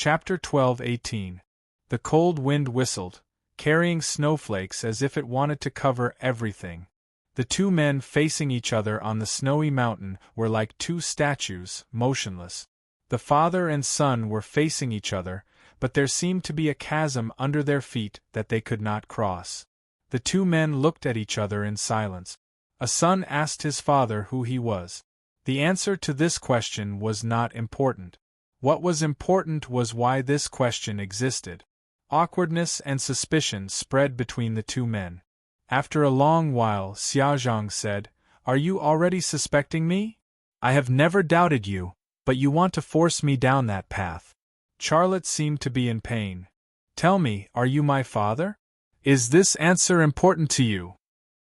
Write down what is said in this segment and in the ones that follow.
Chapter 12:18. The cold wind whistled, carrying snowflakes as if it wanted to cover everything. The two men facing each other on the snowy mountain were like two statues, motionless. The father and son were facing each other, but there seemed to be a chasm under their feet that they could not cross. The two men looked at each other in silence. A son asked his father who he was. The answer to this question was not important. What was important was why this question existed. Awkwardness and suspicion spread between the two men. After a long while, Xiaozhang said, "Are you already suspecting me? I have never doubted you, but you want to force me down that path." Charlotte seemed to be in pain. "Tell me, are you my father? Is this answer important to you?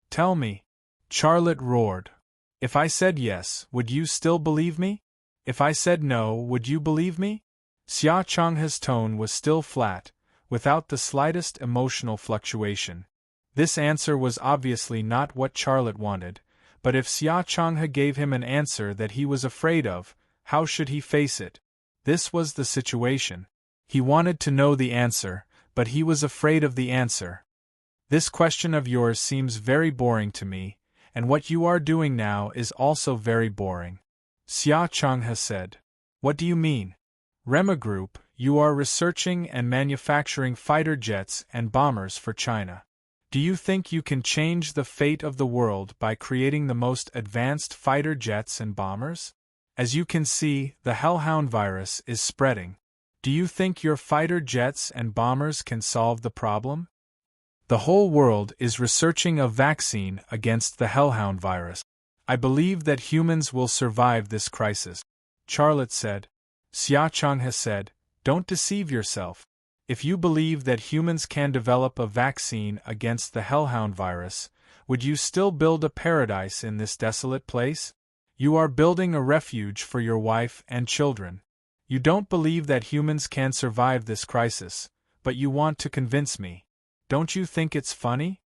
Tell me." Charlotte roared. "If I said yes, would you still believe me? If I said no, would you believe me?" Xia Changhe's tone was still flat, without the slightest emotional fluctuation. This answer was obviously not what Charlotte wanted, but if Xia Changhe gave him an answer that he was afraid of, how should he face it? This was the situation. He wanted to know the answer, but he was afraid of the answer. "This question of yours seems very boring to me, and what you are doing now is also very boring," Xia Changhe said. "What do you mean?" "Rema Group, you are researching and manufacturing fighter jets and bombers for China. Do you think you can change the fate of the world by creating the most advanced fighter jets and bombers? As you can see, the Hellhound virus is spreading. Do you think your fighter jets and bombers can solve the problem? The whole world is researching a vaccine against the Hellhound virus. I believe that humans will survive this crisis," Charlotte said. Xia Changhe said, "Don't deceive yourself. If you believe that humans can develop a vaccine against the Hellhound virus, would you still build a paradise in this desolate place? You are building a refuge for your wife and children. You don't believe that humans can survive this crisis, but you want to convince me. Don't you think it's funny?"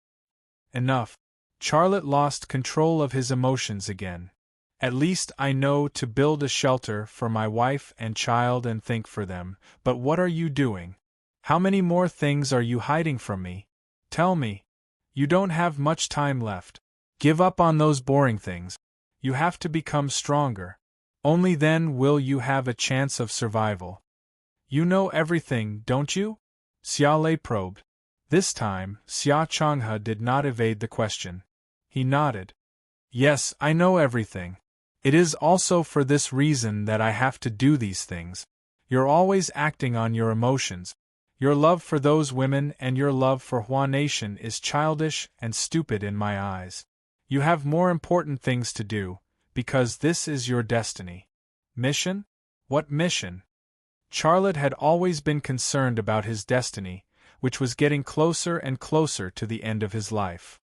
Enough. Charlotte lost control of his emotions again. "At least I know to build a shelter for my wife and child and think for them, but what are you doing? How many more things are you hiding from me? Tell me. You don't have much time left. Give up on those boring things. You have to become stronger. Only then will you have a chance of survival. You know everything, don't you?" Xia Lei probed. This time, Xia Changhe did not evade the question. He nodded. "Yes, I know everything. It is also for this reason that I have to do these things. You're always acting on your emotions. Your love for those women and your love for Hua Nation is childish and stupid in my eyes. You have more important things to do, because this is your destiny." Mission? What mission? Charlotte had always been concerned about his destiny, which was getting closer and closer to the end of his life.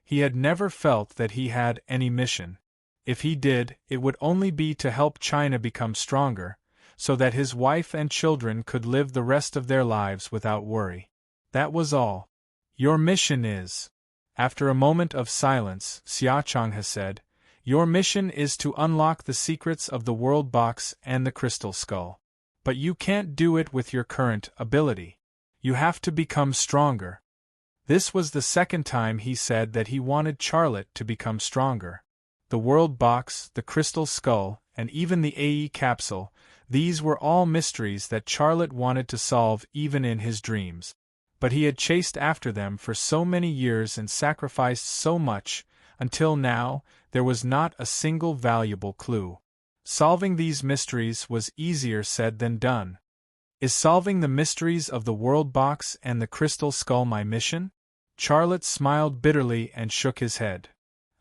He had never felt that he had any mission. If he did, it would only be to help China become stronger, so that his wife and children could live the rest of their lives without worry. That was all. "Your mission is..." After a moment of silence, Xia Changhe said, "Your mission is to unlock the secrets of the World Box and the Crystal Skull. But you can't do it with your current ability. You have to become stronger." This was the second time he said that he wanted Charlotte to become stronger. The World Box, the Crystal Skull, and even the AE capsule, these were all mysteries that Charlotte wanted to solve even in his dreams. But he had chased after them for so many years and sacrificed so much, until now, there was not a single valuable clue. Solving these mysteries was easier said than done. Is solving the mysteries of the World Box and the Crystal Skull my mission? Charlotte smiled bitterly and shook his head.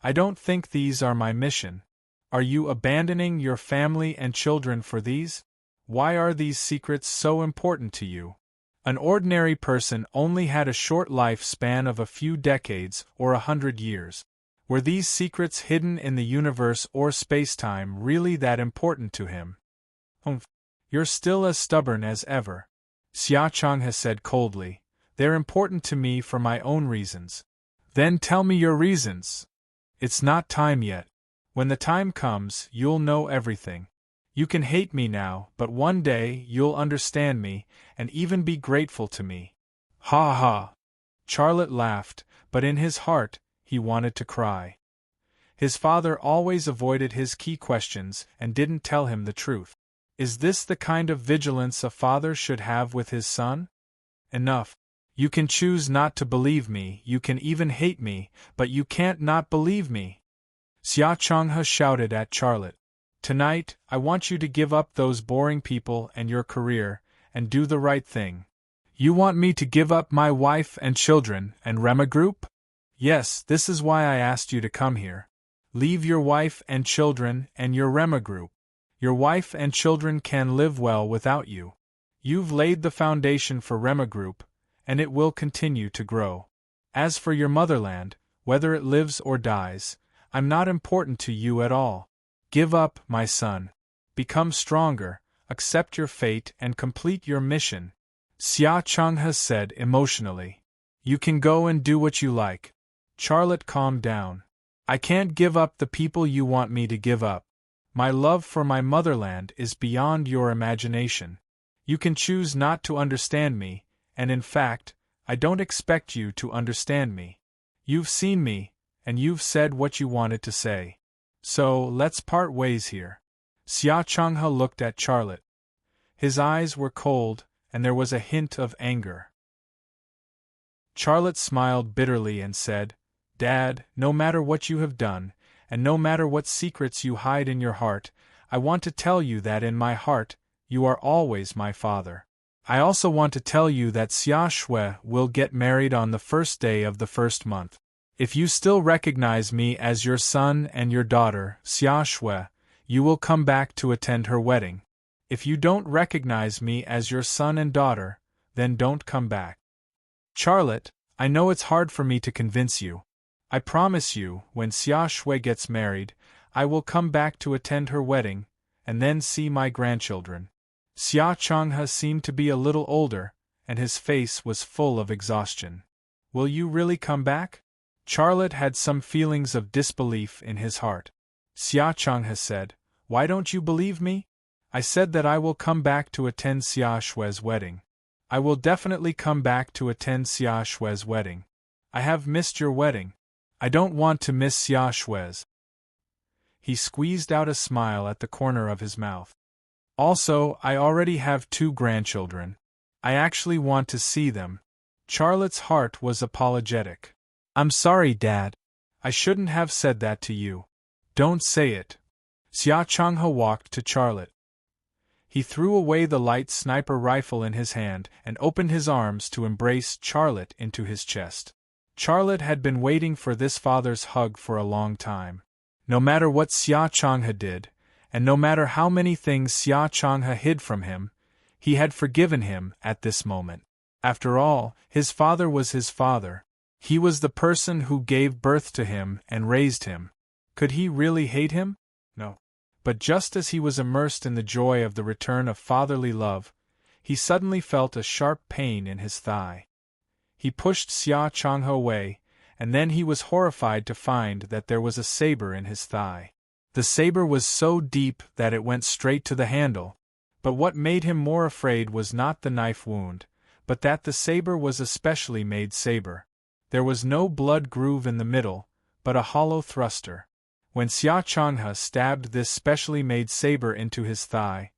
I don't think these are my mission. Are you abandoning your family and children for these? Why are these secrets so important to you? An ordinary person only had a short lifespan of a few decades or 100 years. Were these secrets hidden in the universe or space-time really that important to him? You're still as stubborn as ever. Xia Changhe said coldly. They're important to me for my own reasons. Then tell me your reasons. It's not time yet. When the time comes, you'll know everything. You can hate me now, but one day you'll understand me, and even be grateful to me. Ha ha! Charlotte laughed, but in his heart, he wanted to cry. His father always avoided his key questions and didn't tell him the truth. Is this the kind of vigilance a father should have with his son? Enough. You can choose not to believe me, you can even hate me, but you can't not believe me. Xia Changhe shouted at Charlotte. Tonight, I want you to give up those boring people and your career, and do the right thing. You want me to give up my wife and children and Rema Group? Yes, this is why I asked you to come here. Leave your wife and children and your Rema Group. Your wife and children can live well without you. You've laid the foundation for Rema Group, and it will continue to grow. As for your motherland, whether it lives or dies, I'm not important to you at all. Give up, my son. Become stronger, accept your fate and complete your mission, Xia Changhe said emotionally. You can go and do what you like. Charlotte calmed down. I can't give up the people you want me to give up. My love for my motherland is beyond your imagination. You can choose not to understand me, and in fact, I don't expect you to understand me. You've seen me, and you've said what you wanted to say. So, let's part ways here. Xia Changhe looked at Charlotte. His eyes were cold, and there was a hint of anger. Charlotte smiled bitterly and said, Dad, no matter what you have done, and no matter what secrets you hide in your heart, I want to tell you that in my heart, you are always my father. I also want to tell you that Xia Shui will get married on the first day of the first month. If you still recognize me as your son and your daughter, Xia Shui, you will come back to attend her wedding. If you don't recognize me as your son and daughter, then don't come back. Charlotte, I know it's hard for me to convince you. I promise you, when Xia Shui gets married, I will come back to attend her wedding, and then see my grandchildren. Xia Changhe seemed to be a little older, and his face was full of exhaustion. Will you really come back? Charlotte had some feelings of disbelief in his heart. Xia Changhe said, Why don't you believe me? I said that I will come back to attend Xia Shui's wedding. I will definitely come back to attend Xia Shui's wedding. I have missed your wedding. I don't want to miss Xia Shui's. He squeezed out a smile at the corner of his mouth. Also, I already have 2 grandchildren. I actually want to see them. Charlotte's heart was apologetic. I'm sorry, Dad. I shouldn't have said that to you. Don't say it. Xia Changhe walked to Charlotte. He threw away the light sniper rifle in his hand and opened his arms to embrace Charlotte into his chest. Charlotte had been waiting for this father's hug for a long time. No matter what Xia Changhe did, and no matter how many things Xia Changhe hid from him, he had forgiven him at this moment. After all, his father was his father. He was the person who gave birth to him and raised him. Could he really hate him? No. But just as he was immersed in the joy of the return of fatherly love, he suddenly felt a sharp pain in his thigh. He pushed Xia Changhe away, and then he was horrified to find that there was a saber in his thigh. The saber was so deep that it went straight to the handle. But what made him more afraid was not the knife wound, but that the saber was a specially made saber. There was no blood groove in the middle, but a hollow thruster. When Xia Changhe stabbed this specially made saber into his thigh,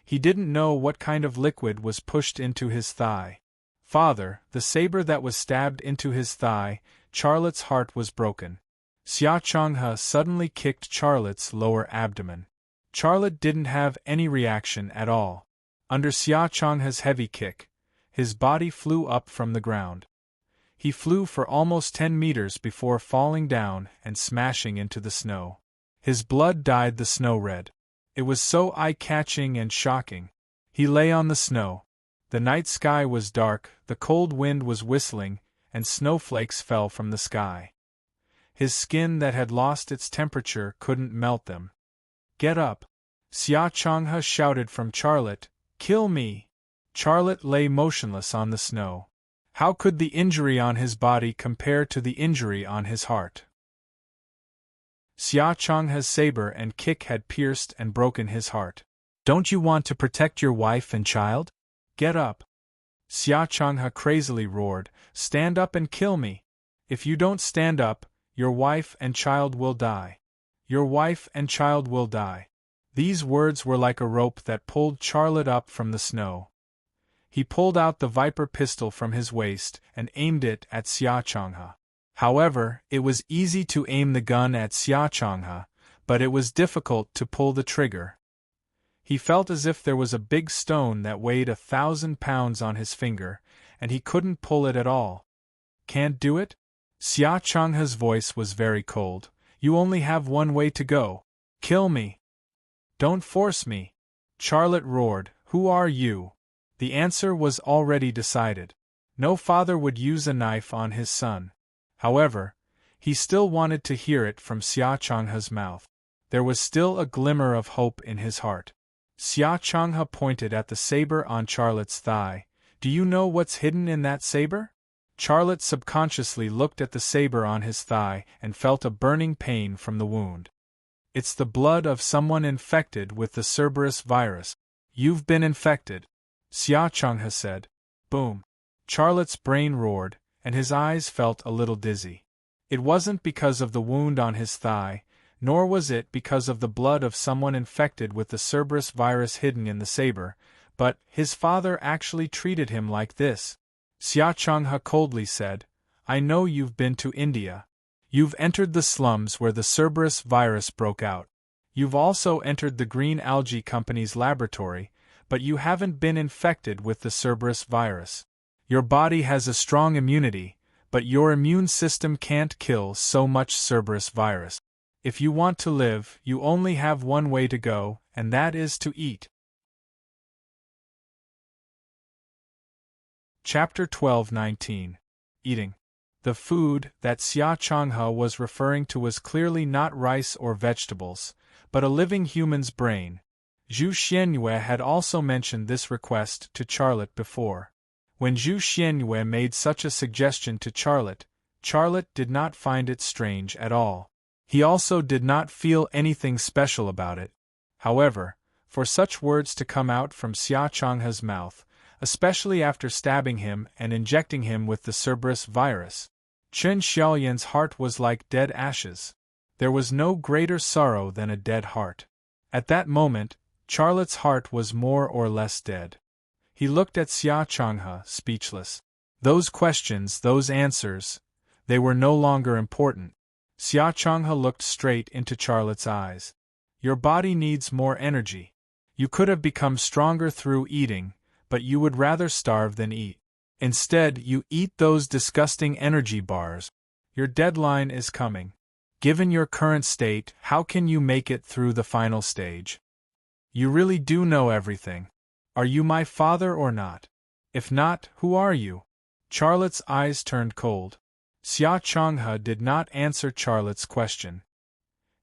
he didn't know what kind of liquid was pushed into his thigh. Father, the saber that was stabbed into his thigh, Charlotte's heart was broken. Xia Changhe suddenly kicked Charlotte's lower abdomen. Charlotte didn't have any reaction at all. Under Xia Changhe's heavy kick, his body flew up from the ground. He flew for almost 10 meters before falling down and smashing into the snow. His blood dyed the snow red. It was so eye-catching and shocking. He lay on the snow. The night sky was dark, the cold wind was whistling, and snowflakes fell from the sky. His skin that had lost its temperature couldn't melt them. Get up! Xia Changhe shouted from Charlotte, Kill me! Charlotte lay motionless on the snow. How could the injury on his body compare to the injury on his heart? Xia Changhe's saber and kick had pierced and broken his heart. Don't you want to protect your wife and child? Get up! Xia Changhe crazily roared, stand up and kill me! If you don't stand up, your wife and child will die. Your wife and child will die. These words were like a rope that pulled Charlotte up from the snow. He pulled out the viper pistol from his waist and aimed it at Xia Changhe. However, it was easy to aim the gun at Xia Changhe, but it was difficult to pull the trigger. He felt as if there was a big stone that weighed 1,000 pounds on his finger, and he couldn't pull it at all. Can't do it? Xia Changhe's voice was very cold. You only have one way to go. Kill me. Don't force me. Charlotte roared, who are you? The answer was already decided. No father would use a knife on his son. However, he still wanted to hear it from Xia Changhe's mouth. There was still a glimmer of hope in his heart. Xia Changhe pointed at the saber on Charlotte's thigh. Do you know what's hidden in that saber? Charlotte subconsciously looked at the saber on his thigh and felt a burning pain from the wound. It's the blood of someone infected with the Cerberus virus. You've been infected, Xia Changhe said. Boom. Charlotte's brain roared, and his eyes felt a little dizzy. It wasn't because of the wound on his thigh, nor was it because of the blood of someone infected with the Cerberus virus hidden in the saber, but his father actually treated him like this. Xia Changhe coldly said, I know you've been to India. You've entered the slums where the Cerberus virus broke out. You've also entered the Green Algae Company's laboratory, but you haven't been infected with the Cerberus virus. Your body has a strong immunity, but your immune system can't kill so much Cerberus virus. If you want to live, you only have one way to go, and that is to eat. Chapter 12:19. Eating. The food that Xia Changhe was referring to was clearly not rice or vegetables, but a living human's brain. Zhu Xianyue had also mentioned this request to Charlotte before. When Zhu Xianyue made such a suggestion to Charlotte, Charlotte did not find it strange at all. He also did not feel anything special about it. However, for such words to come out from Xia Changhe's mouth, especially after stabbing him and injecting him with the Cerberus virus, Chen Xiaoyan's heart was like dead ashes. There was no greater sorrow than a dead heart. At that moment, Charlotte's heart was more or less dead. He looked at Xia Changhe, speechless. Those questions, those answers, they were no longer important. Xia Changhe looked straight into Charlotte's eyes. Your body needs more energy. You could have become stronger through eating, but you would rather starve than eat. Instead, you eat those disgusting energy bars. Your deadline is coming. Given your current state, how can you make it through the final stage? You really do know everything. Are you my father or not? If not, who are you? Charlotte's eyes turned cold. Xia Changhe did not answer Charlotte's question.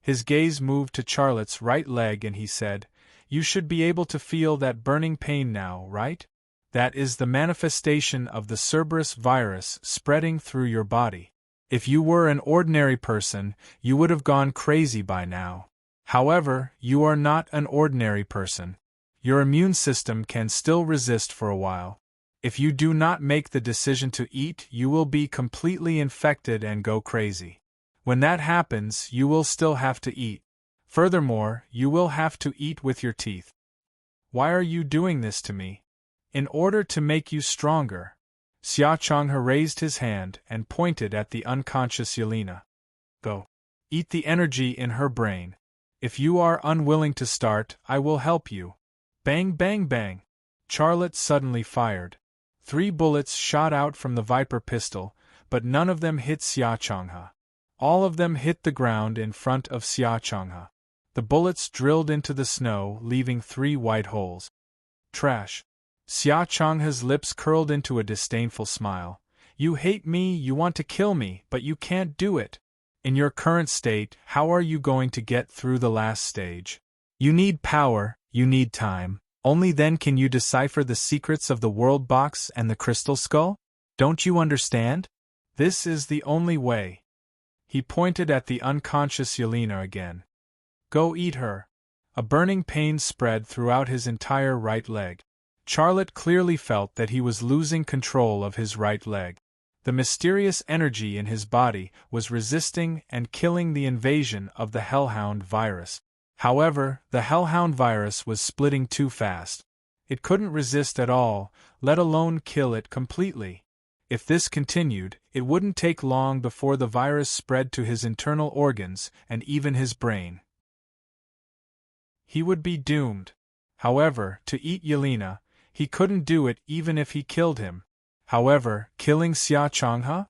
His gaze moved to Charlotte's right leg and he said, You should be able to feel that burning pain now, right? That is the manifestation of the Cerberus virus spreading through your body. If you were an ordinary person, you would have gone crazy by now. However, you are not an ordinary person. Your immune system can still resist for a while. If you do not make the decision to eat, you will be completely infected and go crazy. When that happens, you will still have to eat. Furthermore, you will have to eat with your teeth. Why are you doing this to me? In order to make you stronger. Xia Changhe raised his hand and pointed at the unconscious Yelena. Go. Eat the energy in her brain. If you are unwilling to start, I will help you. Bang bang bang. Charlotte suddenly fired. 3 bullets shot out from the Viper pistol, but none of them hit Xia Changhe. All of them hit the ground in front of Xia Changhe. The bullets drilled into the snow, leaving 3 white holes. Trash. Xia Changhe's lips curled into a disdainful smile. You hate me, you want to kill me, but you can't do it. In your current state, how are you going to get through the last stage? You need power, you need time. Only then can you decipher the secrets of the world box and the crystal skull? Don't you understand? This is the only way. He pointed at the unconscious Yelena again. Go eat her. A burning pain spread throughout his entire right leg. Charlotte clearly felt that he was losing control of his right leg. The mysterious energy in his body was resisting and killing the invasion of the Hellhound virus. However, the Hellhound virus was splitting too fast. It couldn't resist at all, let alone kill it completely. If this continued, it wouldn't take long before the virus spread to his internal organs and even his brain. He would be doomed. However, to eat Yelena, he couldn't do it even if he killed him. However, killing Xia Changhe?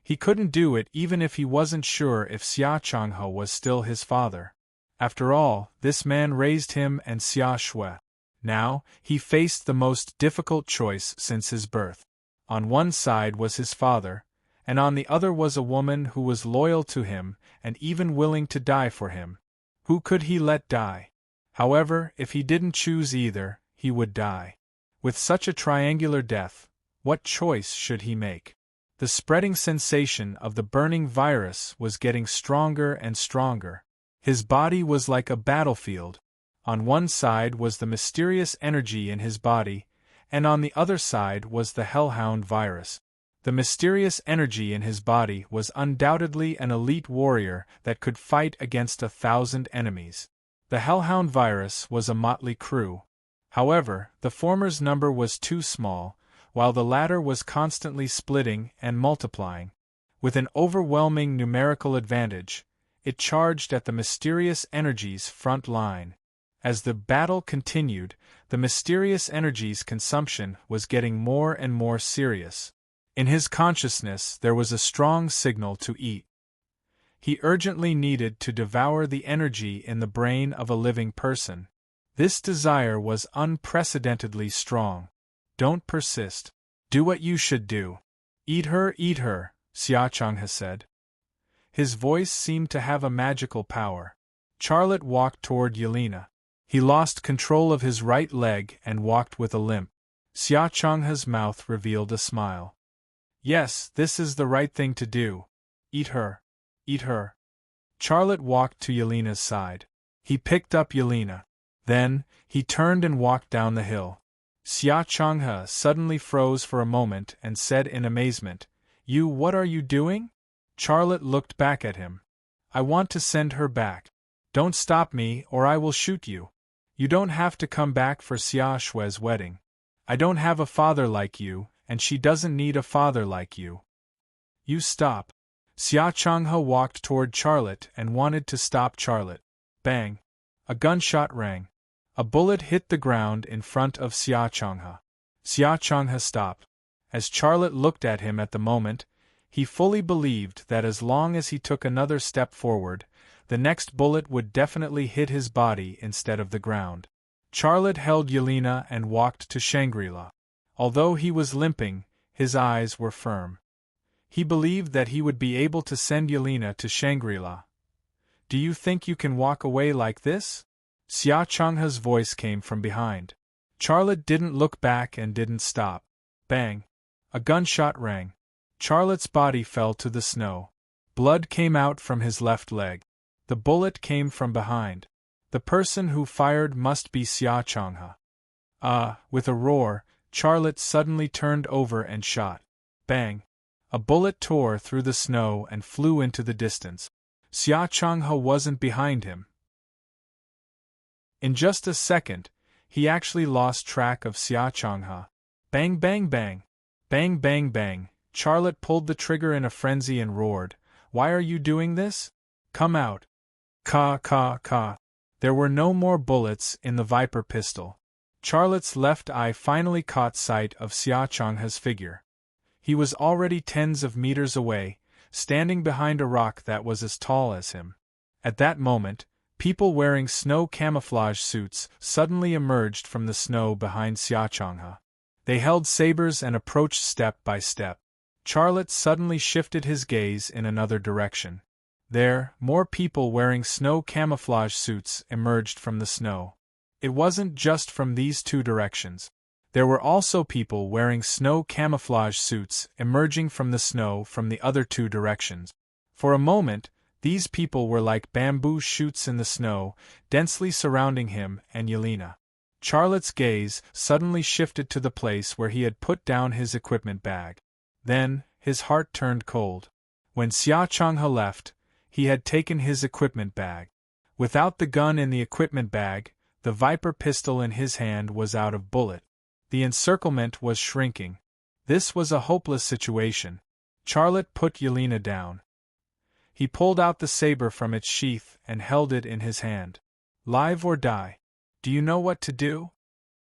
He couldn't do it even if he wasn't sure if Xia Changhe was still his father. After all, this man raised him and Xia Shui. Now, he faced the most difficult choice since his birth. On one side was his father, and on the other was a woman who was loyal to him and even willing to die for him. Who could he let die? However, if he didn't choose either, he would die. With such a triangular death, what choice should he make? The spreading sensation of the burning virus was getting stronger and stronger. His body was like a battlefield. On one side was the mysterious energy in his body, and on the other side was the Hellhound virus. The mysterious energy in his body was undoubtedly an elite warrior that could fight against 1,000 enemies. The Hellhound virus was a motley crew. However, the former's number was too small, while the latter was constantly splitting and multiplying. With an overwhelming numerical advantage, it charged at the mysterious energy's front line. As the battle continued, the mysterious energy's consumption was getting more and more serious. In his consciousness there was a strong signal to eat. He urgently needed to devour the energy in the brain of a living person. This desire was unprecedentedly strong. Don't persist. Do what you should do. Eat her, Xia Changhe said. His voice seemed to have a magical power. Charlotte walked toward Yelena. He lost control of his right leg and walked with a limp. Xia Changhe's mouth revealed a smile. Yes, this is the right thing to do. Eat her. Eat her. Charlotte walked to Yelena's side. He picked up Yelena. Then, he turned and walked down the hill. Xia Changhe suddenly froze for a moment and said in amazement, What are you doing? Charlotte looked back at him. I want to send her back. Don't stop me or I will shoot you. You don't have to come back for Xia Shui's wedding. I don't have a father like you, and she doesn't need a father like you. You stop. Xia Changhe walked toward Charlotte and wanted to stop Charlotte. Bang! A gunshot rang. A bullet hit the ground in front of Xia Changhe. Xia Changhe stopped. As Charlotte looked at him at the moment, he fully believed that as long as he took another step forward, the next bullet would definitely hit his body instead of the ground. Charlotte held Yelena and walked to Shangri-La. Although he was limping, his eyes were firm. He believed that he would be able to send Yelena to Shangri-La. Do you think you can walk away like this? Xia Changhe's voice came from behind. Charlotte didn't look back and didn't stop. Bang! A gunshot rang. Charlotte's body fell to the snow. Blood came out from his left leg. The bullet came from behind. The person who fired must be Xia Changhe. With a roar, Charlotte suddenly turned over and shot. Bang! A bullet tore through the snow and flew into the distance. Xia Changhe wasn't behind him. In just a second, he actually lost track of Xia Changhe. Bang bang bang! Bang bang bang! Charlotte pulled the trigger in a frenzy and roared, Why are you doing this? Come out! Ka ka ka! There were no more bullets in the Viper pistol. Charlotte's left eye finally caught sight of Xia Changhe's figure. He was already tens of meters away, standing behind a rock that was as tall as him. At that moment, people wearing snow camouflage suits suddenly emerged from the snow behind Xia Changhe. They held sabers and approached step by step. Charlotte suddenly shifted his gaze in another direction. There, more people wearing snow camouflage suits emerged from the snow. It wasn't just from these two directions. There were also people wearing snow camouflage suits emerging from the snow from the other two directions. For a moment, These people were like bamboo shoots in the snow, densely surrounding him and Yelena. Charlotte's gaze suddenly shifted to the place where he had put down his equipment bag. Then, his heart turned cold. When Xia Changhe left, he had taken his equipment bag. Without the gun in the equipment bag, the Viper pistol in his hand was out of bullet. The encirclement was shrinking. This was a hopeless situation. Charlotte put Yelena down. He pulled out the saber from its sheath and held it in his hand. Live or die? Do you know what to do?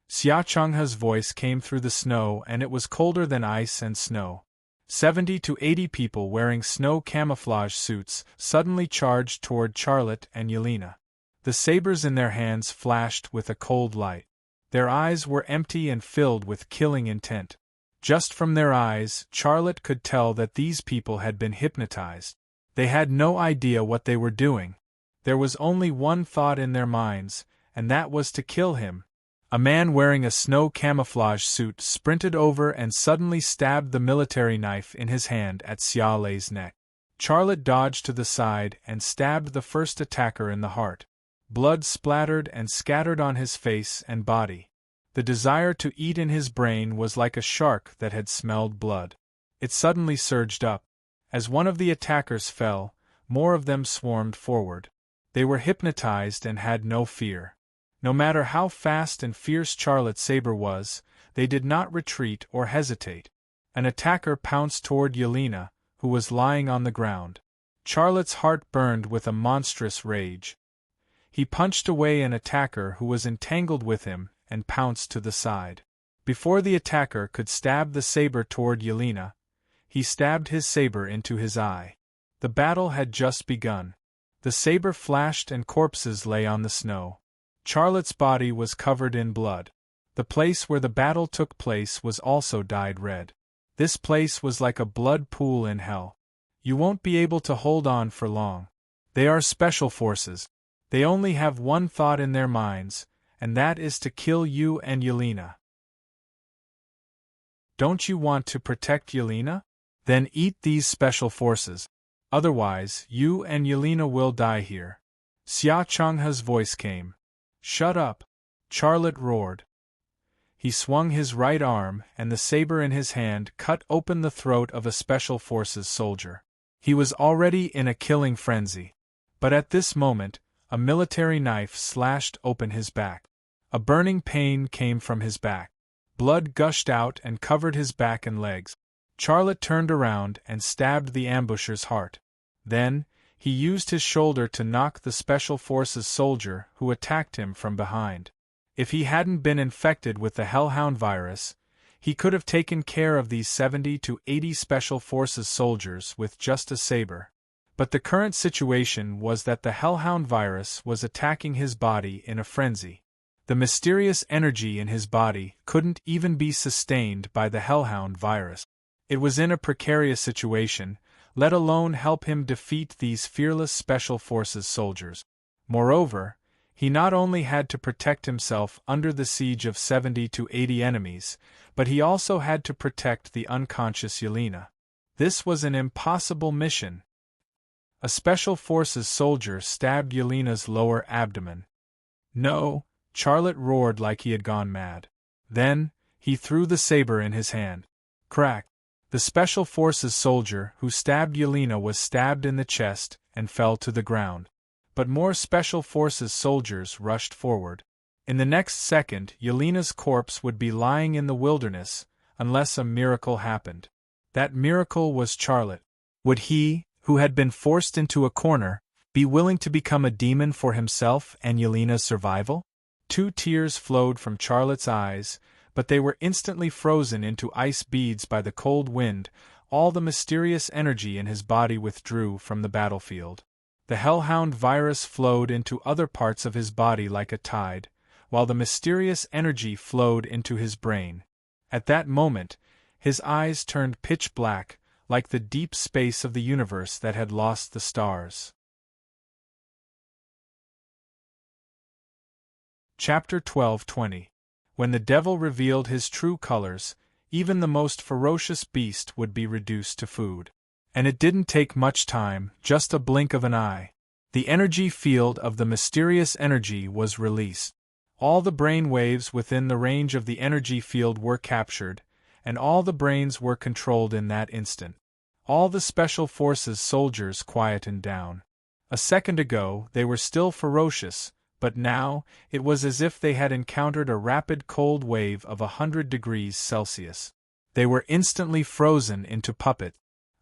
Xia Changhe's voice came through the snow, and it was colder than ice and snow. 70 to 80 people wearing snow camouflage suits suddenly charged toward Charlotte and Yelena. The sabers in their hands flashed with a cold light. Their eyes were empty and filled with killing intent. Just from their eyes, Charlotte could tell that these people had been hypnotized. They had no idea what they were doing. There was only one thought in their minds, and that was to kill him. A man wearing a snow camouflage suit sprinted over and suddenly stabbed the military knife in his hand at Xia Lei's neck. Charlotte dodged to the side and stabbed the first attacker in the heart. Blood splattered and scattered on his face and body. The desire to eat in his brain was like a shark that had smelled blood. It suddenly surged up. As one of the attackers fell, more of them swarmed forward. They were hypnotized and had no fear. No matter how fast and fierce Charlotte's saber was, they did not retreat or hesitate. An attacker pounced toward Yelena, who was lying on the ground. Charlotte's heart burned with a monstrous rage. He punched away an attacker who was entangled with him and pounced to the side. Before the attacker could stab the saber toward Yelena, he stabbed his saber into his eye. The battle had just begun. The saber flashed and corpses lay on the snow. Charlotte's body was covered in blood. The place where the battle took place was also dyed red. This place was like a blood pool in hell. You won't be able to hold on for long. They are special forces. They only have one thought in their minds, and that is to kill you and Yelena. Don't you want to protect Yelena? Then eat these special forces. Otherwise, you and Yelena will die here. Xia Changhe's voice came. Shut up! Charlotte roared. He swung his right arm, and the saber in his hand cut open the throat of a Special Forces soldier. He was already in a killing frenzy. But at this moment, a military knife slashed open his back. A burning pain came from his back. Blood gushed out and covered his back and legs. Charlotte turned around and stabbed the ambusher's heart. Then, he used his shoulder to knock the Special Forces soldier who attacked him from behind. If he hadn't been infected with the Hellhound virus, he could have taken care of these 70 to 80 Special Forces soldiers with just a saber. But the current situation was that the Hellhound virus was attacking his body in a frenzy. The mysterious energy in his body couldn't even be sustained by the Hellhound virus. It was in a precarious situation, let alone help him defeat these fearless Special Forces soldiers. Moreover, he not only had to protect himself under the siege of 70 to 80 enemies, but he also had to protect the unconscious Yelena. This was an impossible mission. A Special Forces soldier stabbed Yelena's lower abdomen. No, Charlotte roared like he had gone mad. Then, he threw the saber in his hand. Crack! The Special Forces soldier who stabbed Yelena was stabbed in the chest and fell to the ground. But more Special Forces soldiers rushed forward. In the next second, Yelena's corpse would be lying in the wilderness, unless a miracle happened. That miracle was Charlotte. Would he, who had been forced into a corner, be willing to become a demon for himself and Yelena's survival? 2 tears flowed from Charlotte's eyes, but they were instantly frozen into ice beads by the cold wind. All the mysterious energy in his body withdrew from the battlefield. The Hellhound virus flowed into other parts of his body like a tide, while the mysterious energy flowed into his brain. At that moment, his eyes turned pitch black, like the deep space of the universe that had lost the stars. Chapter 12:20. When the devil revealed his true colors, even the most ferocious beast would be reduced to food. And it didn't take much time, just a blink of an eye. The energy field of the mysterious energy was released. All the brain waves within the range of the energy field were captured, and all the brains were controlled in that instant. All the Special Forces soldiers quietened down. A second ago they were still ferocious, but now it was as if they had encountered a rapid cold wave of 100 degrees Celsius. They were instantly frozen into puppet.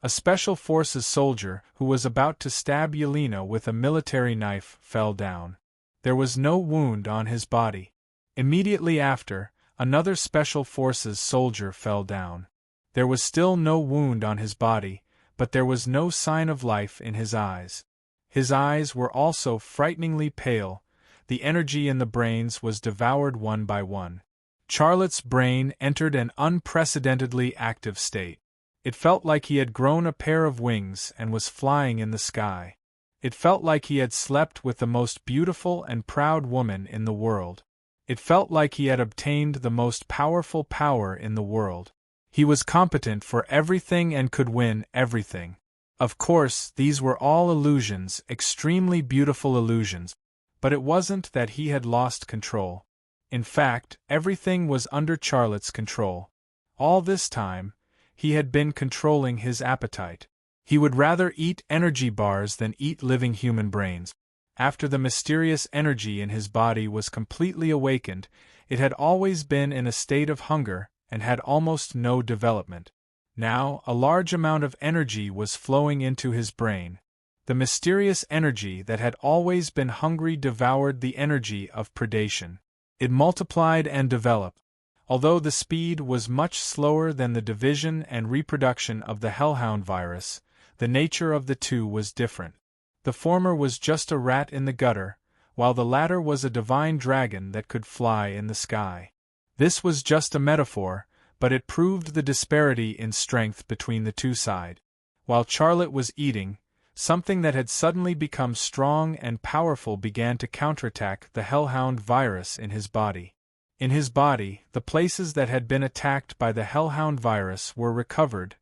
A Special Forces soldier who was about to stab Yelena with a military knife fell down. There was no wound on his body. Immediately after, another Special Forces soldier fell down. There was still no wound on his body, but there was no sign of life in his eyes. His eyes were also frighteningly pale. The energy in the brains was devoured one by one. Charlotte's brain entered an unprecedentedly active state. It felt like he had grown a pair of wings and was flying in the sky. It felt like he had slept with the most beautiful and proud woman in the world. It felt like he had obtained the most powerful power in the world. He was competent for everything and could win everything. Of course, these were all illusions, extremely beautiful illusions. But it wasn't that he had lost control. In fact, everything was under Charlotte's control. All this time, he had been controlling his appetite. He would rather eat energy bars than eat living human brains. After the mysterious energy in his body was completely awakened, it had always been in a state of hunger and had almost no development. Now, a large amount of energy was flowing into his brain. The mysterious energy that had always been hungry devoured the energy of predation. It multiplied and developed. Although the speed was much slower than the division and reproduction of the hellhound virus, the nature of the two was different. The former was just a rat in the gutter, while the latter was a divine dragon that could fly in the sky. This was just a metaphor, but it proved the disparity in strength between the two sides. While Charlotte was eating, something that had suddenly become strong and powerful began to counterattack the hellhound virus in his body. In his body, the places that had been attacked by the hellhound virus were recovered.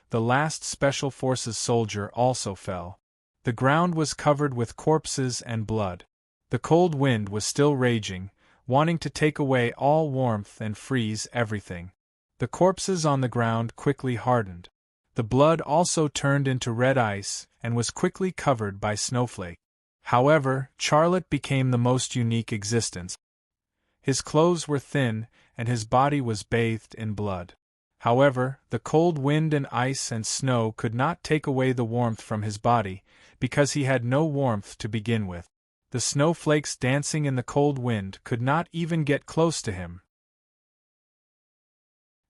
The last Special Forces soldier also fell. The ground was covered with corpses and blood. The cold wind was still raging, wanting to take away all warmth and freeze everything. The corpses on the ground quickly hardened. The blood also turned into red ice and was quickly covered by snowflake. However, Charlotte became the most unique existence. His clothes were thin, and his body was bathed in blood. However, the cold wind and ice and snow could not take away the warmth from his body, because he had no warmth to begin with. The snowflakes dancing in the cold wind could not even get close to him.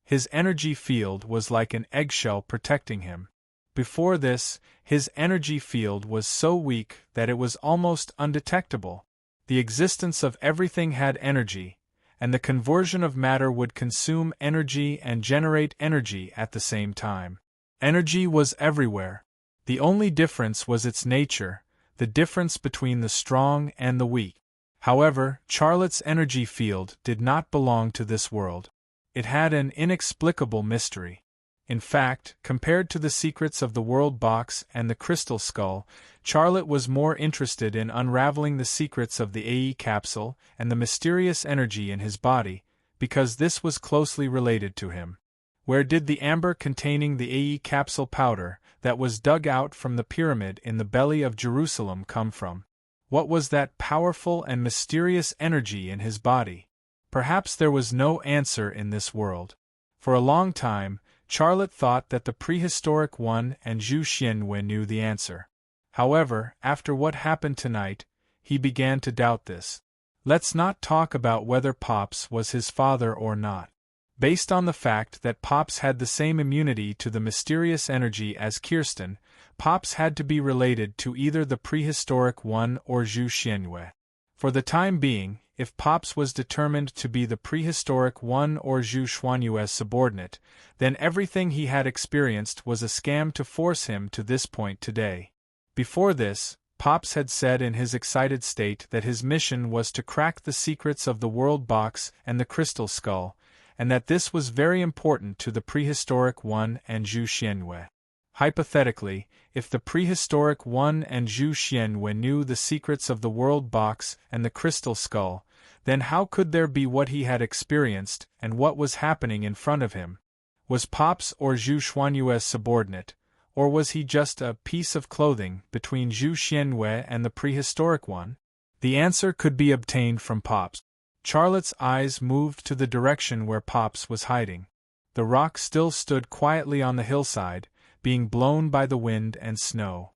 His energy field was like an eggshell protecting him. Before this, his energy field was so weak that it was almost undetectable. The existence of everything had energy, and the conversion of matter would consume energy and generate energy at the same time. Energy was everywhere. The only difference was its nature, the difference between the strong and the weak. However, Charlotte's energy field did not belong to this world. It had an inexplicable mystery. In fact, compared to the secrets of the World Box and the Crystal Skull, Charlotte was more interested in unraveling the secrets of the AE capsule and the mysterious energy in his body, because this was closely related to him. Where did the amber containing the AE capsule powder that was dug out from the pyramid in the belly of Jerusalem come from? What was that powerful and mysterious energy in his body? Perhaps there was no answer in this world. For a long time, Charlotte thought that the prehistoric one and Zhu Xianwei knew the answer. However, after what happened tonight, he began to doubt this. Let's not talk about whether Pops was his father or not. Based on the fact that Pops had the same immunity to the mysterious energy as Kirsten, Pops had to be related to either the prehistoric one or Zhu Xianwei. For the time being, if Pops was determined to be the prehistoric one or Zhu Xuanyue's subordinate, then everything he had experienced was a scam to force him to this point today. Before this, Pops had said in his excited state that his mission was to crack the secrets of the World Box and the Crystal Skull, and that this was very important to the prehistoric one and Zhu Xianwei. Hypothetically, if the prehistoric Wen and Zhu Xianwei knew the secrets of the world box and the crystal skull, then how could there be what he had experienced and what was happening in front of him? Was Pops or Zhu Xuanyue's subordinate, or was he just a piece of clothing between Zhu Xianwei and the prehistoric one? The answer could be obtained from Pops. Charlotte's eyes moved to the direction where Pops was hiding. The rock still stood quietly on the hillside, being blown by the wind and snow.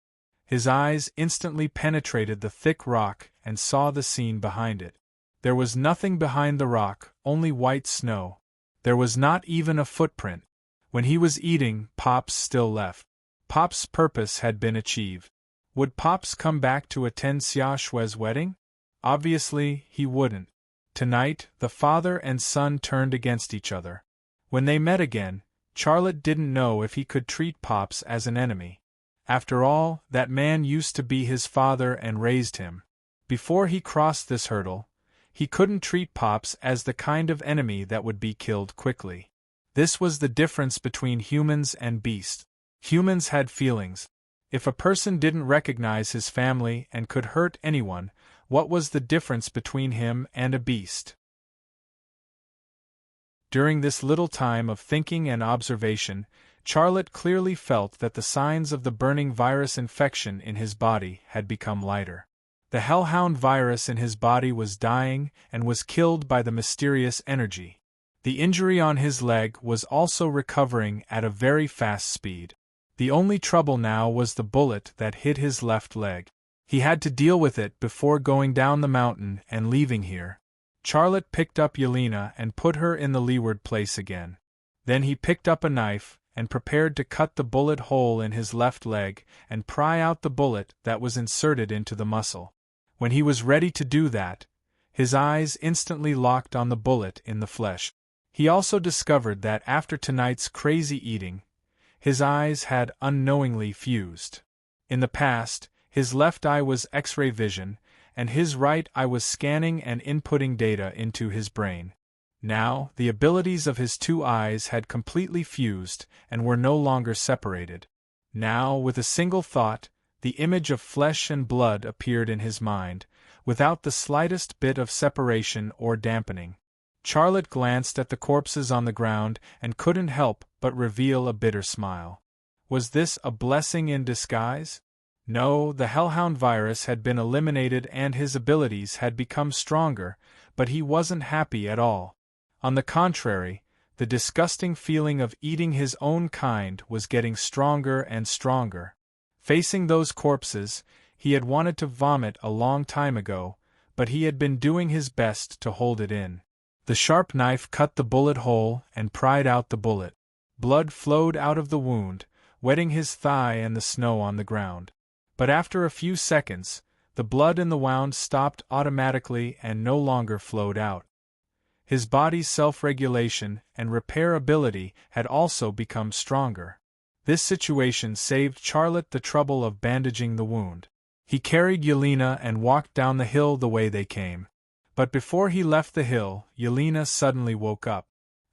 His eyes instantly penetrated the thick rock and saw the scene behind it. There was nothing behind the rock, only white snow. There was not even a footprint. When he was eating, Pops still left. Pop's purpose had been achieved. Would Pops come back to attend Xia Shui's wedding? Obviously, he wouldn't. Tonight, the father and son turned against each other. When they met again, Charlotte didn't know if he could treat Pops as an enemy. After all, that man used to be his father and raised him. Before he crossed this hurdle, he couldn't treat Pops as the kind of enemy that would be killed quickly. This was the difference between humans and beasts. Humans had feelings. If a person didn't recognize his family and could hurt anyone, what was the difference between him and a beast? During this little time of thinking and observation, Charlotte clearly felt that the signs of the burning virus infection in his body had become lighter. The hellhound virus in his body was dying and was killed by the mysterious energy. The injury on his leg was also recovering at a very fast speed. The only trouble now was the bullet that hit his left leg. He had to deal with it before going down the mountain and leaving here. Charlotte picked up Yelena and put her in the leeward place again. Then he picked up a knife and prepared to cut the bullet hole in his left leg and pry out the bullet that was inserted into the muscle. When he was ready to do that, his eyes instantly locked on the bullet in the flesh. He also discovered that after tonight's crazy eating, his eyes had unknowingly fused. In the past, his left eye was X-ray vision, and his right eye was scanning and inputting data into his brain. Now, the abilities of his two eyes had completely fused and were no longer separated. Now, with a single thought, the image of flesh and blood appeared in his mind, without the slightest bit of separation or dampening. Charlotte glanced at the corpses on the ground and couldn't help but reveal a bitter smile. Was this a blessing in disguise? No, the hellhound virus had been eliminated and his abilities had become stronger, but he wasn't happy at all. On the contrary, the disgusting feeling of eating his own kind was getting stronger and stronger. Facing those corpses, he had wanted to vomit a long time ago, but he had been doing his best to hold it in. The sharp knife cut the bullet hole and pried out the bullet. Blood flowed out of the wound, wetting his thigh and the snow on the ground. But after a few seconds, the blood in the wound stopped automatically and no longer flowed out. His body's self-regulation and repair ability had also become stronger. This situation saved Charlotte the trouble of bandaging the wound. He carried Yelena and walked down the hill the way they came. But before he left the hill, Yelena suddenly woke up.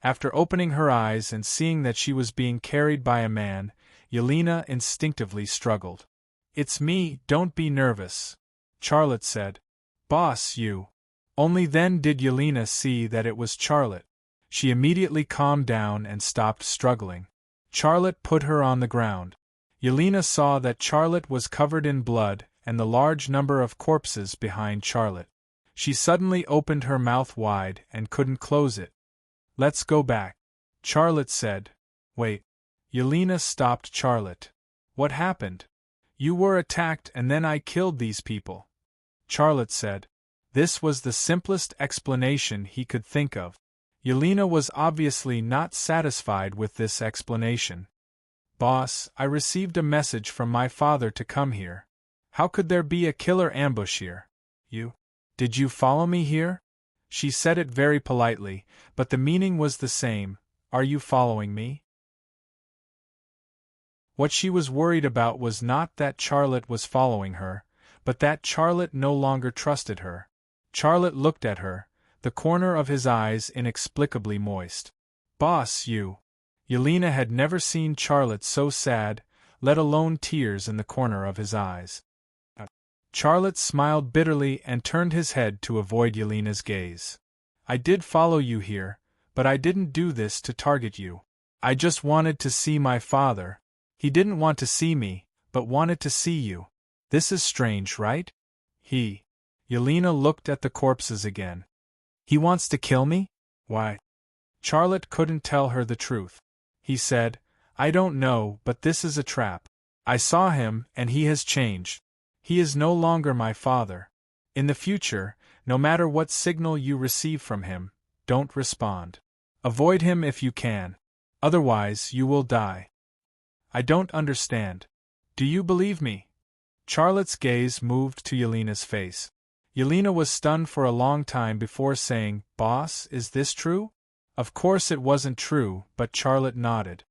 After opening her eyes and seeing that she was being carried by a man, Yelena instinctively struggled. "It's me, don't be nervous," Charlotte said. "Boss, you." Only then did Yelena see that it was Charlotte. She immediately calmed down and stopped struggling. Charlotte put her on the ground. Yelena saw that Charlotte was covered in blood and the large number of corpses behind Charlotte. She suddenly opened her mouth wide and couldn't close it. "Let's go back," Charlotte said. "Wait." Yelena stopped Charlotte. "What happened? You were attacked and then I killed these people," Charlotte said. This was the simplest explanation he could think of. Yelena was obviously not satisfied with this explanation. "Boss, I received a message from my father to come here. How could there be a killer ambush here? Did you follow me here?" She said it very politely, but the meaning was the same. Are you following me? What she was worried about was not that Charlotte was following her, but that Charlotte no longer trusted her. Charlotte looked at her, the corner of his eyes inexplicably moist. "Boss, you." Yelena had never seen Charlotte so sad, let alone tears in the corner of his eyes. Charlotte smiled bitterly and turned his head to avoid Yelena's gaze. I did follow you here, but I didn't do this to target you. I just wanted to see my father. He didn't want to see me, but wanted to see you. This is strange, right? Yelena looked at the corpses again. He wants to kill me? Why? Charlotte couldn't tell her the truth. He said, I don't know, but this is a trap. I saw him, and he has changed. He is no longer my father. In the future, no matter what signal you receive from him, don't respond. Avoid him if you can. Otherwise, you will die. I don't understand. Do you believe me? Charlotte's gaze moved to Yelena's face. Yelena was stunned for a long time before saying, Boss, is this true? Of course it wasn't true, but Charlotte nodded.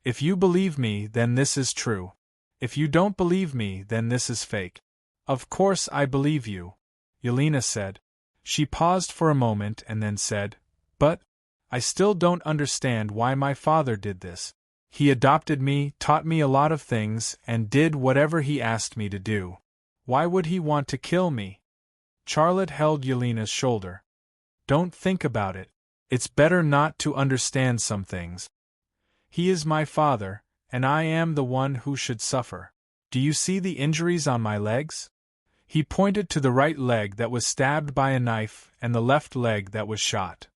If you believe me, then this is true. If you don't believe me, then this is fake. Of course I believe you, Yelena said. She paused for a moment and then said, But I still don't understand why my father did this. He adopted me, taught me a lot of things, and did whatever he asked me to do. Why would he want to kill me? Charlotte held Yelena's shoulder. Don't think about it. It's better not to understand some things. He is my father, and I am the one who should suffer. Do you see the injuries on my legs? He pointed to the right leg that was stabbed by a knife and the left leg that was shot.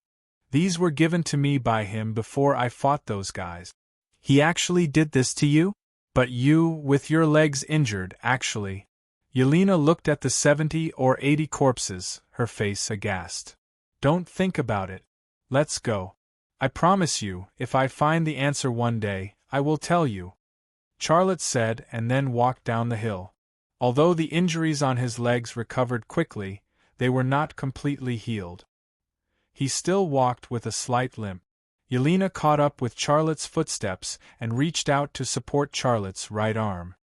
These were given to me by him before I fought those guys. He actually did this to you? But you, with your legs injured, actually. Yelena looked at the 70 or 80 corpses, her face aghast. Don't think about it. Let's go. I promise you, if I find the answer one day, I will tell you. Charlotte said and then walked down the hill. Although the injuries on his legs recovered quickly, they were not completely healed. He still walked with a slight limp. Yelena caught up with Charlotte's footsteps and reached out to support Charlotte's right arm.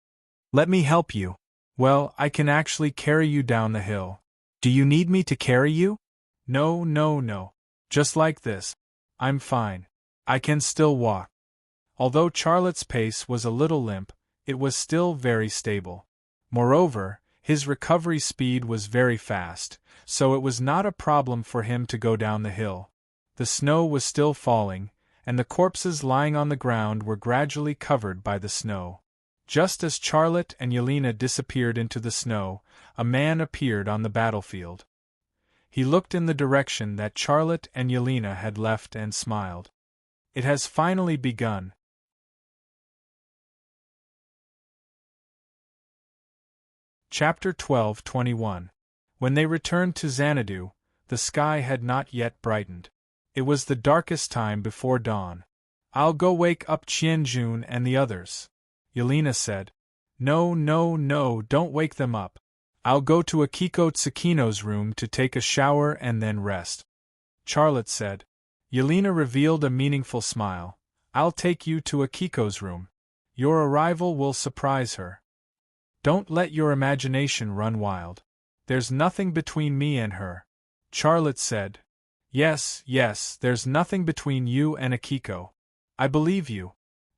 Let me help you. Well, I can actually carry you down the hill. Do you need me to carry you? No. Just like this. I'm fine. I can still walk. Although Charlotte's pace was a little limp, it was still very stable. Moreover, his recovery speed was very fast, so it was not a problem for him to go down the hill. The snow was still falling, and the corpses lying on the ground were gradually covered by the snow. Just as Charlotte and Yelena disappeared into the snow, a man appeared on the battlefield. He looked in the direction that Charlotte and Yelena had left and smiled. It has finally begun. Chapter 12:21. When they returned to Xanadu, the sky had not yet brightened. It was the darkest time before dawn. I'll go wake up Qianjun and the others, Yelena said. No, don't wake them up. I'll go to Akiko Tsukino's room to take a shower and then rest, Charlotte said. Yelena revealed a meaningful smile. I'll take you to Akiko's room. Your arrival will surprise her. Don't let your imagination run wild. There's nothing between me and her, Charlotte said. Yes, there's nothing between you and Akiko. I believe you,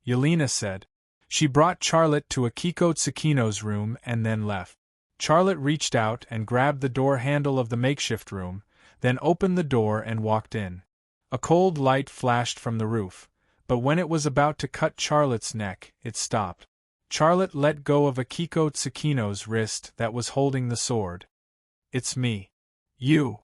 Yelena said. She brought Charlotte to Akiko Tsukino's room and then left. Charlotte reached out and grabbed the door handle of the makeshift room, then opened the door and walked in. A cold light flashed from the roof, but when it was about to cut Charlotte's neck, it stopped. Charlotte let go of Akiko Tsukino's wrist that was holding the sword. It's me. You.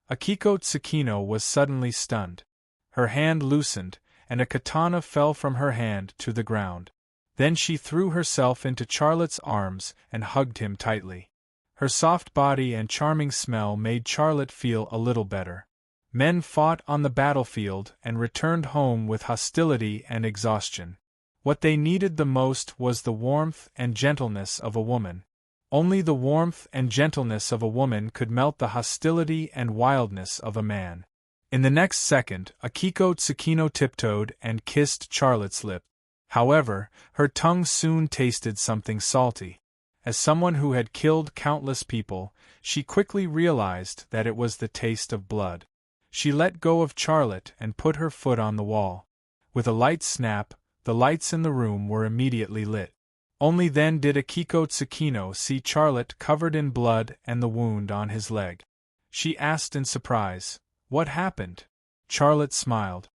Akiko Tsukino was suddenly stunned. Her hand loosened, and a katana fell from her hand to the ground. Then she threw herself into Charlotte's arms and hugged him tightly. Her soft body and charming smell made Charlotte feel a little better. Men fought on the battlefield and returned home with hostility and exhaustion. What they needed the most was the warmth and gentleness of a woman. Only the warmth and gentleness of a woman could melt the hostility and wildness of a man. In the next second, Akiko Tsukino tiptoed and kissed Charlotte's lip. However, her tongue soon tasted something salty. As someone who had killed countless people, she quickly realized that it was the taste of blood. She let go of Charlotte and put her foot on the wall. With a light snap, the lights in the room were immediately lit. Only then did Akiko Tsukino see Charlotte covered in blood and the wound on his leg. She asked in surprise, "What happened?" Charlotte smiled.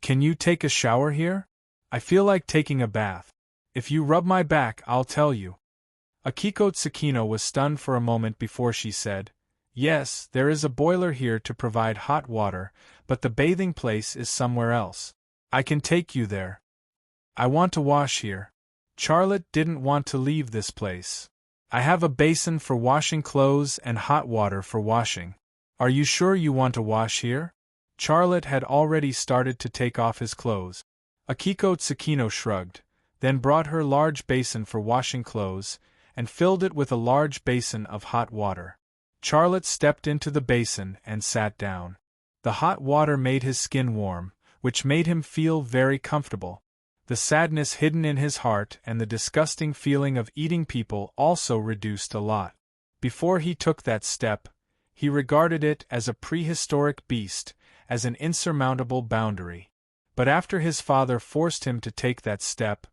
"Can you take a shower here? I feel like taking a bath. If you rub my back, I'll tell you." Akiko Tsukino was stunned for a moment before she said, "Yes, there is a boiler here to provide hot water, but the bathing place is somewhere else. I can take you there. I want to wash here." Charlotte didn't want to leave this place. "I have a basin for washing clothes and hot water for washing. Are you sure you want to wash here?" Charlotte had already started to take off his clothes. Akiko Tsukino shrugged, then brought her large basin for washing clothes, and filled it with a large basin of hot water. Charlotte stepped into the basin and sat down. The hot water made his skin warm, which made him feel very comfortable. The sadness hidden in his heart and the disgusting feeling of eating people also reduced a lot. Before he took that step, he regarded it as a prehistoric beast, as an insurmountable boundary. But after his father forced him to take that step,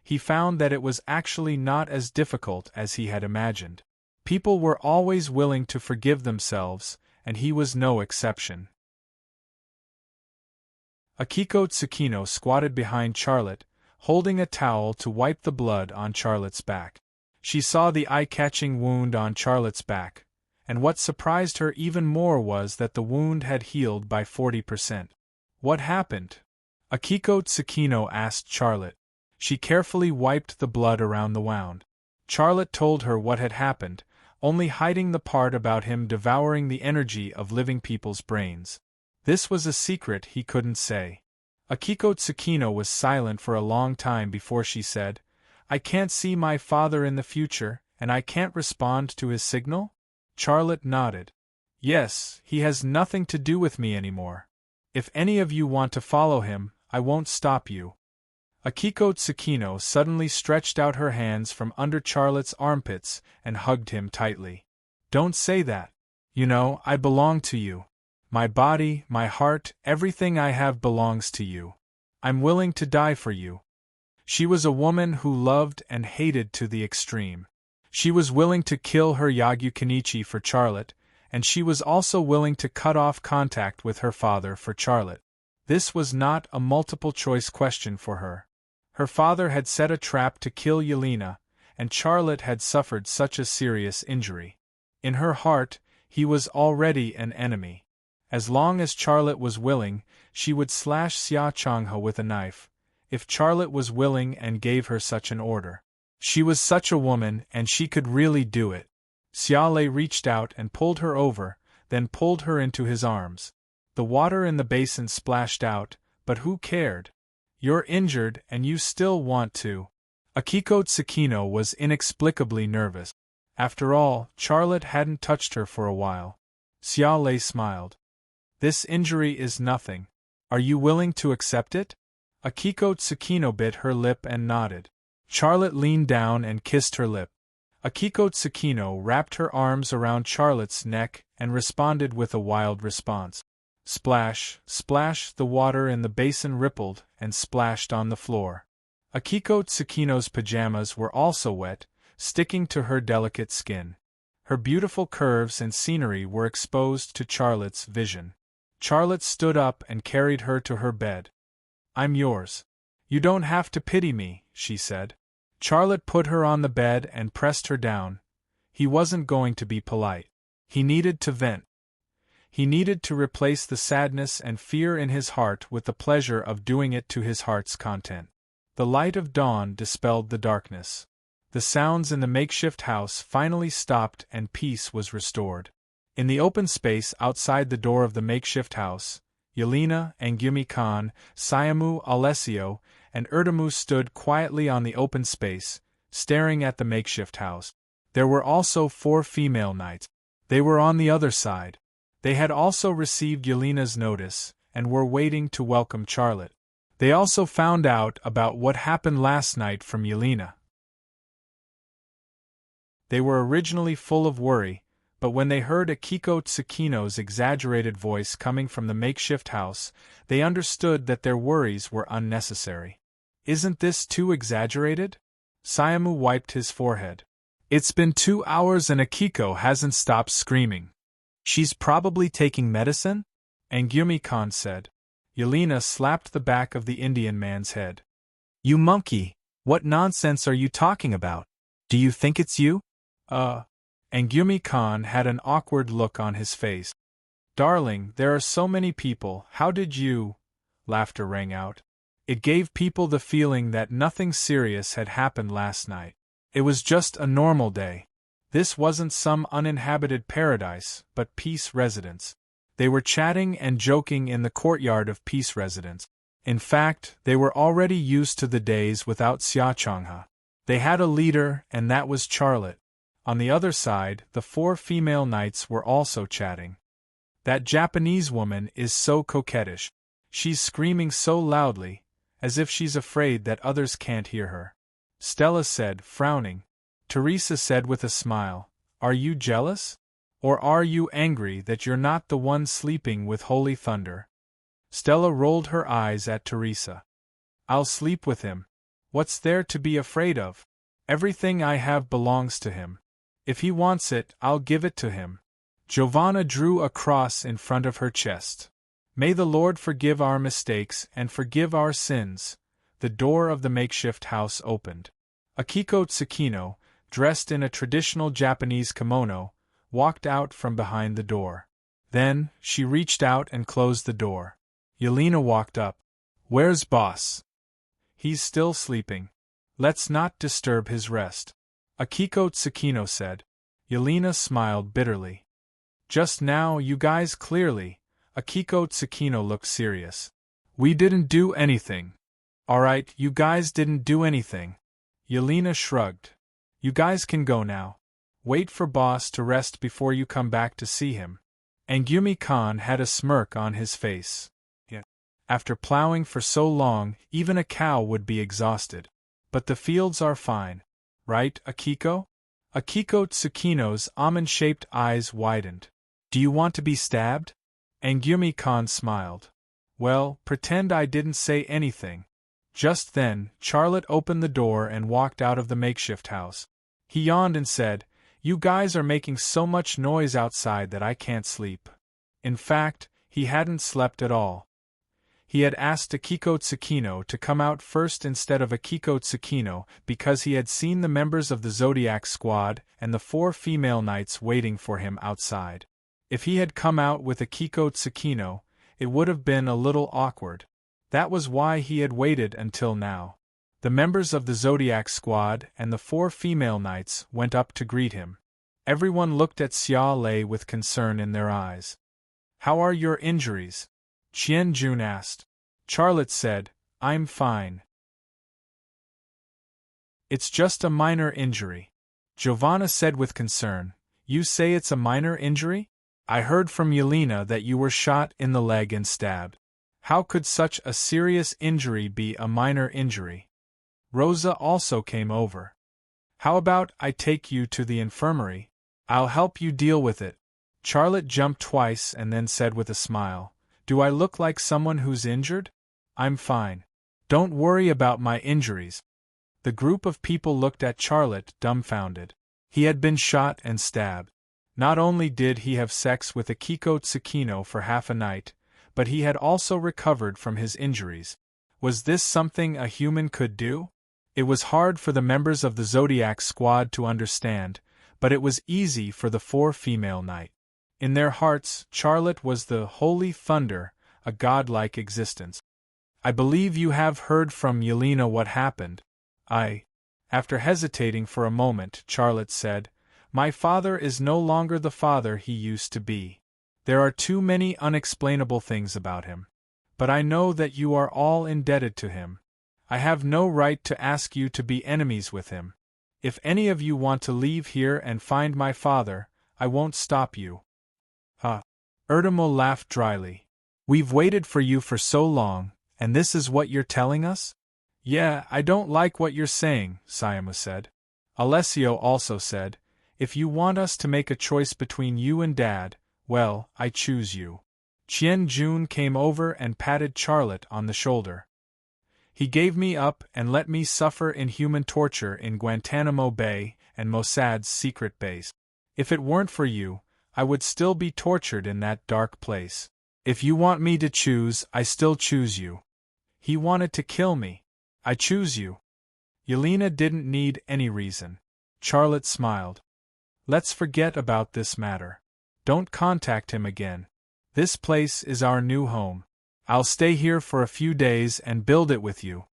he found that it was actually not as difficult as he had imagined. People were always willing to forgive themselves, and he was no exception. Akiko Tsukino squatted behind Charlotte, holding a towel to wipe the blood on Charlotte's back. She saw the eye-catching wound on Charlotte's back, and what surprised her even more was that the wound had healed by 40%. "What happened?" Akiko Tsukino asked Charlotte. She carefully wiped the blood around the wound. Charlotte told her what had happened, only hiding the part about him devouring the energy of living people's brains. This was a secret he couldn't say. Akiko Tsukino was silent for a long time before she said, "I can't see my father in the future, and I can't respond to his signal?" Charlotte nodded. "Yes, he has nothing to do with me anymore. If any of you want to follow him, I won't stop you." Akiko Tsukino suddenly stretched out her hands from under Charlotte's armpits and hugged him tightly. "Don't say that. You know, I belong to you. My body, my heart, everything I have belongs to you. I'm willing to die for you." She was a woman who loved and hated to the extreme. She was willing to kill her Yagyu Kenichi for Charlotte, and she was also willing to cut off contact with her father for Charlotte. This was not a multiple-choice question for her. Her father had set a trap to kill Yelena, and Charlotte had suffered such a serious injury. In her heart, he was already an enemy. As long as Charlotte was willing, she would slash Xia Changhe with a knife, if Charlotte was willing and gave her such an order. She was such a woman, and she could really do it. Xiaolei reached out and pulled her over, then pulled her into his arms. The water in the basin splashed out, but who cared? "You're injured and you still want to." Akiko Tsukino was inexplicably nervous. After all, Charlotte hadn't touched her for a while. Xiaolei smiled. "This injury is nothing. Are you willing to accept it?" Akiko Tsukino bit her lip and nodded. Charlotte leaned down and kissed her lip. Akiko Tsukino wrapped her arms around Charlotte's neck and responded with a wild response. Splash, splash, the water in the basin rippled and splashed on the floor. Akiko Tsukino's pajamas were also wet, sticking to her delicate skin. Her beautiful curves and scenery were exposed to Charlotte's vision. Charlotte stood up and carried her to her bed. "I'm yours. You don't have to pity me," she said. Charlotte put her on the bed and pressed her down. He wasn't going to be polite. He needed to vent. He needed to replace the sadness and fear in his heart with the pleasure of doing it to his heart's content. The light of dawn dispelled the darkness. The sounds in the makeshift house finally stopped and peace was restored. In the open space outside the door of the makeshift house, Yelena, Angumi-kan, Sayamu, Alessio, and Erdamu stood quietly on the open space, staring at the makeshift house. There were also 4 female knights. They were on the other side. They had also received Yelena's notice, and were waiting to welcome Charlotte. They also found out about what happened last night from Yelena. They were originally full of worry, but when they heard Akiko Tsukino's exaggerated voice coming from the makeshift house, they understood that their worries were unnecessary. "Isn't this too exaggerated?" Sayama wiped his forehead. It's been 2 hours and Akiko hasn't stopped screaming. She's probably taking medicine? Angumi-kan said. Yelena slapped the back of the Indian man's head. You monkey, what nonsense are you talking about? Do you think it's you? Angumi-kan had an awkward look on his face. Darling, there are so many people, how did you? Laughter rang out. It gave people the feeling that nothing serious had happened last night. It was just a normal day. This wasn't some uninhabited paradise, but Peace Residence. They were chatting and joking in the courtyard of Peace Residence. In fact, they were already used to the days without Xia Changha. They had a leader, and that was Charlotte. On the other side, the 4 female knights were also chatting. That Japanese woman is so coquettish. She's screaming so loudly, as if she's afraid that others can't hear her. Stella said, frowning. Teresa said with a smile, Are you jealous? Or are you angry that you're not the one sleeping with Holy Thunder? Stella rolled her eyes at Teresa. I'll sleep with him. What's there to be afraid of? Everything I have belongs to him. If he wants it, I'll give it to him. Giovanna drew a cross in front of her chest. May the Lord forgive our mistakes and forgive our sins. The door of the makeshift house opened. Akiko Tsukino, dressed in a traditional Japanese kimono, walked out from behind the door. Then, she reached out and closed the door. Yelena walked up. Where's boss? He's still sleeping. Let's not disturb his rest. Akiko Tsukino said. Yelena smiled bitterly. Just now, you guys clearly. Akiko Tsukino looked serious. We didn't do anything. Alright, you guys didn't do anything. Yelena shrugged. You guys can go now. Wait for boss to rest before you come back to see him. Angumi-kan had a smirk on his face. Yeah. After plowing for so long, even a cow would be exhausted. But the fields are fine. Right, Akiko? Akiko Tsukino's almond-shaped eyes widened. Do you want to be stabbed? Angumi-kan smiled. Well, pretend I didn't say anything. Just then, Charlotte opened the door and walked out of the makeshift house. He yawned and said, You guys are making so much noise outside that I can't sleep. In fact, he hadn't slept at all. He had asked Akiko Tsukino to come out first instead of Akiko Tsukino because he had seen the members of the Zodiac Squad and the 4 female knights waiting for him outside. If he had come out with Akiko Tsukino, it would have been a little awkward. That was why he had waited until now. The members of the Zodiac Squad and the 4 female knights went up to greet him. Everyone looked at Xia Lei with concern in their eyes. How are your injuries? Qian Jun asked. Charlotte said, I'm fine. It's just a minor injury. Giovanna said with concern, You say it's a minor injury? I heard from Yelena that you were shot in the leg and stabbed. How could such a serious injury be a minor injury? Rosa also came over. How about I take you to the infirmary? I'll help you deal with it. Charlotte jumped twice and then said with a smile, Do I look like someone who's injured? I'm fine. Don't worry about my injuries. The group of people looked at Charlotte dumbfounded. He had been shot and stabbed. Not only did he have sex with Akiko Tsukino for half a night, but he had also recovered from his injuries. Was this something a human could do? It was hard for the members of the Zodiac Squad to understand, but it was easy for the 4 female knights. In their hearts, Charlotte was the Holy Thunder, a godlike existence. I believe you have heard from Yelena what happened. After hesitating for a moment, Charlotte said, My father is no longer the father he used to be. There are too many unexplainable things about him. But I know that you are all indebted to him. I have no right to ask you to be enemies with him. If any of you want to leave here and find my father, I won't stop you. Erdemo laughed dryly. We've waited for you for so long, and this is what you're telling us? Yeah, I don't like what you're saying, Sayama said. Alessio also said, If you want us to make a choice between you and Dad, well, I choose you. Qian Jun came over and patted Charlotte on the shoulder. He gave me up and let me suffer inhuman torture in Guantanamo Bay and Mossad's secret base. If it weren't for you, I would still be tortured in that dark place. If you want me to choose, I still choose you. He wanted to kill me. I choose you. Yelena didn't need any reason. Charlotte smiled. Let's forget about this matter. Don't contact him again. This place is our new home. I'll stay here for a few days and build it with you.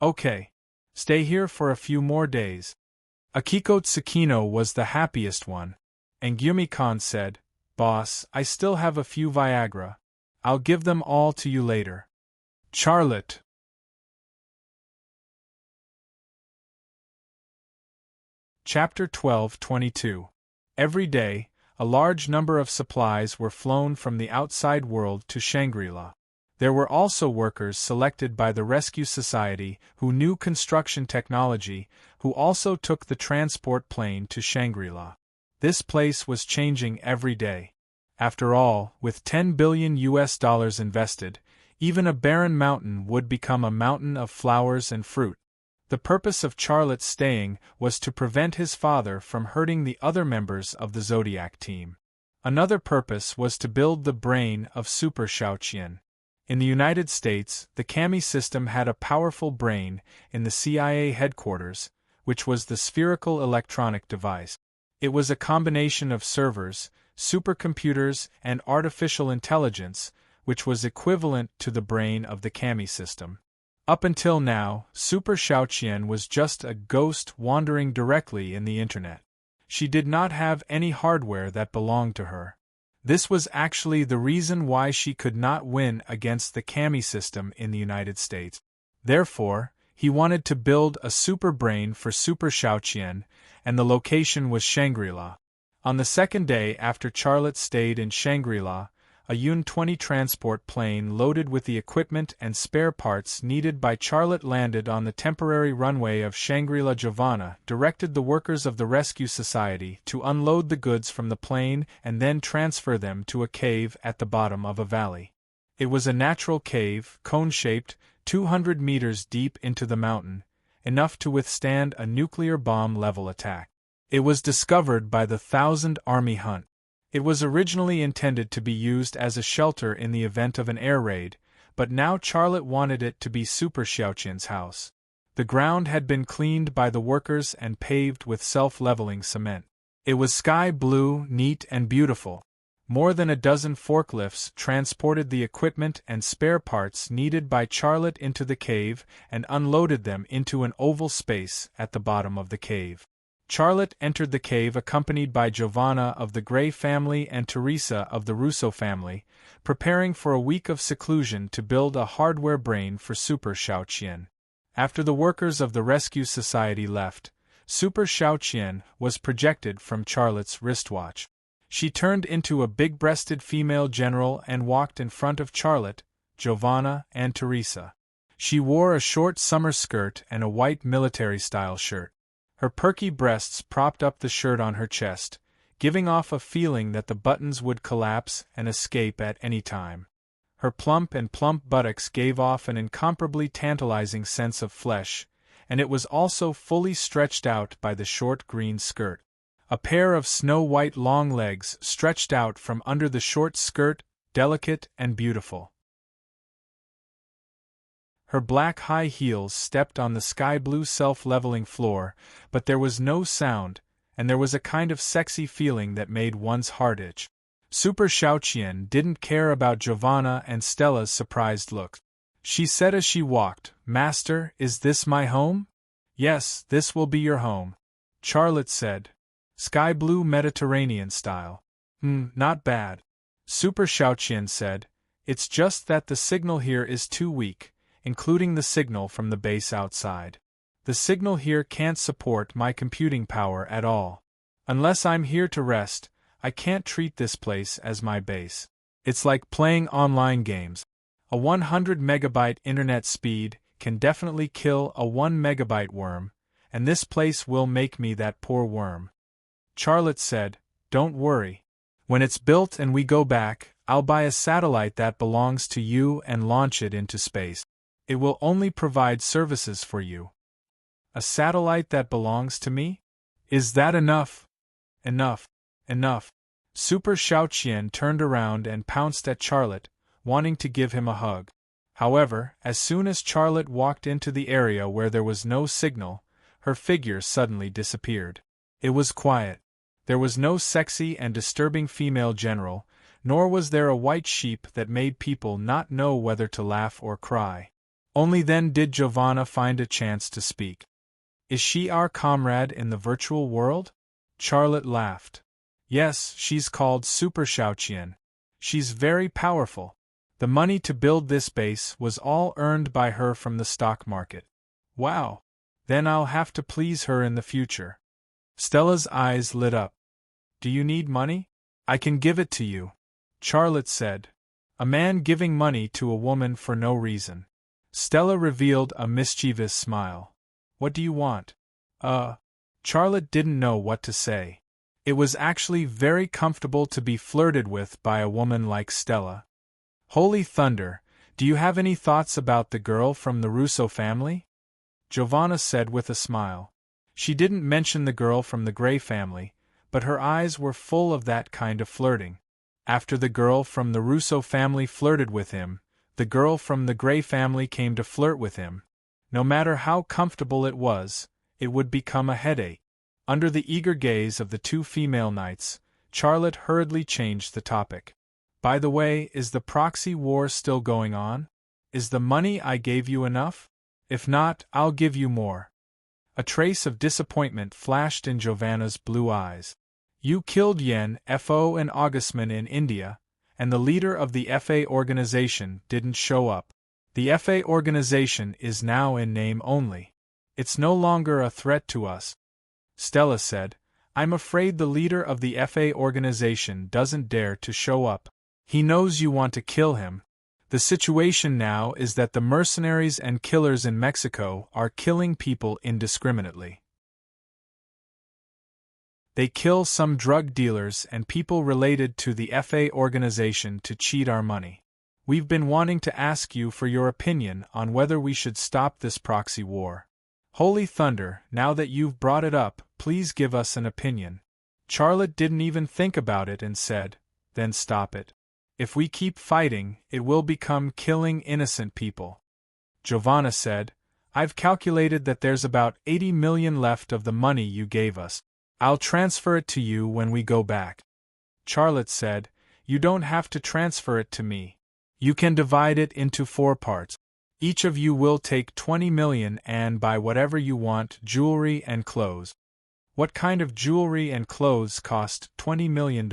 Okay. Stay here for a few more days. Akiko Tsukino was the happiest one. And Gyumi-kan said, Boss, I still have a few Viagra. I'll give them all to you later. Charlotte. Chapter 12:22. Every day, a large number of supplies were flown from the outside world to Shangri-La. There were also workers selected by the Rescue Society who knew construction technology, who also took the transport plane to Shangri-La. This place was changing every day. After all, with $10 billion invested, even a barren mountain would become a mountain of flowers and fruit. The purpose of Charlotte's staying was to prevent his father from hurting the other members of the Zodiac team. Another purpose was to build the brain of Super Xiaoqian. In the United States, the Kami system had a powerful brain in the CIA headquarters, which was the spherical electronic device. It was a combination of servers, supercomputers, and artificial intelligence, which was equivalent to the brain of the Kami system. Up until now, Super Xiaoqian was just a ghost wandering directly in the internet. She did not have any hardware that belonged to her. This was actually the reason why she could not win against the Kami system in the United States. Therefore, he wanted to build a super brain for Super Xiaoqian, and the location was Shangri-La. On the second day after Charlotte stayed in Shangri-La, a Yun-20 transport plane loaded with the equipment and spare parts needed by Charlotte landed on the temporary runway of Shangri-La. Giovanna directed the workers of the Rescue Society to unload the goods from the plane and then transfer them to a cave at the bottom of a valley. It was a natural cave, cone-shaped, 200 meters deep into the mountain, enough to withstand a nuclear bomb-level attack. It was discovered by the Thousand Army Hunt. It was originally intended to be used as a shelter in the event of an air raid, but now Charlotte wanted it to be Super Xiaoqian's house. The ground had been cleaned by the workers and paved with self-leveling cement. It was sky blue, neat and beautiful. More than a dozen forklifts transported the equipment and spare parts needed by Charlotte into the cave and unloaded them into an oval space at the bottom of the cave. Charlotte entered the cave accompanied by Giovanna of the Gray family and Teresa of the Russo family, preparing for a week of seclusion to build a hardware brain for Super Xiaoqian. After the workers of the Rescue Society left, Super Xiaoqian was projected from Charlotte's wristwatch. She turned into a big-breasted female general and walked in front of Charlotte, Giovanna, and Teresa. She wore a short summer skirt and a white military-style shirt. Her perky breasts propped up the shirt on her chest, giving off a feeling that the buttons would collapse and escape at any time. Her plump buttocks gave off an incomparably tantalizing sense of flesh, and it was also fully stretched out by the short green skirt. A pair of snow-white long legs stretched out from under the short skirt, delicate and beautiful. Her black high heels stepped on the sky-blue self-leveling floor, but there was no sound, and there was a kind of sexy feeling that made one's heart itch. Super Xiaoqian didn't care about Giovanna and Stella's surprised looks. She said as she walked, "Master, is this my home?" "Yes, this will be your home," Charlotte said. "Sky-blue Mediterranean style." Not bad." Super Xiaoqian said, "It's just that the signal here is too weak, including the signal from the base outside. The signal here can't support my computing power at all. Unless I'm here to rest, I can't treat this place as my base. It's like playing online games. A 100 megabyte internet speed can definitely kill a 1 megabyte worm, and this place will make me that poor worm." Charlotte said, "Don't worry. When it's built and we go back, I'll buy a satellite that belongs to you and launch it into space." It will only provide services for you. A satellite that belongs to me? Is that enough? Enough. Enough. Super Xiaoqian turned around and pounced at Charlotte, wanting to give him a hug. However, as soon as Charlotte walked into the area where there was no signal, her figure suddenly disappeared. It was quiet. There was no sexy and disturbing female general, nor was there a white sheep that made people not know whether to laugh or cry. Only then did Giovanna find a chance to speak. Is she our comrade in the virtual world? Charlotte laughed. Yes, she's called Super Xiaoqian. She's very powerful. The money to build this base was all earned by her from the stock market. Wow! Then I'll have to please her in the future. Stella's eyes lit up. Do you need money? I can give it to you, Charlotte said. A man giving money to a woman for no reason. Stella revealed a mischievous smile. What do you want? Charlotte didn't know what to say. It was actually very comfortable to be flirted with by a woman like Stella. Holy thunder, do you have any thoughts about the girl from the Russo family? Giovanna said with a smile. She didn't mention the girl from the Gray family, but her eyes were full of that kind of flirting. After the girl from the Russo family flirted with him, the girl from the Gray family came to flirt with him. No matter how comfortable it was, it would become a headache. Under the eager gaze of the two female knights, Charlotte hurriedly changed the topic. By the way, is the proxy war still going on? Is the money I gave you enough? If not, I'll give you more. A trace of disappointment flashed in Giovanna's blue eyes. You killed Yen, Fo and Augustman in India, and the leader of the FA organization didn't show up. The FA organization is now in name only. It's no longer a threat to us. Stella said, I'm afraid the leader of the FA organization doesn't dare to show up. He knows you want to kill him. The situation now is that the mercenaries and killers in Mexico are killing people indiscriminately. They kill some drug dealers and people related to the FA organization to cheat our money. We've been wanting to ask you for your opinion on whether we should stop this proxy war. Holy thunder, now that you've brought it up, please give us an opinion. Charlotte didn't even think about it and said, then stop it. If we keep fighting, it will become killing innocent people. Giovanna said, I've calculated that there's about 80 million left of the money you gave us. I'll transfer it to you when we go back. Charlotte said, you don't have to transfer it to me. You can divide it into 4 parts. Each of you will take 20 million and buy whatever you want, jewelry and clothes. What kind of jewelry and clothes cost $20 million?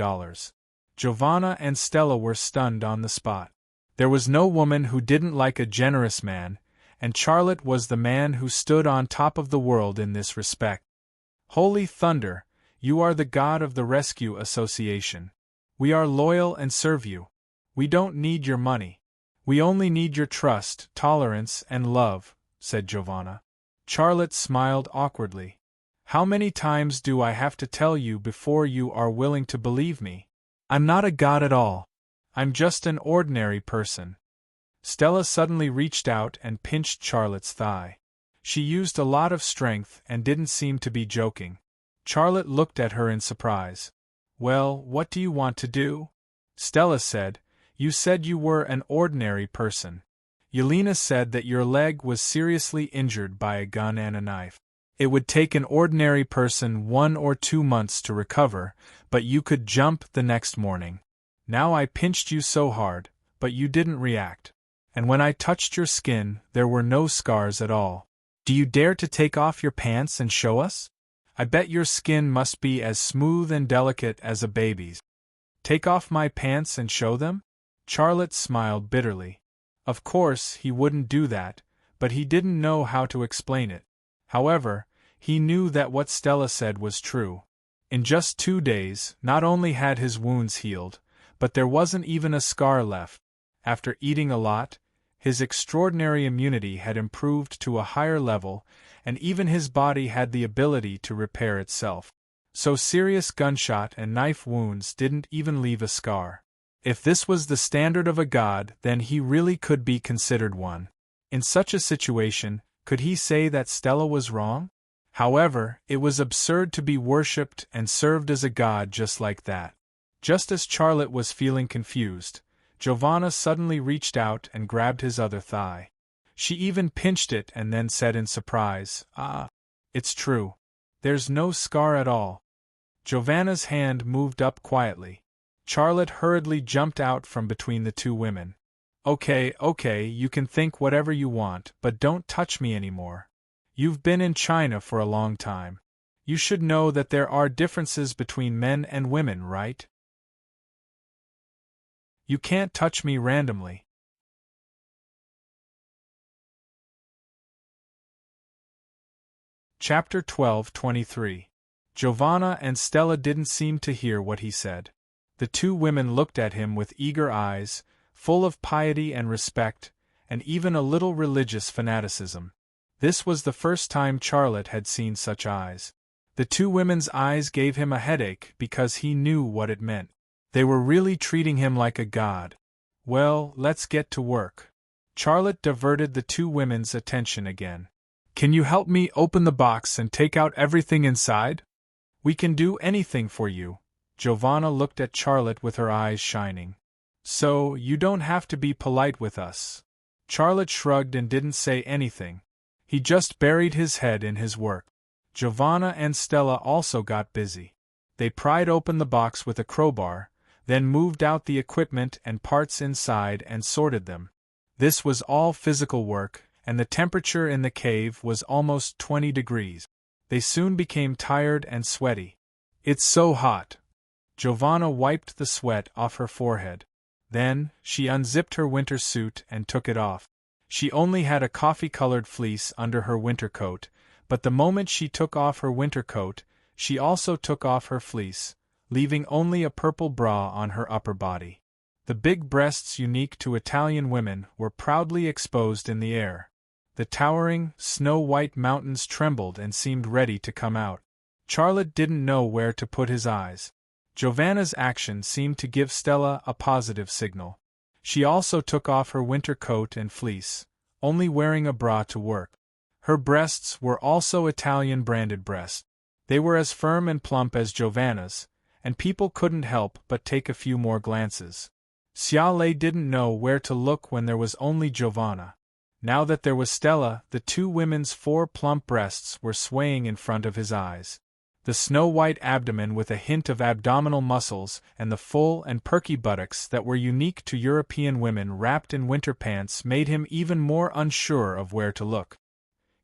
Giovanna and Stella were stunned on the spot. There was no woman who didn't like a generous man, and Charlotte was the man who stood on top of the world in this respect. Holy thunder, you are the god of the Rescue Association. We are loyal and serve you. We don't need your money. We only need your trust, tolerance, and love, said Giovanna. Charlotte smiled awkwardly. How many times do I have to tell you before you are willing to believe me? I'm not a god at all. I'm just an ordinary person. Stella suddenly reached out and pinched Charlotte's thigh. She used a lot of strength and didn't seem to be joking. Charlotte looked at her in surprise. Well, what do you want to do? Stella said, you said you were an ordinary person. Yelena said that your leg was seriously injured by a gun and a knife. It would take an ordinary person 1 or 2 months to recover, but you could jump the next morning. Now I pinched you so hard, but you didn't react. And when I touched your skin, there were no scars at all. Do you dare to take off your pants and show us? I bet your skin must be as smooth and delicate as a baby's. Take off my pants and show them? Charlotte smiled bitterly. Of course, he wouldn't do that, but he didn't know how to explain it. However, he knew that what Stella said was true. In just 2 days, not only had his wounds healed, but there wasn't even a scar left. After eating a lot, his extraordinary immunity had improved to a higher level, and even his body had the ability to repair itself. So serious gunshot and knife wounds didn't even leave a scar. If this was the standard of a god, then he really could be considered one. In such a situation, could he say that Stella was wrong? However, it was absurd to be worshipped and served as a god just like that. Just as Charlotte was feeling confused, Giovanna suddenly reached out and grabbed his other thigh. She even pinched it and then said in surprise, "Ah, it's true. There's no scar at all." Giovanna's hand moved up quietly. Charlotte hurriedly jumped out from between the two women. Okay, you can think whatever you want, but don't touch me anymore. You've been in China for a long time. You should know that there are differences between men and women, right? You can't touch me randomly. Chapter 12:23. Giovanna and Stella didn't seem to hear what he said. The two women looked at him with eager eyes, full of piety and respect, and even a little religious fanaticism. This was the first time Charlotte had seen such eyes. The two women's eyes gave him a headache because he knew what it meant. They were really treating him like a god. Well, let's get to work. Charlotte diverted the two women's attention again. Can you help me open the box and take out everything inside? We can do anything for you. Giovanna looked at Charlotte with her eyes shining. So, you don't have to be polite with us. Charlotte shrugged and didn't say anything. He just buried his head in his work. Giovanna and Stella also got busy. They pried open the box with a crowbar, then moved out the equipment and parts inside and sorted them. This was all physical work, and the temperature in the cave was almost 20 degrees. They soon became tired and sweaty. It's so hot. Giovanna wiped the sweat off her forehead. Then, she unzipped her winter suit and took it off. She only had a coffee-colored fleece under her winter coat, but the moment she took off her winter coat, she also took off her fleece, leaving only a purple bra on her upper body. The big breasts unique to Italian women were proudly exposed in the air. The towering, snow-white mountains trembled and seemed ready to come out. Charlotte didn't know where to put his eyes. Giovanna's action seemed to give Stella a positive signal. She also took off her winter coat and fleece, only wearing a bra to work. Her breasts were also Italian-branded breasts. They were as firm and plump as Giovanna's, and people couldn't help but take a few more glances. Xiaolei didn't know where to look when there was only Giovanna. Now that there was Stella, the two women's 4 plump breasts were swaying in front of his eyes. The snow-white abdomen with a hint of abdominal muscles and the full and perky buttocks that were unique to European women wrapped in winter pants made him even more unsure of where to look.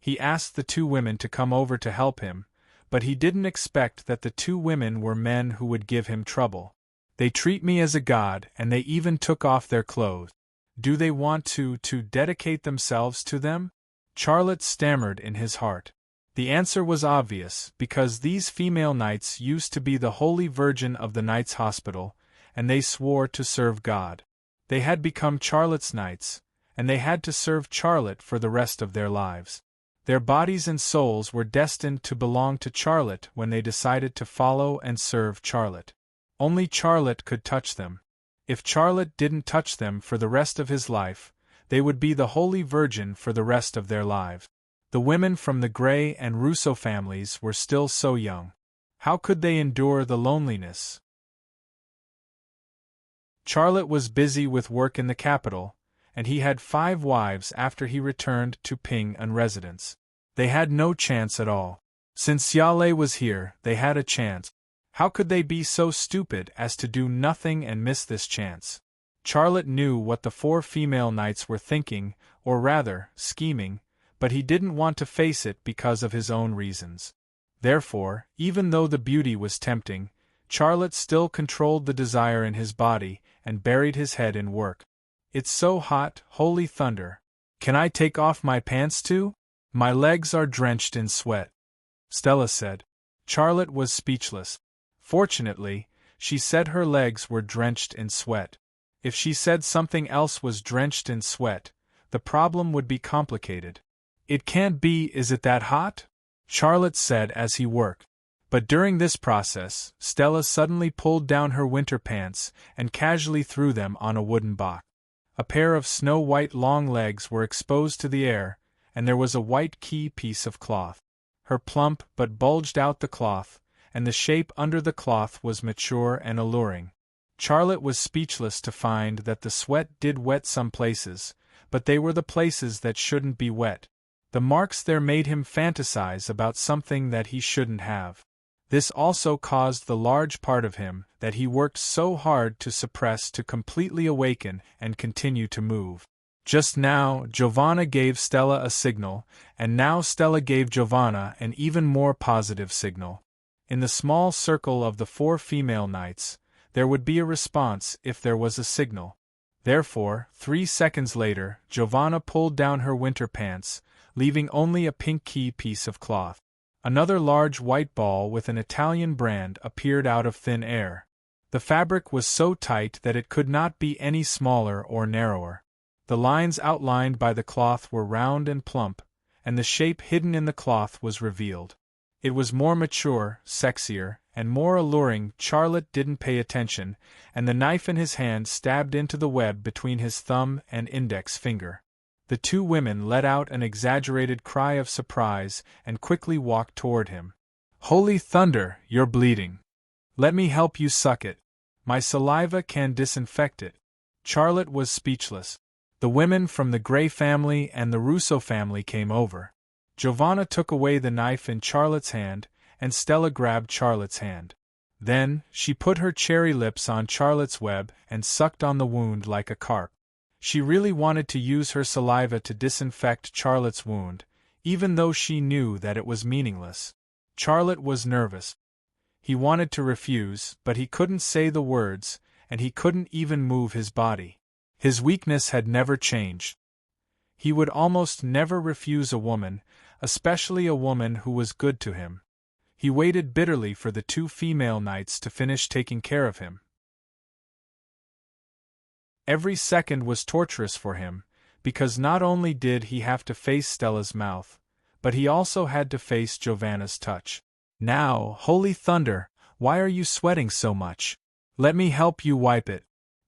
He asked the two women to come over to help him, but he didn't expect that the two women were men who would give him trouble. They treat me as a god, and they even took off their clothes. Do they want to dedicate themselves to them? Charlotte stammered in his heart. The answer was obvious, because these female knights used to be the Holy Virgin of the Knights' Hospital, and they swore to serve God. They had become Charlotte's knights, and they had to serve Charlotte for the rest of their lives. Their bodies and souls were destined to belong to Charlotte when they decided to follow and serve Charlotte. Only Charlotte could touch them. If Charlotte didn't touch them for the rest of his life, they would be the Holy Virgin for the rest of their lives. The women from the Grey and Russo families were still so young. How could they endure the loneliness? Charlotte was busy with work in the capital, and he had 5 wives after he returned to Ping An residence. They had no chance at all. Since Xiaolei was here, they had a chance. How could they be so stupid as to do nothing and miss this chance? Charlotte knew what the 4 female knights were thinking, or rather, scheming, but he didn't want to face it because of his own reasons. Therefore, even though the beauty was tempting, Charlotte still controlled the desire in his body and buried his head in work. It's so hot, holy thunder. Can I take off my pants too? My legs are drenched in sweat. Stella said. Charlotte was speechless. Fortunately, she said her legs were drenched in sweat. If she said something else was drenched in sweat, the problem would be complicated. It can't be, is it that hot? Charlotte said as he worked. But during this process, Stella suddenly pulled down her winter pants and casually threw them on a wooden box. A pair of snow-white long legs were exposed to the air, and there was a white key piece of cloth. Her plump but bulged out the cloth, and the shape under the cloth was mature and alluring. Charlotte was speechless to find that the sweat did wet some places, but they were the places that shouldn't be wet. The marks there made him fantasize about something that he shouldn't have. This also caused the large part of him that he worked so hard to suppress to completely awaken and continue to move. Just now, Giovanna gave Stella a signal, and now Stella gave Giovanna an even more positive signal. In the small circle of the 4 female knights, there would be a response if there was a signal. Therefore, 3 seconds later, Giovanna pulled down her winter pants, leaving only a pink key piece of cloth. Another large white ball with an Italian brand appeared out of thin air. The fabric was so tight that it could not be any smaller or narrower. The lines outlined by the cloth were round and plump, and the shape hidden in the cloth was revealed. It was more mature, sexier, and more alluring. Charlotte didn't pay attention, and the knife in his hand stabbed into the web between his thumb and index finger. The 2 women let out an exaggerated cry of surprise and quickly walked toward him. "Holy thunder, you're bleeding! Let me help you suck it. My saliva can disinfect it." Charlotte was speechless. The women from the Grey family and the Russo family came over. Giovanna took away the knife in Charlotte's hand, and Stella grabbed Charlotte's hand. Then, she put her cherry lips on Charlotte's web and sucked on the wound like a carp. She really wanted to use her saliva to disinfect Charlotte's wound, even though she knew that it was meaningless. Charlotte was nervous. He wanted to refuse, but he couldn't say the words, and he couldn't even move his body. His weakness had never changed. He would almost never refuse a woman, especially a woman who was good to him. He waited bitterly for the 2 female knights to finish taking care of him. Every second was torturous for him, because not only did he have to face Stella's mouth, but he also had to face Giovanna's touch. "Now, holy thunder, why are you sweating so much? Let me help you wipe it."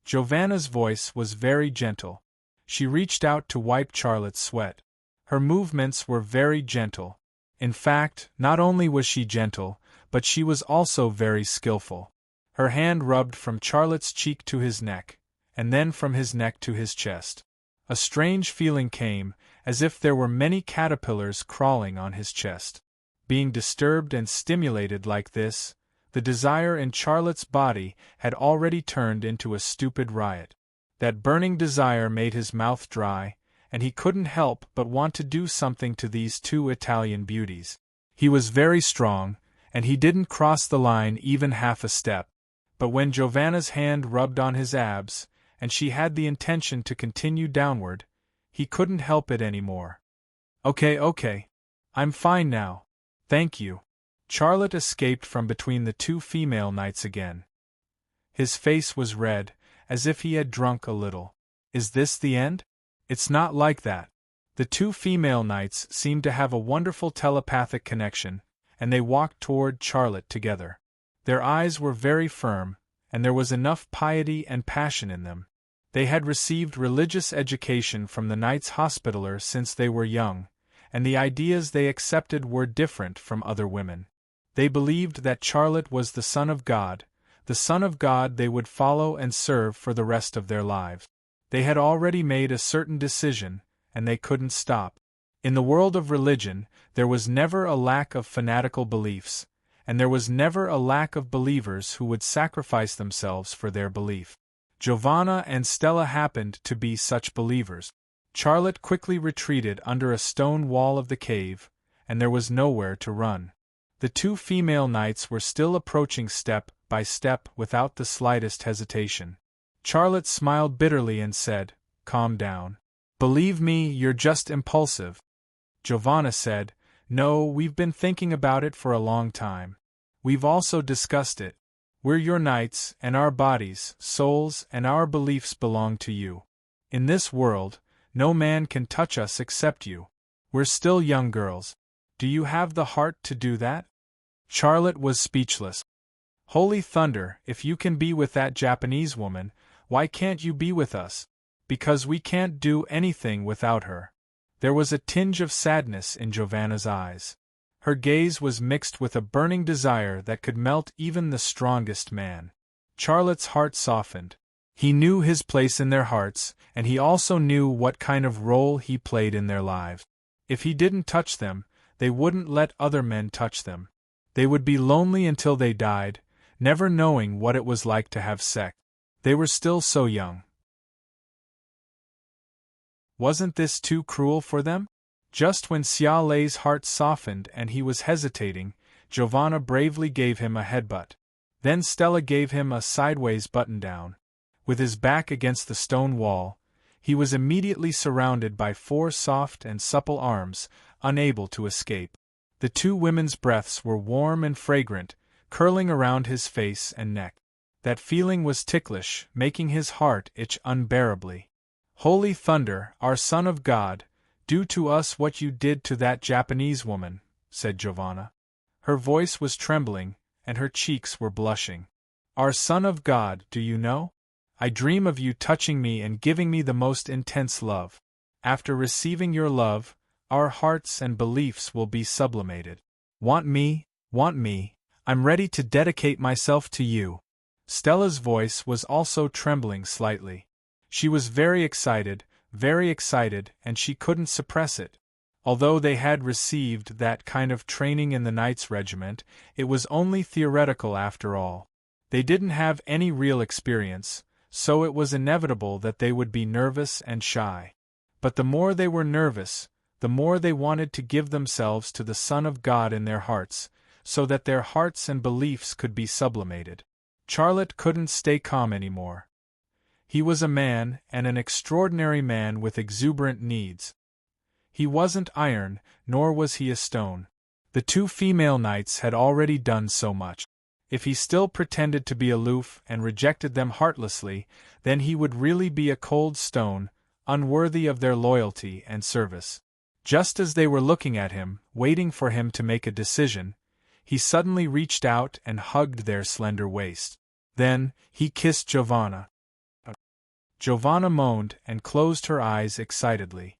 Giovanna's voice was very gentle. She reached out to wipe Charlotte's sweat. Her movements were very gentle. In fact, not only was she gentle, but she was also very skillful. Her hand rubbed from Charlotte's cheek to his neck, and then from his neck to his chest. A strange feeling came, as if there were many caterpillars crawling on his chest. Being disturbed and stimulated like this, the desire in Charlotte's body had already turned into a stupid riot. That burning desire made his mouth dry, and he couldn't help but want to do something to these 2 Italian beauties. He was very strong, and he didn't cross the line even half a step. But when Giovanna's hand rubbed on his abs, and she had the intention to continue downward, he couldn't help it anymore. Okay. I'm fine now. Thank you." Charlotte escaped from between the 2 female knights again. His face was red, as if he had drunk a little. "Is this the end?" "It's not like that." The 2 female knights seemed to have a wonderful telepathic connection, and they walked toward Charlotte together. Their eyes were very firm, and there was enough piety and passion in them. They had received religious education from the Knights Hospitaller since they were young, and the ideas they accepted were different from other women. They believed that Charlotte was the Son of God they would follow and serve for the rest of their lives. They had already made a certain decision, and they couldn't stop. In the world of religion, there was never a lack of fanatical beliefs, and there was never a lack of believers who would sacrifice themselves for their belief. Giovanna and Stella happened to be such believers. Charlotte quickly retreated under a stone wall of the cave, and there was nowhere to run. The 2 female knights were still approaching step by step without the slightest hesitation. Charlotte smiled bitterly and said, "Calm down. Believe me, you're just impulsive." Giovanna said, "No, we've been thinking about it for a long time. We've also discussed it. We're your knights, and our bodies, souls, and our beliefs belong to you. In this world, no man can touch us except you. We're still young girls. Do you have the heart to do that?" Charlotte was speechless. "Holy thunder, if you can be with that Japanese woman, why can't you be with us? because we can't do anything without her." There was a tinge of sadness in Giovanna's eyes. Her gaze was mixed with a burning desire that could melt even the strongest man. Charlotte's heart softened. He knew his place in their hearts, and he also knew what kind of role he played in their lives. If he didn't touch them, they wouldn't let other men touch them. They would be lonely until they died, never knowing what it was like to have sex. They were still so young. Wasn't this too cruel for them? Just when Xia Lei's heart softened and he was hesitating, Giovanna bravely gave him a headbutt. Then Stella gave him a sideways button-down. With his back against the stone wall, he was immediately surrounded by 4 soft and supple arms, unable to escape. The 2 women's breaths were warm and fragrant, curling around his face and neck. That feeling was ticklish, making his heart itch unbearably. "Holy thunder, our Son of God, do to us what you did to that Japanese woman," said Giovanna. Her voice was trembling, and her cheeks were blushing. "Our Son of God, do you know? I dream of you touching me and giving me the most intense love. After receiving your love, our hearts and beliefs will be sublimated. Want me, I'm ready to dedicate myself to you." Stella's voice was also trembling slightly. She was very excited, and she couldn't suppress it. Although they had received that kind of training in the Knights Regiment, it was only theoretical after all. They didn't have any real experience, so it was inevitable that they would be nervous and shy. But the more they were nervous, the more they wanted to give themselves to the Son of God in their hearts, so that their hearts and beliefs could be sublimated. Charlotte couldn't stay calm anymore. He was a man, and an extraordinary man with exuberant needs. He wasn't iron, nor was he a stone. The 2 female knights had already done so much. If he still pretended to be aloof and rejected them heartlessly, then he would really be a cold stone, unworthy of their loyalty and service. Just as they were looking at him, waiting for him to make a decision, he suddenly reached out and hugged their slender waist. Then, he kissed Giovanna. Giovanna moaned and closed her eyes excitedly.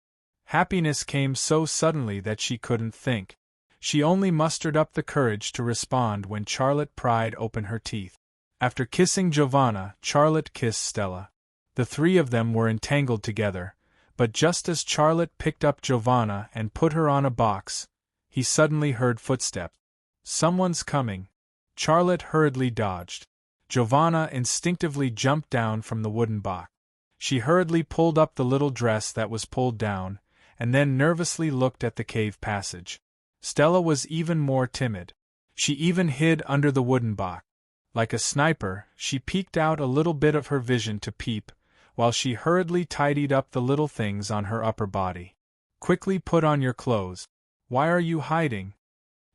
Happiness came so suddenly that she couldn't think. She only mustered up the courage to respond when Charlotte pried open her teeth. After kissing Giovanna, Charlotte kissed Stella. The 3 of them were entangled together, but just as Charlotte picked up Giovanna and put her on a box, he suddenly heard footsteps. "Someone's coming." Charlotte hurriedly dodged. Giovanna instinctively jumped down from the wooden box. She hurriedly pulled up the little dress that was pulled down, and then nervously looked at the cave passage. Stella was even more timid. She even hid under the wooden box. Like a sniper, she peeked out a little bit of her vision to peep, while she hurriedly tidied up the little things on her upper body. "Quickly put on your clothes. Why are you hiding?"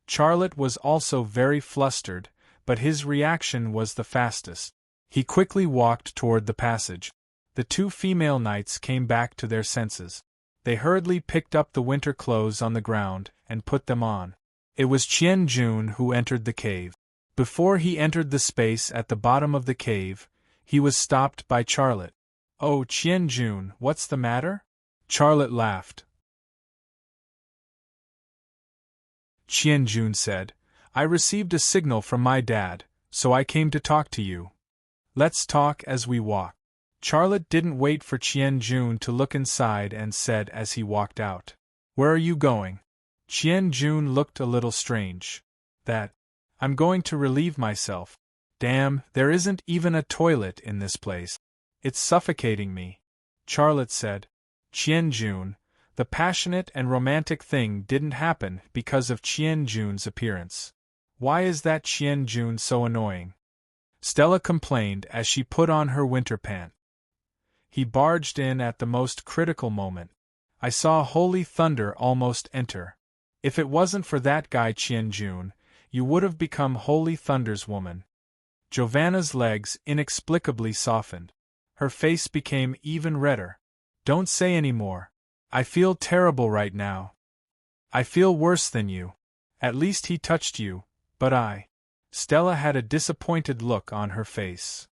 Charlotte was also very flustered, but his reaction was the fastest. He quickly walked toward the passage. The 2 female knights came back to their senses. They hurriedly picked up the winter clothes on the ground and put them on. It was Qian Jun who entered the cave. Before he entered the space at the bottom of the cave, he was stopped by Charlotte. "Oh, Qian Jun, what's the matter?" Charlotte laughed. Qian Jun said, "I received a signal from my dad, so I came to talk to you. Let's talk as we walk." Charlotte didn't wait for Qian Jun to look inside and said as he walked out, "Where are you going?" Qian Jun looked a little strange. I'm going to relieve myself. Damn, there isn't even a toilet in this place. It's suffocating me," Charlotte said. "Qian Jun, the passionate and romantic thing didn't happen because of Qian Jun's appearance. Why is that Qian Jun so annoying?" Stella complained as she put on her winter pant. "He barged in at the most critical moment. I saw holy thunder almost enter. If it wasn't for that guy Qian Jun, you would have become Holy Thunder's woman." Giovanna's legs inexplicably softened. Her face became even redder. "Don't say any more. I feel terrible right now. I feel worse than you. At least he touched you, but I..." Stella had a disappointed look on her face.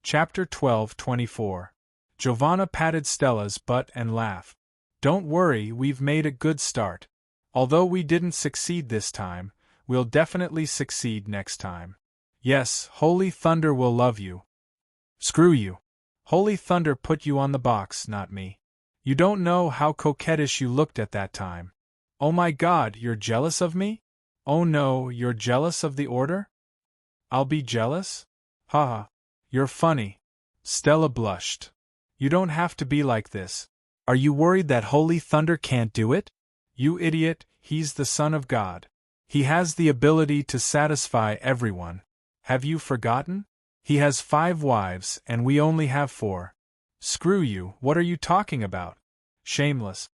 Chapter 12:24. Giovanna patted Stella's butt and laughed. Don't worry, we've made a good start. Although we didn't succeed this time, we'll definitely succeed next time. Yes, Holy Thunder will love you. Screw you. Holy Thunder put you on the box, not me. You don't know how coquettish you looked at that time. Oh my God, you're jealous of me? Oh no, you're jealous of the order? I'll be jealous? Haha. You're funny. Stella blushed. You don't have to be like this. Are you worried that Holy Thunder can't do it? You idiot, he's the Son of God. He has the ability to satisfy everyone. Have you forgotten? He has 5 wives and we only have 4. Screw you, what are you talking about? Shameless.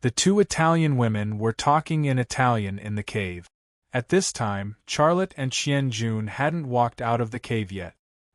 The 2 Italian women were talking in Italian in the cave. At this time, Charlotte and Chien-June hadn't walked out of the cave yet.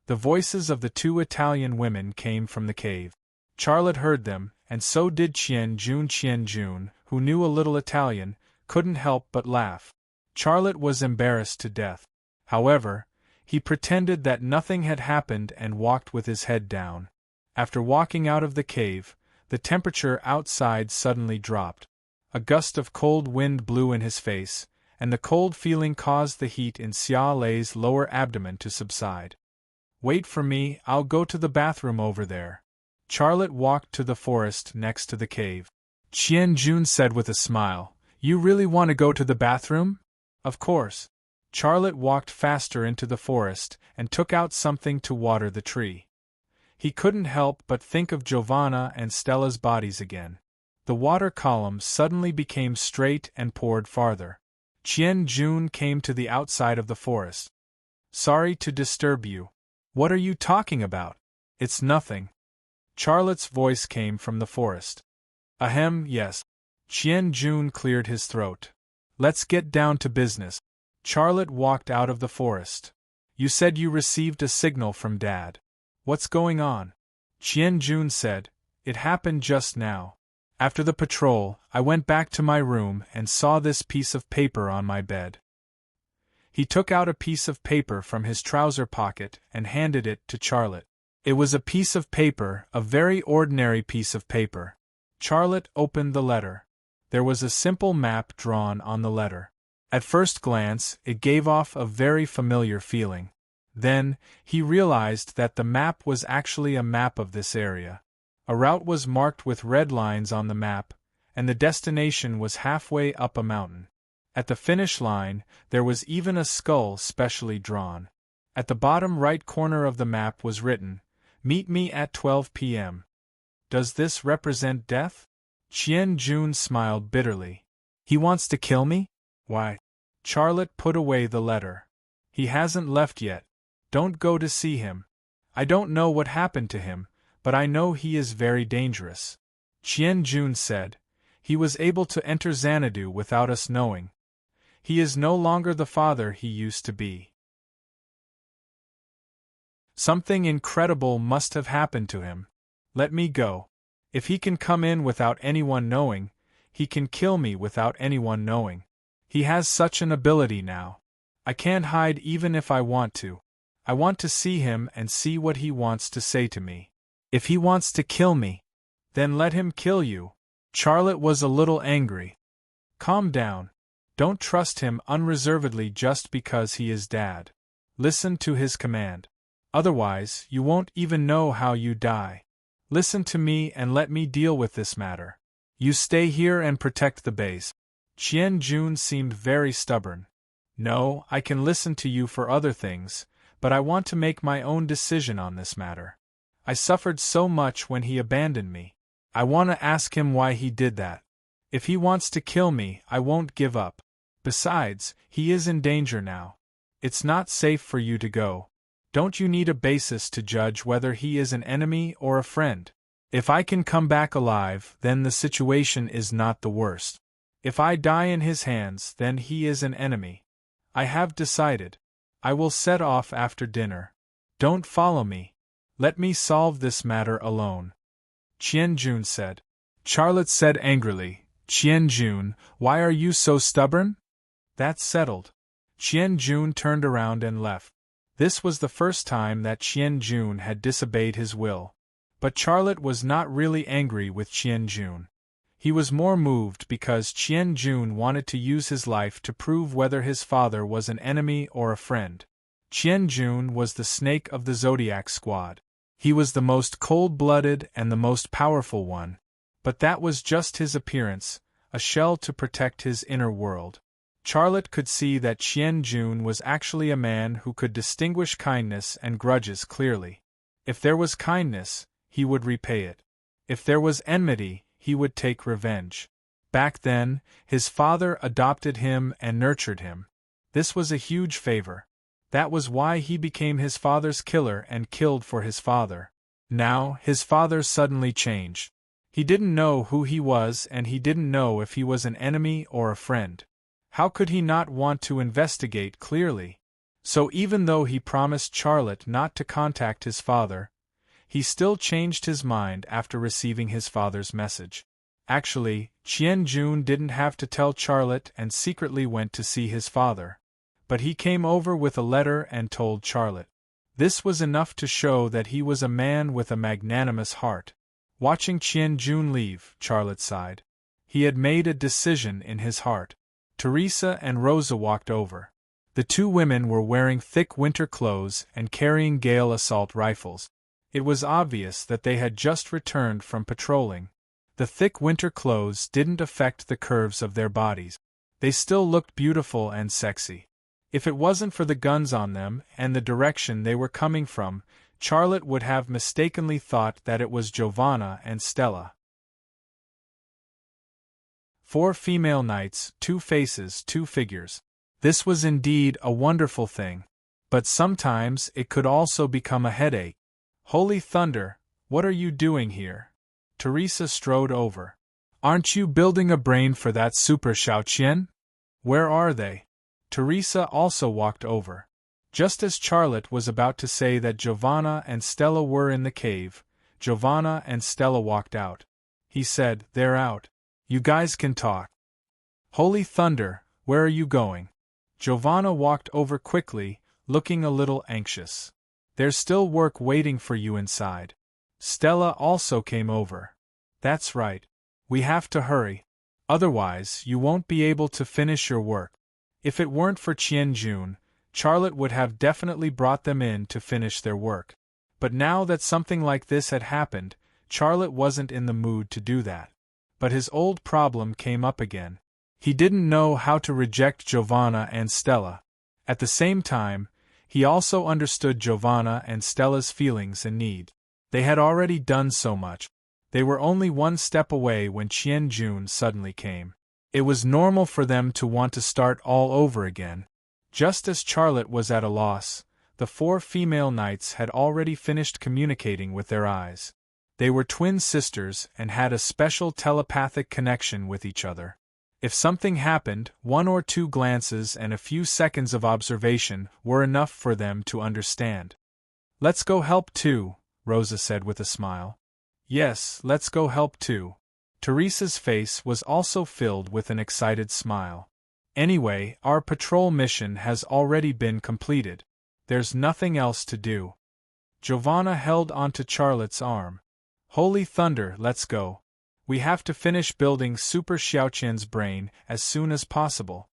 The voices of the 2 Italian women came from the cave. Charlotte heard them, and so did Chien-June. Chien-June, who knew a little Italian, couldn't help but laugh. Charlotte was embarrassed to death. However, he pretended that nothing had happened and walked with his head down. After walking out of the cave, the temperature outside suddenly dropped. A gust of cold wind blew in his face, and the cold feeling caused the heat in Xia Lei's lower abdomen to subside. Wait for me, I'll go to the bathroom over there. Charlotte walked to the forest next to the cave. Chien-June said with a smile, You really want to go to the bathroom? Of course. Charlotte walked faster into the forest and took out something to water the tree. He couldn't help but think of Giovanna and Stella's bodies again. The water column suddenly became straight and poured farther. Chien-June came to the outside of the forest. Sorry to disturb you. What are you talking about? It's nothing. Charlotte's voice came from the forest. Ahem, yes. Chien-June cleared his throat. Let's get down to business. Charlotte walked out of the forest. You said you received a signal from Dad. What's going on? Chien-June said, It happened just now. After the patrol, I went back to my room and saw this piece of paper on my bed. He took out a piece of paper from his trouser pocket and handed it to Charlotte. It was a piece of paper, a very ordinary piece of paper. Charlotte opened the letter. There was a simple map drawn on the letter. At first glance, it gave off a very familiar feeling. Then, he realized that the map was actually a map of this area. A route was marked with red lines on the map, and the destination was halfway up a mountain. At the finish line, there was even a skull specially drawn. At the bottom right corner of the map was written, Meet me at 12 p.m. Does this represent death? Chien-June smiled bitterly. He wants to kill me? Why? Charlotte put away the letter. He hasn't left yet. Don't go to see him. I don't know what happened to him, but I know he is very dangerous. Chien-June said, He was able to enter Xanadu without us knowing. He is no longer the father he used to be. Something incredible must have happened to him. Let me go. If he can come in without anyone knowing, he can kill me without anyone knowing. He has such an ability now. I can't hide even if I want to. I want to see him and see what he wants to say to me. If he wants to kill me, then let him kill you. Charlotte was a little angry. Calm down. Don't trust him unreservedly just because he is Dad. Listen to his command. Otherwise, you won't even know how you die. Listen to me and let me deal with this matter. You stay here and protect the base. Chien-June seemed very stubborn. No, I can listen to you for other things, but I want to make my own decision on this matter. I suffered so much when he abandoned me. I want to ask him why he did that. If he wants to kill me, I won't give up. Besides, he is in danger now. It's not safe for you to go. Don't you need a basis to judge whether he is an enemy or a friend? If I can come back alive, then the situation is not the worst. If I die in his hands, then he is an enemy. I have decided. I will set off after dinner. Don't follow me. Let me solve this matter alone. Chien-June said. Charlotte said angrily, Chien-June, why are you so stubborn? That's settled. Chien-June turned around and left. This was the first time that Qian-jun had disobeyed his will. But Charlotte was not really angry with Qian-jun. He was more moved because Qian-jun wanted to use his life to prove whether his father was an enemy or a friend. Qian-jun was the snake of the Zodiac Squad. He was the most cold-blooded and the most powerful one. But that was just his appearance, a shell to protect his inner world. Charlotte could see that Qian-jun was actually a man who could distinguish kindness and grudges clearly. If there was kindness, he would repay it. If there was enmity, he would take revenge. Back then, his father adopted him and nurtured him. This was a huge favor. That was why he became his father's killer and killed for his father. Now, his father suddenly changed. He didn't know who he was and he didn't know if he was an enemy or a friend. How could he not want to investigate clearly? So even though he promised Charlotte not to contact his father, he still changed his mind after receiving his father's message. Actually, Qian-jun didn't have to tell Charlotte and secretly went to see his father. But he came over with a letter and told Charlotte. This was enough to show that he was a man with a magnanimous heart. Watching Qian-jun leave, Charlotte sighed. He had made a decision in his heart. Teresa and Rosa walked over. The two women were wearing thick winter clothes and carrying Gale assault rifles. It was obvious that they had just returned from patrolling. The thick winter clothes didn't affect the curves of their bodies. They still looked beautiful and sexy. If it wasn't for the guns on them and the direction they were coming from, Charlotte would have mistakenly thought that it was Giovanna and Stella. 4 female knights, 2 faces, 2 figures. This was indeed a wonderful thing. But sometimes it could also become a headache. Holy thunder, what are you doing here? Teresa strode over. Aren't you building a brain for that super Xiaoqian? Where are they? Teresa also walked over. Just as Charlotte was about to say that Giovanna and Stella were in the cave, Giovanna and Stella walked out. He said, "They're out. You guys can talk." Holy thunder, where are you going? Giovanna walked over quickly, looking a little anxious. There's still work waiting for you inside. Stella also came over. That's right. We have to hurry. Otherwise, you won't be able to finish your work. If it weren't for Qian-jun, Charlotte would have definitely brought them in to finish their work. But now that something like this had happened, Charlotte wasn't in the mood to do that. But his old problem came up again. He didn't know how to reject Giovanna and Stella. At the same time, he also understood Giovanna and Stella's feelings and need. They had already done so much. They were only one step away when Qian-jun suddenly came. It was normal for them to want to start all over again. Just as Charlotte was at a loss, the 4 female knights had already finished communicating with their eyes. They were twin sisters and had a special telepathic connection with each other. If something happened, 1 or 2 glances and a few seconds of observation were enough for them to understand. "Let's go help too," Rosa said with a smile. "Yes, let's go help too." Teresa's face was also filled with an excited smile. "Anyway, our patrol mission has already been completed. There's nothing else to do." Giovanna held onto Charlotte's arm. "Holy thunder, let's go. We have to finish building Super Xiaoqian's brain as soon as possible."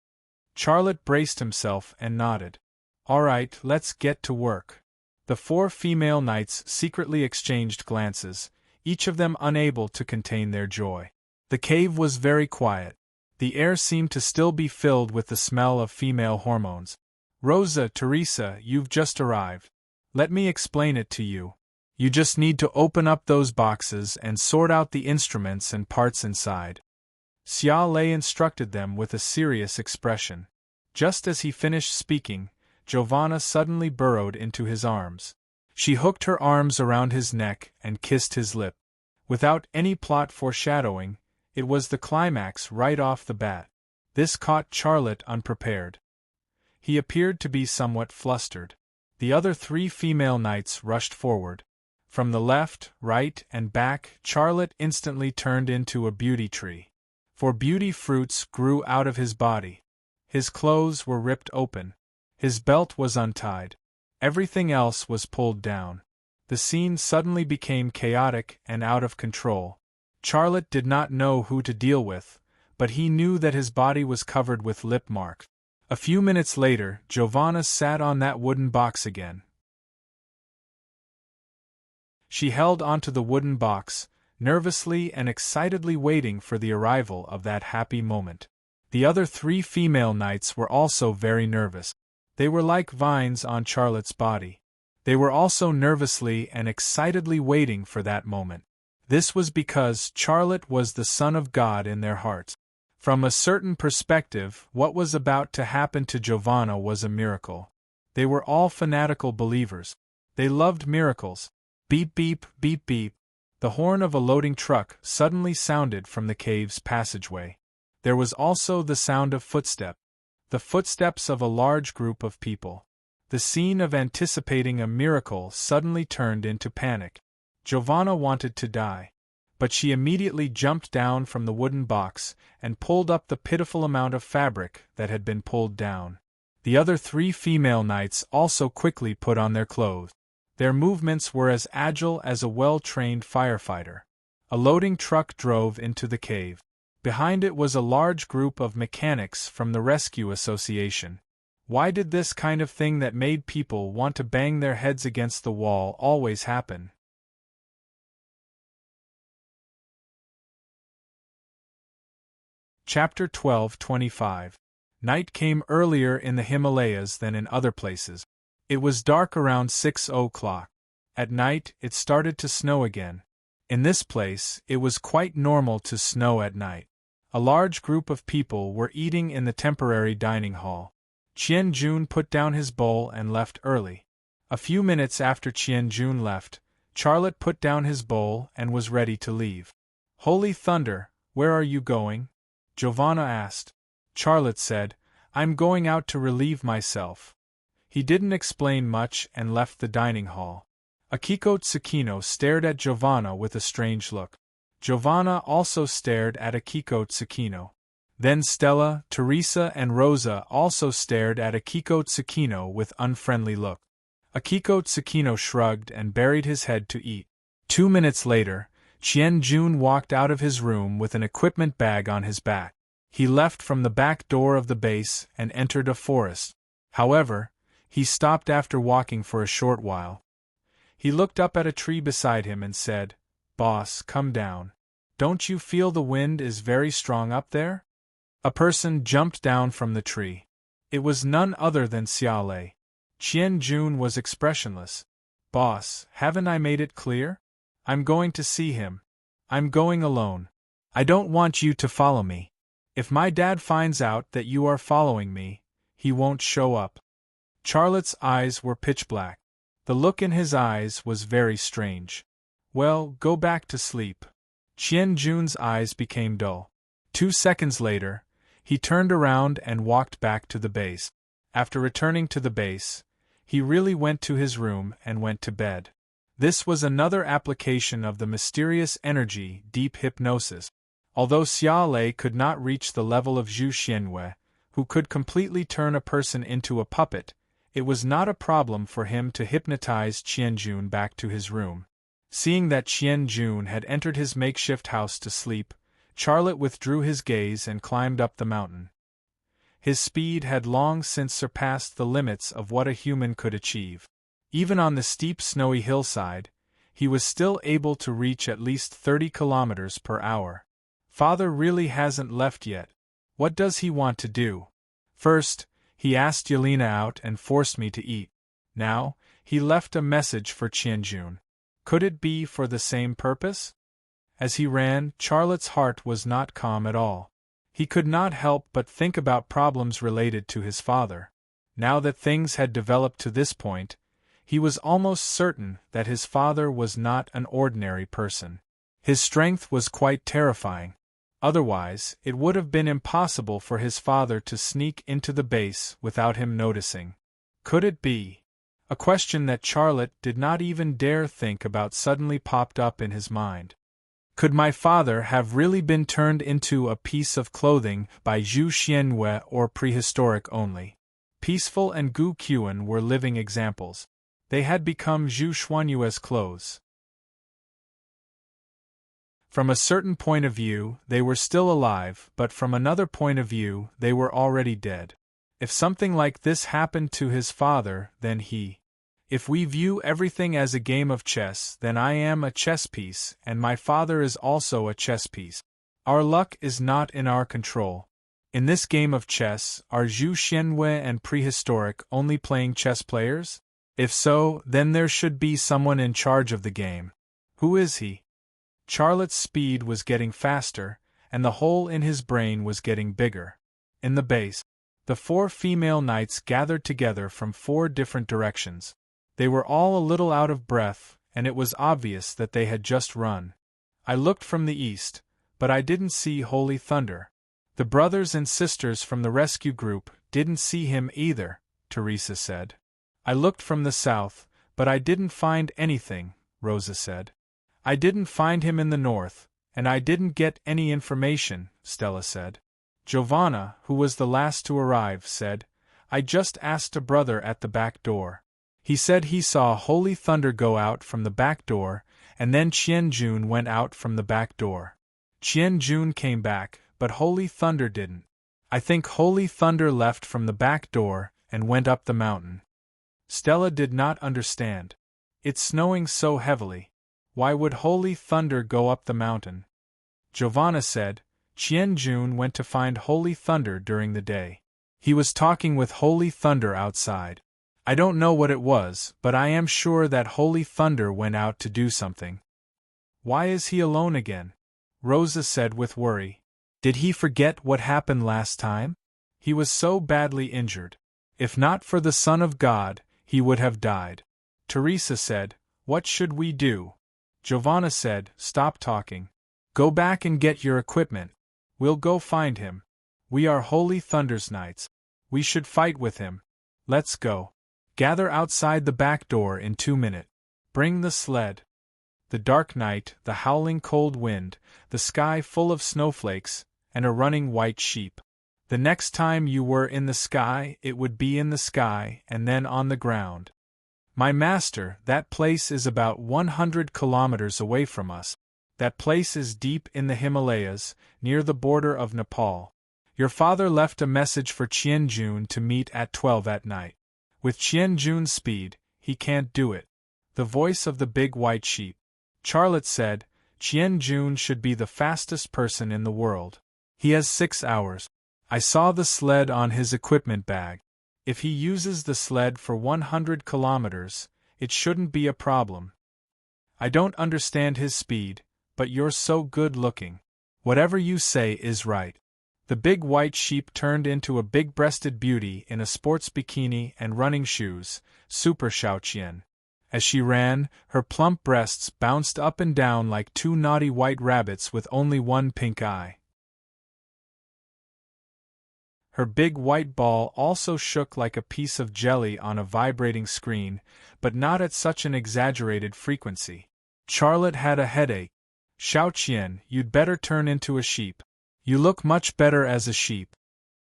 Charlotte braced himself and nodded. "All right, let's get to work." The 4 female knights secretly exchanged glances, each of them unable to contain their joy. The cave was very quiet. The air seemed to still be filled with the smell of female hormones. "Rosa, Teresa, you've just arrived. Let me explain it to you. You just need to open up those boxes and sort out the instruments and parts inside." Xia Lei instructed them with a serious expression. Just as he finished speaking, Giovanna suddenly burrowed into his arms. She hooked her arms around his neck and kissed his lip. Without any plot foreshadowing, it was the climax right off the bat. This caught Charlotte unprepared. He appeared to be somewhat flustered. The other 3 female knights rushed forward. From the left, right, and back, Charlotte instantly turned into a beauty tree. For beauty fruits grew out of his body. His clothes were ripped open. His belt was untied. Everything else was pulled down. The scene suddenly became chaotic and out of control. Charlotte did not know who to deal with, but he knew that his body was covered with lip marks. A few minutes later, Giovanna sat on that wooden box again. She held onto the wooden box, nervously and excitedly waiting for the arrival of that happy moment. The other 3 female knights were also very nervous. They were like vines on Charlotte's body. They were also nervously and excitedly waiting for that moment. This was because Charlotte was the Son of God in their hearts. From a certain perspective, what was about to happen to Giovanna was a miracle. They were all fanatical believers. They loved miracles. Beep beep, beep beep. The horn of a loading truck suddenly sounded from the cave's passageway. There was also the sound of footsteps. The footsteps of a large group of people. The scene of anticipating a miracle suddenly turned into panic. Giovanna wanted to die. But she immediately jumped down from the wooden box and pulled up the pitiful amount of fabric that had been pulled down. The other 3 female knights also quickly put on their clothes. Their movements were as agile as a well-trained firefighter. A loading truck drove into the cave. Behind it was a large group of mechanics from the Rescue Association. Why did this kind of thing that made people want to bang their heads against the wall always happen? Chapter 12:25. Night came earlier in the Himalayas than in other places. It was dark around 6 o'clock. At night, it started to snow again. In this place, it was quite normal to snow at night. A large group of people were eating in the temporary dining hall. Qian Jun put down his bowl and left early. A few minutes after Qian Jun left, Charlotte put down his bowl and was ready to leave. Holy thunder, where are you going? Giovanna asked. Charlotte said, I'm going out to relieve myself. He didn't explain much and left the dining hall. Akiko Tsukino stared at Giovanna with a strange look. Giovanna also stared at Akiko Tsukino. Then Stella, Teresa and Rosa also stared at Akiko Tsukino with unfriendly look. Akiko Tsukino shrugged and buried his head to eat. 2 minutes later, Qian Jun walked out of his room with an equipment bag on his back. He left from the back door of the base and entered a forest. However, he stopped after walking for a short while. He looked up at a tree beside him and said, Boss, come down. Don't you feel the wind is very strong up there? A person jumped down from the tree. It was none other than Xiaolei. Qian Jun was expressionless. Boss, haven't I made it clear? I'm going to see him. I'm going alone. I don't want you to follow me. If my dad finds out that you are following me, he won't show up. Charlotte's eyes were pitch black. The look in his eyes was very strange. Well, go back to sleep. Qian Jun's eyes became dull. 2 seconds later, he turned around and walked back to the base. After returning to the base, he really went to his room and went to bed. This was another application of the mysterious energy deep hypnosis. Although Xiaolei could not reach the level of Zhu Xianwei, who could completely turn a person into a puppet, it was not a problem for him to hypnotize Qian Jun back to his room. Seeing that Qian Jun had entered his makeshift house to sleep, Charlotte withdrew his gaze and climbed up the mountain. His speed had long since surpassed the limits of what a human could achieve. Even on the steep snowy hillside, he was still able to reach at least 30 kilometers per hour. Father really hasn't left yet. What does he want to do? First, he asked Yelena out and forced me to eat. Now, he left a message for Qian Jun. Could it be for the same purpose? As he ran, Charlotte's heart was not calm at all. He could not help but think about problems related to his father. Now that things had developed to this point, he was almost certain that his father was not an ordinary person. His strength was quite terrifying. Otherwise, it would have been impossible for his father to sneak into the base without him noticing. Could it be? A question that Charlotte did not even dare think about suddenly popped up in his mind. Could my father have really been turned into a piece of clothing by Zhu Xianwei or prehistoric only? Peaceful and Gu Qian were living examples. They had become Zhu Xuanyue's clothes. From a certain point of view, they were still alive, but from another point of view, they were already dead. If something like this happened to his father, then he. If we view everything as a game of chess, then I am a chess piece, and my father is also a chess piece. Our luck is not in our control. In this game of chess, are Zhu Xianwei and prehistoric only playing chess players? If so, then there should be someone in charge of the game. Who is he? Charlotte's speed was getting faster, and the hole in his brain was getting bigger. In the base, the 4 female knights gathered together from 4 different directions. They were all a little out of breath, and it was obvious that they had just run. I looked from the east, but I didn't see Holy Thunder. The brothers and sisters from the rescue group didn't see him either, Teresa said. I looked from the south, but I didn't find anything, Rosa said. I didn't find him in the north, and I didn't get any information, Stella said. Giovanna, who was the last to arrive, said, I just asked a brother at the back door. He said he saw Holy Thunder go out from the back door, and then Qianjun went out from the back door. Qianjun came back, but Holy Thunder didn't. I think Holy Thunder left from the back door and went up the mountain. Stella did not understand. It's snowing so heavily. Why would Holy Thunder go up the mountain? Giovanna said, Qianjun went to find Holy Thunder during the day. He was talking with Holy Thunder outside. I don't know what it was, but I am sure that Holy Thunder went out to do something. Why is he alone again? Rosa said with worry. Did he forget what happened last time? He was so badly injured. If not for the Son of God, he would have died. Teresa said, What should we do? Giovanna said, Stop talking. Go back and get your equipment. We'll go find him. We are Holy Thunder's knights. We should fight with him. Let's go. Gather outside the back door in 2 minutes. Bring the sled. The dark night, the howling cold wind, the sky full of snowflakes, and a running white sheep. The next time you were in the sky, it would be in the sky and then on the ground. My master, that place is about 100 kilometers away from us. That place is deep in the Himalayas, near the border of Nepal. Your father left a message for Qianjun to meet at 12 at night. With Qianjun's speed, he can't do it. The voice of the big white sheep. Charlotte said, Qianjun should be the fastest person in the world. He has 6 hours. I saw the sled on his equipment bag. If he uses the sled for 100 kilometers, it shouldn't be a problem. I don't understand his speed, but you're so good-looking. Whatever you say is right. The big white sheep turned into a big-breasted beauty in a sports bikini and running shoes, Super Xiaoqian. As she ran, her plump breasts bounced up and down like 2 naughty white rabbits with only one pink eye. Her big white ball also shook like a piece of jelly on a vibrating screen, but not at such an exaggerated frequency. Charlotte had a headache. Xiaoqian, you'd better turn into a sheep. You look much better as a sheep.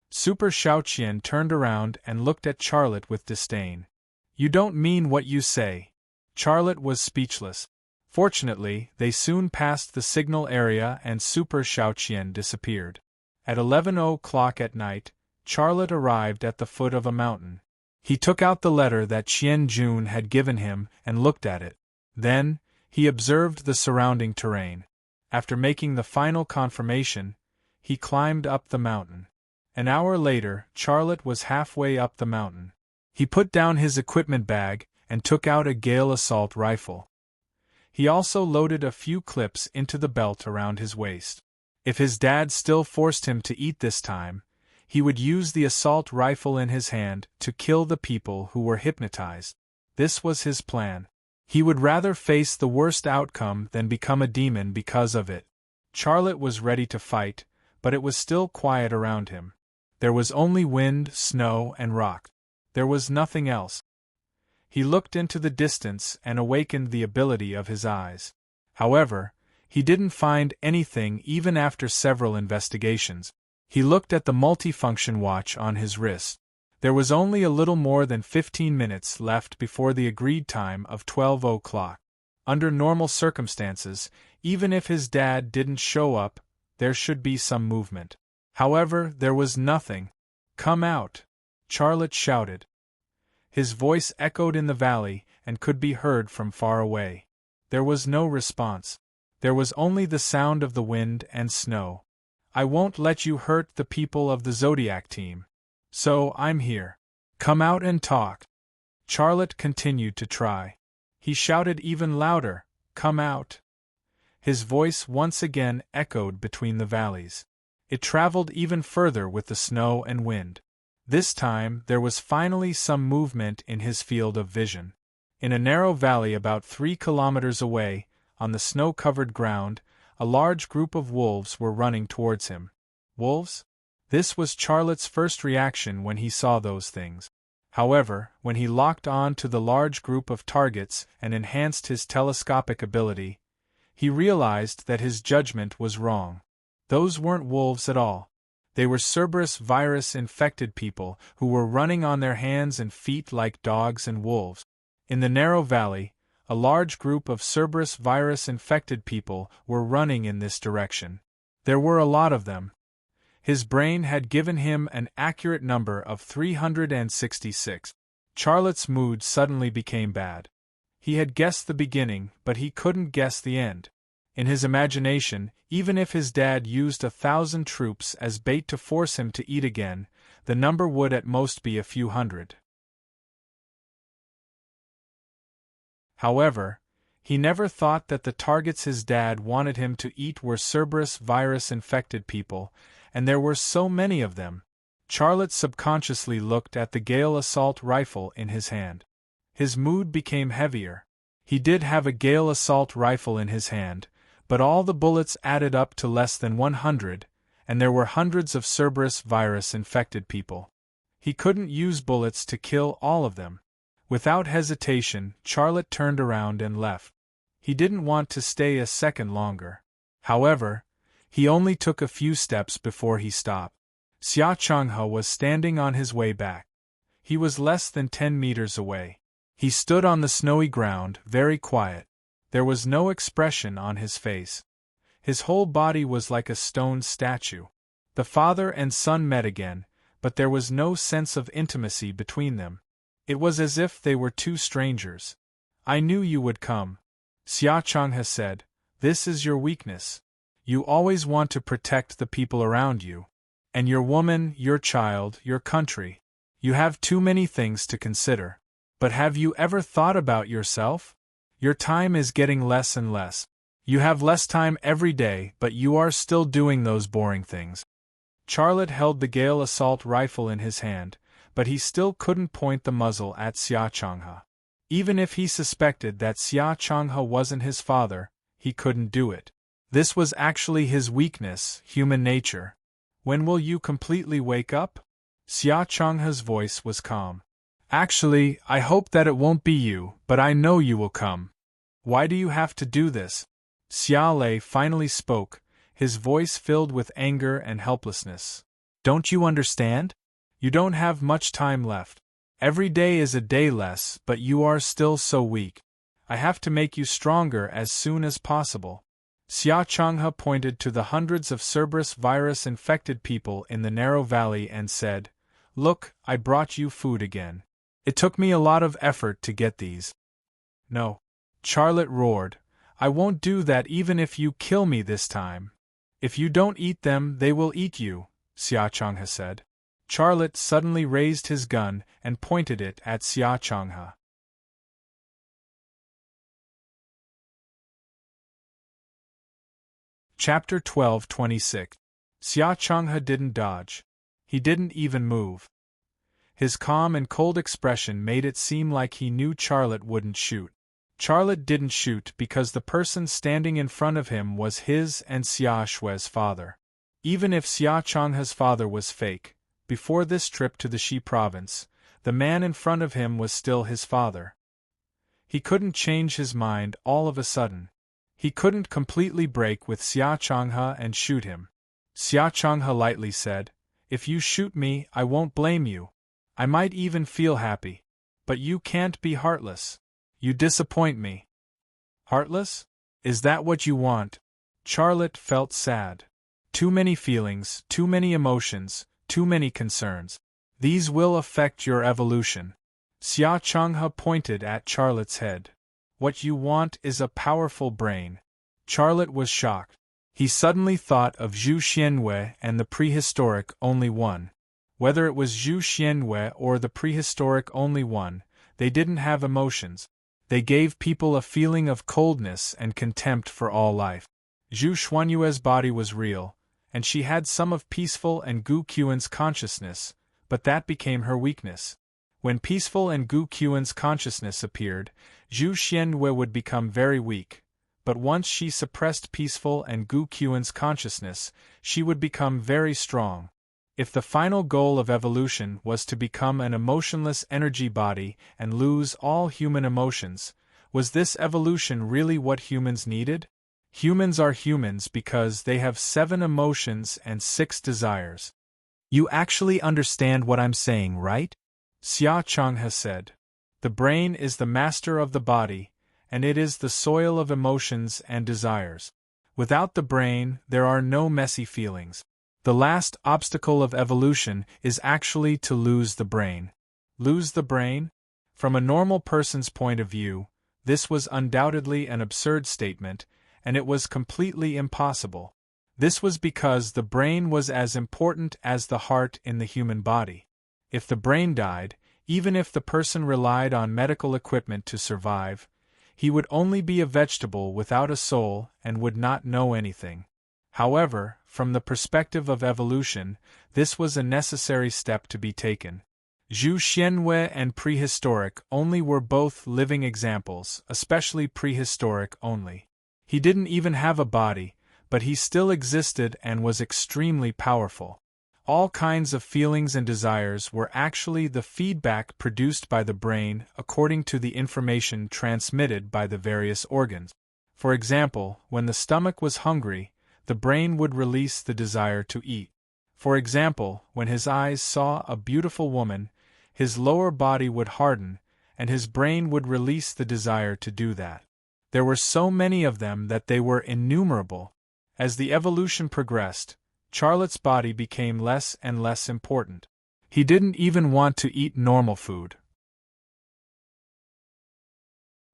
Super Xiaoqian turned around and looked at Charlotte with disdain. You don't mean what you say. Charlotte was speechless. Fortunately, they soon passed the signal area and Super Xiaoqian disappeared. At 11 o'clock at night, Charlotte arrived at the foot of a mountain. He took out the letter that Qianjun had given him and looked at it. Then, he observed the surrounding terrain. After making the final confirmation, he climbed up the mountain. An hour later, Charlotte was halfway up the mountain. He put down his equipment bag and took out a Gale assault rifle. He also loaded a few clips into the belt around his waist. If his dad still forced him to eat this time, he would use the assault rifle in his hand to kill the people who were hypnotized. This was his plan. He would rather face the worst outcome than become a demon because of it. Charlotte was ready to fight, but it was still quiet around him. There was only wind, snow, and rock. There was nothing else. He looked into the distance and awakened the ability of his eyes. However, he didn't find anything even after several investigations. He looked at the multifunction watch on his wrist. There was only a little more than 15 minutes left before the agreed time of 12 o'clock. Under normal circumstances, even if his dad didn't show up, there should be some movement. However, there was nothing. "Come out!" Charlotte shouted. His voice echoed in the valley and could be heard from far away. There was no response. There was only the sound of the wind and snow. "I won't let you hurt the people of the Zodiac team. So I'm here. Come out and talk." Charlotte continued to try. He shouted even louder, "Come out!" His voice once again echoed between the valleys. It traveled even further with the snow and wind. This time there was finally some movement in his field of vision. In a narrow valley about 3 kilometers away, on the snow-covered ground, a large group of wolves were running towards him. Wolves? This was Charlotte's first reaction when he saw those things. However, when he locked on to the large group of targets and enhanced his telescopic ability, he realized that his judgment was wrong. Those weren't wolves at all. They were Cerberus virus-infected people who were running on their hands and feet like dogs and wolves. In the narrow valley, a large group of Cerberus virus-infected people were running in this direction. There were a lot of them. His brain had given him an accurate number of 366. Charlotte's mood suddenly became bad. He had guessed the beginning, but he couldn't guess the end. In his imagination, even if his dad used 1,000 troops as bait to force him to eat again, the number would at most be a few hundred. However, he never thought that the targets his dad wanted him to eat were Cerberus virus-infected people, and there were so many of them. Charlotte subconsciously looked at the Gale assault rifle in his hand. His mood became heavier. He did have a Gale assault rifle in his hand, but all the bullets added up to less than 100, and there were hundreds of Cerberus virus-infected people. He couldn't use bullets to kill all of them. Without hesitation, Charlotte turned around and left. He didn't want to stay a second longer. However, he only took a few steps before he stopped. Xia Changhe was standing on his way back. He was less than 10 meters away. He stood on the snowy ground, very quiet. There was no expression on his face. His whole body was like a stone statue. The father and son met again, but there was no sense of intimacy between them. It was as if they were two strangers. "I knew you would come," Xia Changhe said. "This is your weakness. You always want to protect the people around you. And your woman, your child, your country. You have too many things to consider. But have you ever thought about yourself? Your time is getting less and less. You have less time every day, but you are still doing those boring things." Charlotte held the Gale assault rifle in his hand, but he still couldn't point the muzzle at Xia Changhe. Even if he suspected that Xia Changhe wasn't his father, he couldn't do it. This was actually his weakness, human nature. "When will you completely wake up?" Xia Changhe's voice was calm. "Actually, I hope that it won't be you, but I know you will come. Why do you have to do this?" Xia Lei finally spoke, his voice filled with anger and helplessness. "Don't you understand? You don't have much time left. Every day is a day less, but you are still so weak. I have to make you stronger as soon as possible." Xia Changhe pointed to the hundreds of Cerberus virus-infected people in the narrow valley and said, "Look, I brought you food again. It took me a lot of effort to get these." "No," Charlotte roared, "I won't do that even if you kill me this time." "If you don't eat them, they will eat you," Xia Changhe said. Charlotte suddenly raised his gun and pointed it at Xia Changhe. Chapter 12:26. Xia Changhe didn't dodge. He didn't even move. His calm and cold expression made it seem like he knew Charlotte wouldn't shoot. Charlotte didn't shoot because the person standing in front of him was his and Xia Shui's father. Even if Xia Changhe's father was fake, before this trip to the Xi province, the man in front of him was still his father. He couldn't change his mind all of a sudden. He couldn't completely break with Xia Changhe and shoot him. Xia Changhe lightly said, "If you shoot me, I won't blame you. I might even feel happy. But you can't be heartless. You disappoint me. Heartless? Is that what you want? Charlotte felt sad. Too many feelings, too many emotions, too many concerns. These will affect your evolution. Xia Changhe pointed at Charlotte's head. What you want is a powerful brain. Charlotte was shocked. He suddenly thought of Zhu Xianwei and the prehistoric Only One. Whether it was Zhu Xianwei or the prehistoric Only One, they didn't have emotions. They gave people a feeling of coldness and contempt for all life. Zhu Xuanyue's body was real, and she had some of Peaceful and Gu Qian's consciousness, but that became her weakness. When Peaceful and Gu Qian's consciousness appeared, Zhu Xianwei would become very weak, but once she suppressed Peaceful and Gu Qian's consciousness, she would become very strong. If the final goal of evolution was to become an emotionless energy body and lose all human emotions, was this evolution really what humans needed? Humans are humans because they have 7 emotions and 6 desires. You actually understand what I'm saying, right? Xia Changhe said. The brain is the master of the body, and it is the soil of emotions and desires. Without the brain, there are no messy feelings. The last obstacle of evolution is actually to lose the brain. Lose the brain? From a normal person's point of view, this was undoubtedly an absurd statement, and it was completely impossible. This was because the brain was as important as the heart in the human body. If the brain died, even if the person relied on medical equipment to survive, he would only be a vegetable without a soul and would not know anything. However, from the perspective of evolution, this was a necessary step to be taken. Zhu Xianwei and prehistoric Only were both living examples, especially prehistoric Only. He didn't even have a body, but he still existed and was extremely powerful. All kinds of feelings and desires were actually the feedback produced by the brain according to the information transmitted by the various organs. For example, when the stomach was hungry, the brain would release the desire to eat. For example, when his eyes saw a beautiful woman, his lower body would harden, and his brain would release the desire to do that. There were so many of them that they were innumerable. As the evolution progressed, Charlotte's body became less and less important. He didn't even want to eat normal food.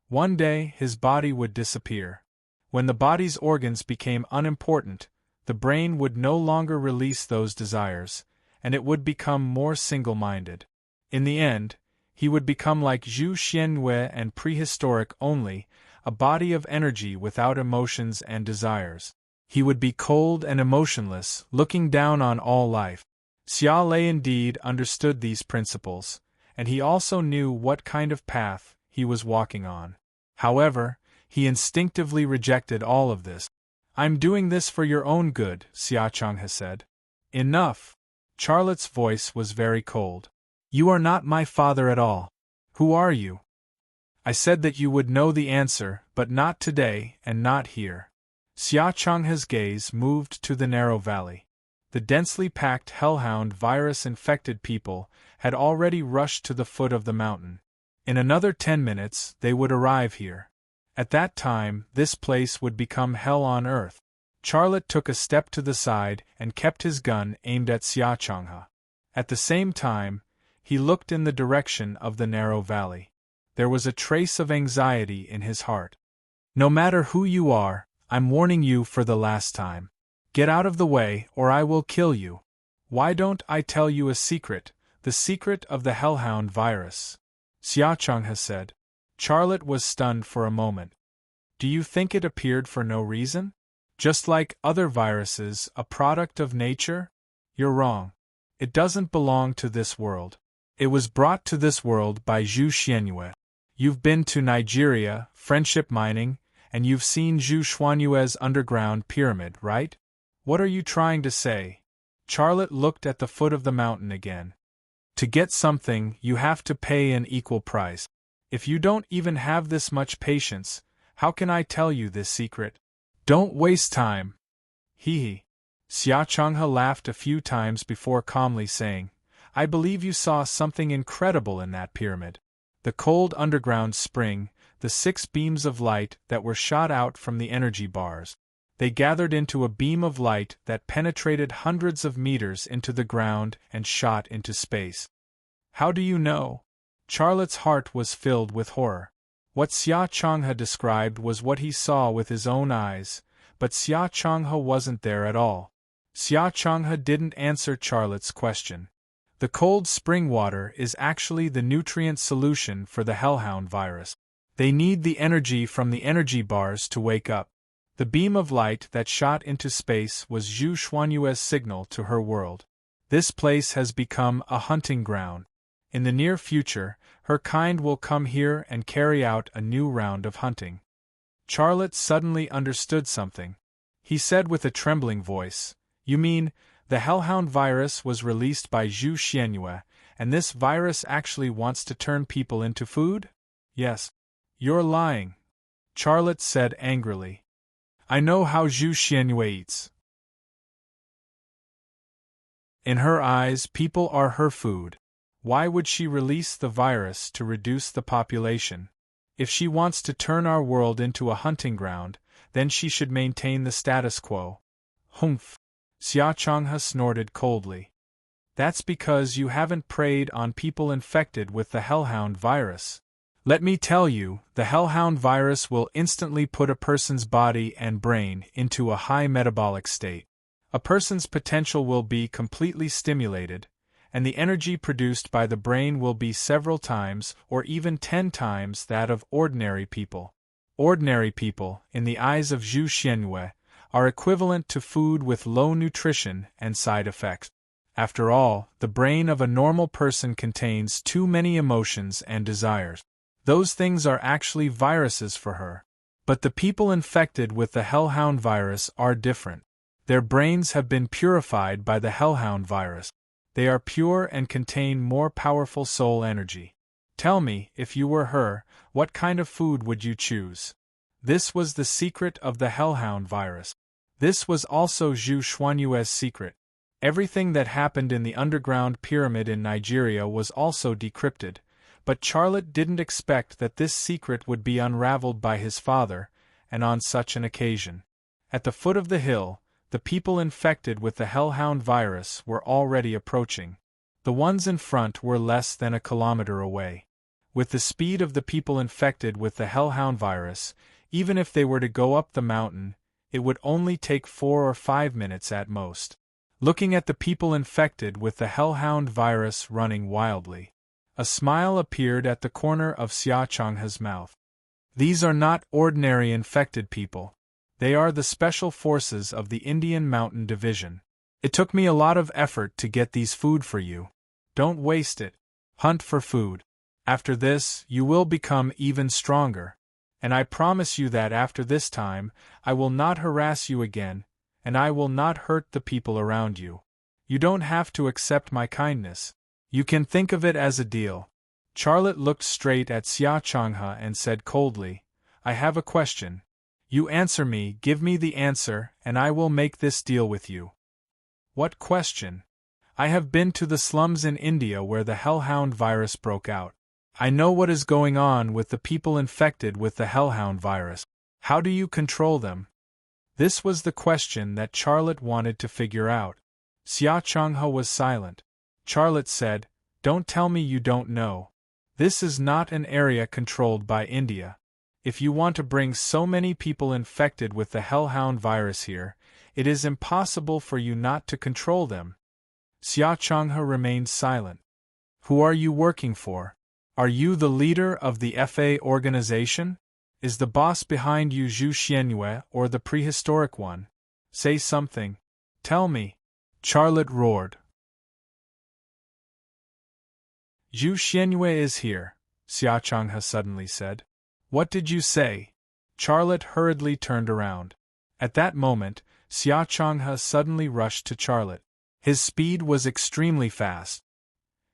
One day, his body would disappear. When the body's organs became unimportant, the brain would no longer release those desires, and it would become more single-minded. In the end, he would become like Zhu Xianwei and prehistoric Only, a body of energy without emotions and desires. He would be cold and emotionless, looking down on all life. Xia Lei indeed understood these principles, and he also knew what kind of path he was walking on. However, he instinctively rejected all of this. I'm doing this for your own good, Xia Changhe said. Enough! Charlotte's voice was very cold. You are not my father at all. Who are you? I said that you would know the answer, but not today and not here. Xia Changhe's gaze moved to the narrow valley. The densely packed hellhound virus-infected people had already rushed to the foot of the mountain. In another 10 minutes, they would arrive here. At that time, this place would become hell on earth. Charlotte took a step to the side and kept his gun aimed at Xia Changhe. At the same time, he looked in the direction of the narrow valley. There was a trace of anxiety in his heart. No matter who you are, I'm warning you for the last time. Get out of the way, or I will kill you. Why don't I tell you a secret, the secret of the hellhound virus? Xia Changhe said. Charlotte was stunned for a moment. Do you think it appeared for no reason? Just like other viruses, a product of nature? You're wrong. It doesn't belong to this world. It was brought to this world by Zhu Xianyue. You've been to Nigeria, friendship mining, and you've seen Zhu Xuanyue's underground pyramid, right? What are you trying to say? Charlotte looked at the foot of the mountain again. To get something, you have to pay an equal price. If you don't even have this much patience, how can I tell you this secret? Don't waste time. Hee hee. Xia Changhe laughed a few times before calmly saying, I believe you saw something incredible in that pyramid. The cold underground spring, the 6 beams of light that were shot out from the energy bars. They gathered into a beam of light that penetrated hundreds of meters into the ground and shot into space. How do you know? Charlotte's heart was filled with horror. What Xia Changhe described was what he saw with his own eyes, but Xia Changhe wasn't there at all. Xia Changhe didn't answer Charlotte's question. The cold spring water is actually the nutrient solution for the hellhound virus. They need the energy from the energy bars to wake up. The beam of light that shot into space was Zhu Xuanyue's signal to her world. This place has become a hunting ground. In the near future, her kind will come here and carry out a new round of hunting. Charlotte suddenly understood something. He said with a trembling voice, "You mean, the hellhound virus was released by Zhu Xianyue, and this virus actually wants to turn people into food?" "Yes." "You're lying," Charlotte said angrily. "I know how Zhu Xianyue eats." In her eyes, people are her food. Why would she release the virus to reduce the population? If she wants to turn our world into a hunting ground, then she should maintain the status quo. Humph! Xia Changhe snorted coldly. "That's because you haven't preyed on people infected with the hellhound virus. Let me tell you, the hellhound virus will instantly put a person's body and brain into a high metabolic state. A person's potential will be completely stimulated, and the energy produced by the brain will be several times or even 10 times that of ordinary people. Ordinary people, in the eyes of Zhu Xianyue, are equivalent to food with low nutrition and side effects. After all, the brain of a normal person contains too many emotions and desires. Those things are actually viruses for her. But the people infected with the hellhound virus are different. Their brains have been purified by the hellhound virus. They are pure and contain more powerful soul energy. Tell me, if you were her, what kind of food would you choose? This was the secret of the hellhound virus. This was also Zhu Xuanyue's secret. Everything that happened in the underground pyramid in Nigeria was also decrypted, but Charlotte didn't expect that this secret would be unraveled by his father, and on such an occasion. At the foot of the hill, the people infected with the hellhound virus were already approaching. The ones in front were less than a kilometer away. With the speed of the people infected with the hellhound virus, even if they were to go up the mountain, it would only take 4 or 5 minutes at most. Looking at the people infected with the hellhound virus running wildly, a smile appeared at the corner of Xia Changhe's mouth. These are not ordinary infected people. They are the special forces of the Indian Mountain Division. It took me a lot of effort to get these food for you. Don't waste it. Hunt for food. After this, you will become even stronger. And I promise you that after this time, I will not harass you again, and I will not hurt the people around you. You don't have to accept my kindness. You can think of it as a deal." Charlotte looked straight at Xia Changhe and said coldly, "I have a question. You answer me, give me the answer, and I will make this deal with you." "What question?" "I have been to the slums in India where the hellhound virus broke out. I know what is going on with the people infected with the hellhound virus. How do you control them?" This was the question that Charlotte wanted to figure out. Xia Changhe was silent. Charlotte said, "Don't tell me you don't know. This is not an area controlled by India. If you want to bring so many people infected with the hellhound virus here, it is impossible for you not to control them." Xia Changhe remained silent. "Who are you working for? Are you the leader of the FA organization? Is the boss behind you Zhu Xianyue or the prehistoric one? Say something. Tell me." Charlotte roared. "Zhu Xianyue is here," Xia Changhe suddenly said. "What did you say?" Charlotte hurriedly turned around. At that moment, Xia Changhe suddenly rushed to Charlotte. His speed was extremely fast.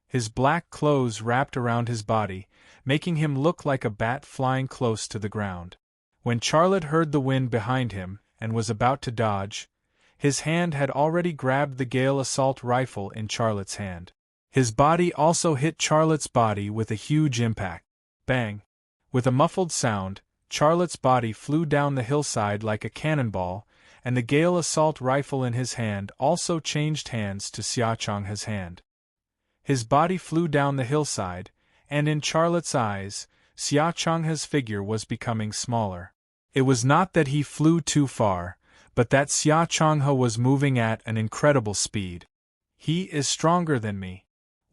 His black clothes wrapped around his body, making him look like a bat flying close to the ground. When Charlotte heard the wind behind him, and was about to dodge, his hand had already grabbed the Gale assault rifle in Charlotte's hand. His body also hit Charlotte's body with a huge impact. Bang! With a muffled sound, Charlotte's body flew down the hillside like a cannonball, and the Gale assault rifle in his hand also changed hands to Xia Changhe's hand. His body flew down the hillside, and in Charlotte's eyes, Xia Changhe's figure was becoming smaller. It was not that he flew too far, but that Xia Changhe was moving at an incredible speed. He is stronger than me.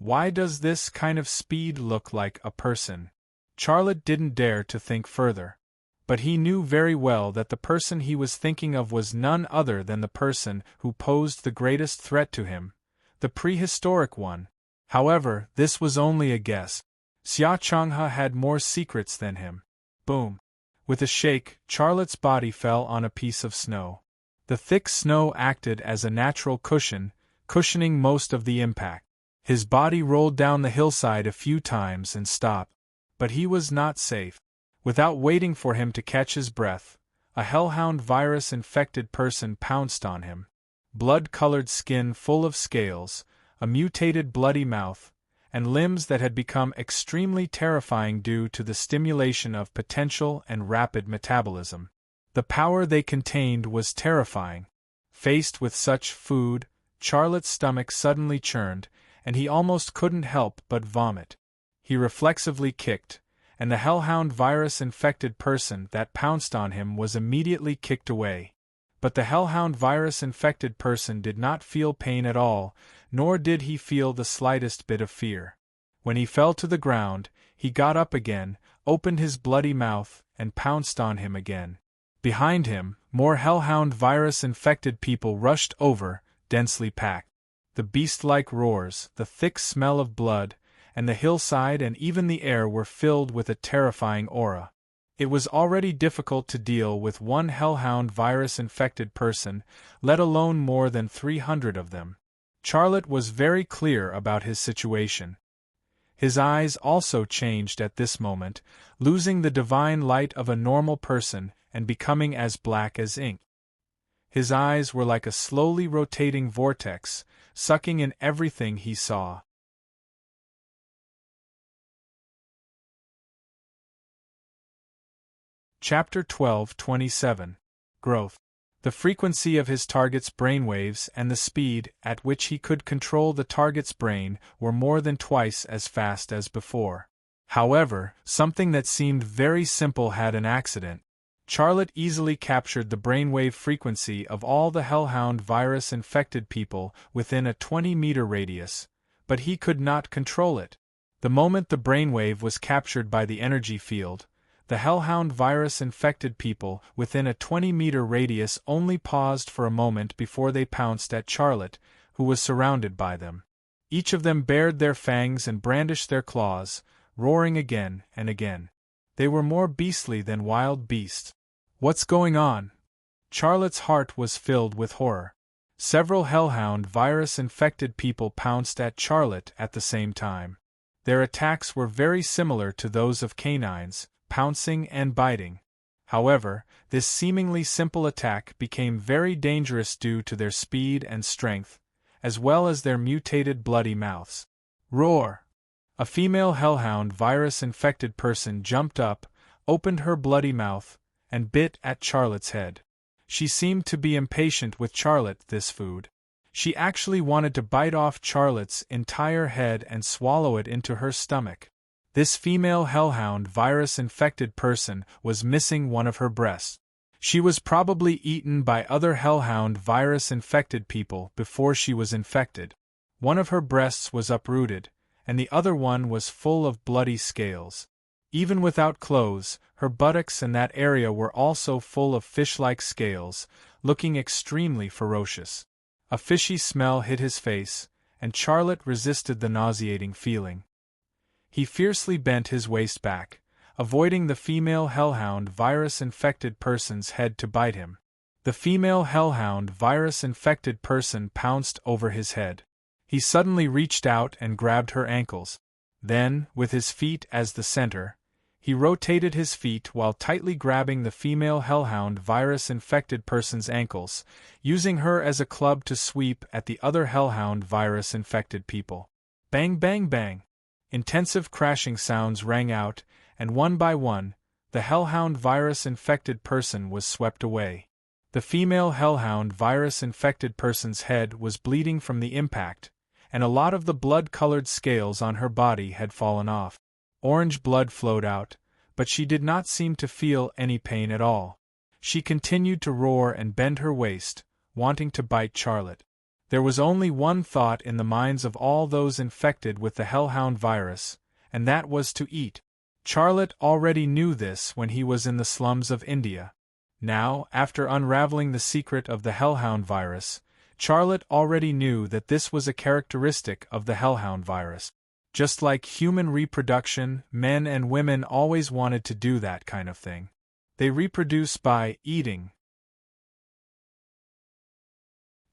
Why does this kind of speed look like a person? Charlotte didn't dare to think further. But he knew very well that the person he was thinking of was none other than the person who posed the greatest threat to him, the prehistoric one. However, this was only a guess. Xia Changhe had more secrets than him. Boom! With a shake, Charlotte's body fell on a piece of snow. The thick snow acted as a natural cushion, cushioning most of the impact. His body rolled down the hillside a few times and stopped. But he was not safe. Without waiting for him to catch his breath, a hellhound virus-infected person pounced on him. Blood-colored skin full of scales, a mutated bloody mouth, and limbs that had become extremely terrifying due to the stimulation of potential and rapid metabolism. The power they contained was terrifying. Faced with such food, Charlotte's stomach suddenly churned, and he almost couldn't help but vomit. He reflexively kicked, and the hellhound virus-infected person that pounced on him was immediately kicked away. But the hellhound virus-infected person did not feel pain at all, nor did he feel the slightest bit of fear. When he fell to the ground, he got up again, opened his bloody mouth, and pounced on him again. Behind him, more hellhound virus-infected people rushed over, densely packed. The beast-like roars, the thick smell of blood, and the hillside and even the air were filled with a terrifying aura. It was already difficult to deal with one hellhound virus-infected person, let alone more than 300 of them. Charlotte was very clear about his situation. His eyes also changed at this moment, losing the divine light of a normal person and becoming as black as ink. His eyes were like a slowly rotating vortex, sucking in everything he saw. Chapter 12:27 Growth. The frequency of his target's brainwaves and the speed at which he could control the target's brain were more than twice as fast as before. However, something that seemed very simple had an accident. Charlotte easily captured the brainwave frequency of all the hellhound virus-infected people within a 20-meter radius, but he could not control it. The moment the brainwave was captured by the energy field, the hellhound virus-infected people within a 20-meter radius only paused for a moment before they pounced at Charlotte, who was surrounded by them. Each of them bared their fangs and brandished their claws, roaring again and again. They were more beastly than wild beasts. What's going on? Charlotte's heart was filled with horror. Several hellhound virus-infected people pounced at Charlotte at the same time. Their attacks were very similar to those of canines, pouncing and biting. However, this seemingly simple attack became very dangerous due to their speed and strength, as well as their mutated bloody mouths. Roar! A female hellhound virus-infected person jumped up, opened her bloody mouth, and bit at Charlotte's head. She seemed to be impatient with Charlotte this food. She actually wanted to bite off Charlotte's entire head and swallow it into her stomach. This female hellhound virus-infected person was missing one of her breasts. She was probably eaten by other hellhound virus-infected people before she was infected. One of her breasts was uprooted, and the other one was full of bloody scales. Even without clothes, her buttocks and that area were also full of fish-like scales, looking extremely ferocious. A fishy smell hit his face, and Charlotte resisted the nauseating feeling. He fiercely bent his waist back, avoiding the female hellhound virus-infected person's head to bite him. The female hellhound virus-infected person pounced over his head. He suddenly reached out and grabbed her ankles. Then, with his feet as the center, he rotated his feet while tightly grabbing the female hellhound virus-infected person's ankles, using her as a club to sweep at the other hellhound virus-infected people. Bang bang bang. Intensive crashing sounds rang out, and one by one, the hellhound virus-infected person was swept away. The female hellhound virus-infected person's head was bleeding from the impact, and a lot of the blood-colored scales on her body had fallen off. Orange blood flowed out, but she did not seem to feel any pain at all. She continued to roar and bend her waist, wanting to bite Charlotte. There was only one thought in the minds of all those infected with the hellhound virus, and that was to eat. Charlotte already knew this when he was in the slums of India. Now, after unraveling the secret of the hellhound virus, Charlotte already knew that this was a characteristic of the hellhound virus. Just like human reproduction, men and women always wanted to do that kind of thing. They reproduce by eating.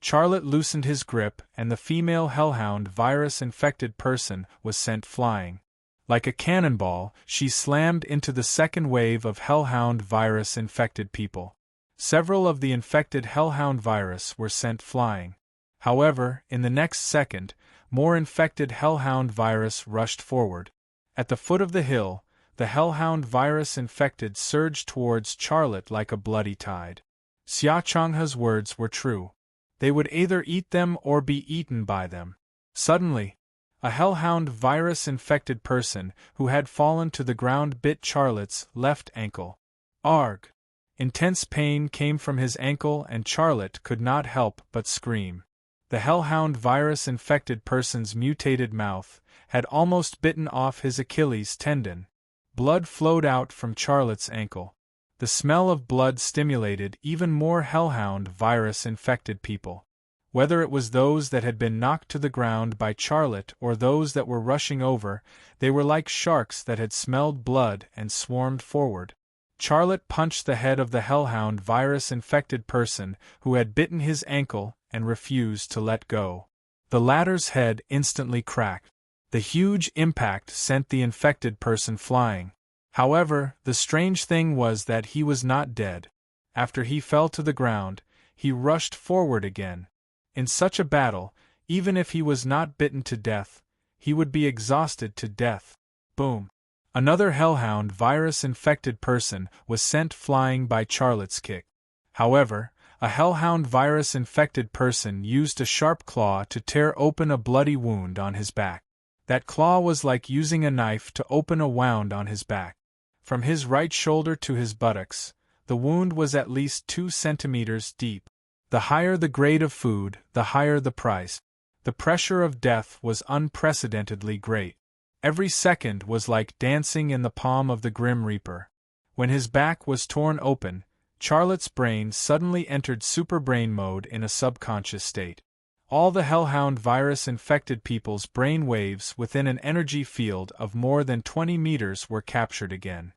Charlotte loosened his grip, and the female hellhound virus-infected person was sent flying. Like a cannonball, she slammed into the second wave of hellhound virus-infected people. Several of the infected hellhound virus were sent flying. However, in the next second, more infected hellhound virus rushed forward. At the foot of the hill, the hellhound virus-infected surged towards Charlotte like a bloody tide. Xia Changhe's words were true. They would either eat them or be eaten by them. Suddenly, a hellhound virus-infected person who had fallen to the ground bit Charlotte's left ankle. Arg! Intense pain came from his ankle and Charlotte could not help but scream. The hellhound virus-infected person's mutated mouth had almost bitten off his Achilles tendon. Blood flowed out from Charlotte's ankle. The smell of blood stimulated even more hellhound virus-infected people. Whether it was those that had been knocked to the ground by Charlotte or those that were rushing over, they were like sharks that had smelled blood and swarmed forward. Charlotte punched the head of the hellhound virus-infected person who had bitten his ankle and refused to let go. The latter's head instantly cracked. The huge impact sent the infected person flying. However, the strange thing was that he was not dead. After he fell to the ground, he rushed forward again. In such a battle, even if he was not bitten to death, he would be exhausted to death. Boom! Another hellhound virus-infected person was sent flying by Charlotte's kick. However, a hellhound virus-infected person used a sharp claw to tear open a bloody wound on his back. That claw was like using a knife to open a wound on his back. From his right shoulder to his buttocks, the wound was at least 2 centimeters deep. The higher the grade of food, the higher the price. The pressure of death was unprecedentedly great. Every second was like dancing in the palm of the Grim Reaper. When his back was torn open, Charlotte's brain suddenly entered superbrain mode in a subconscious state. All the hellhound virus-infected people's brain waves within an energy field of more than 20 meters were captured again.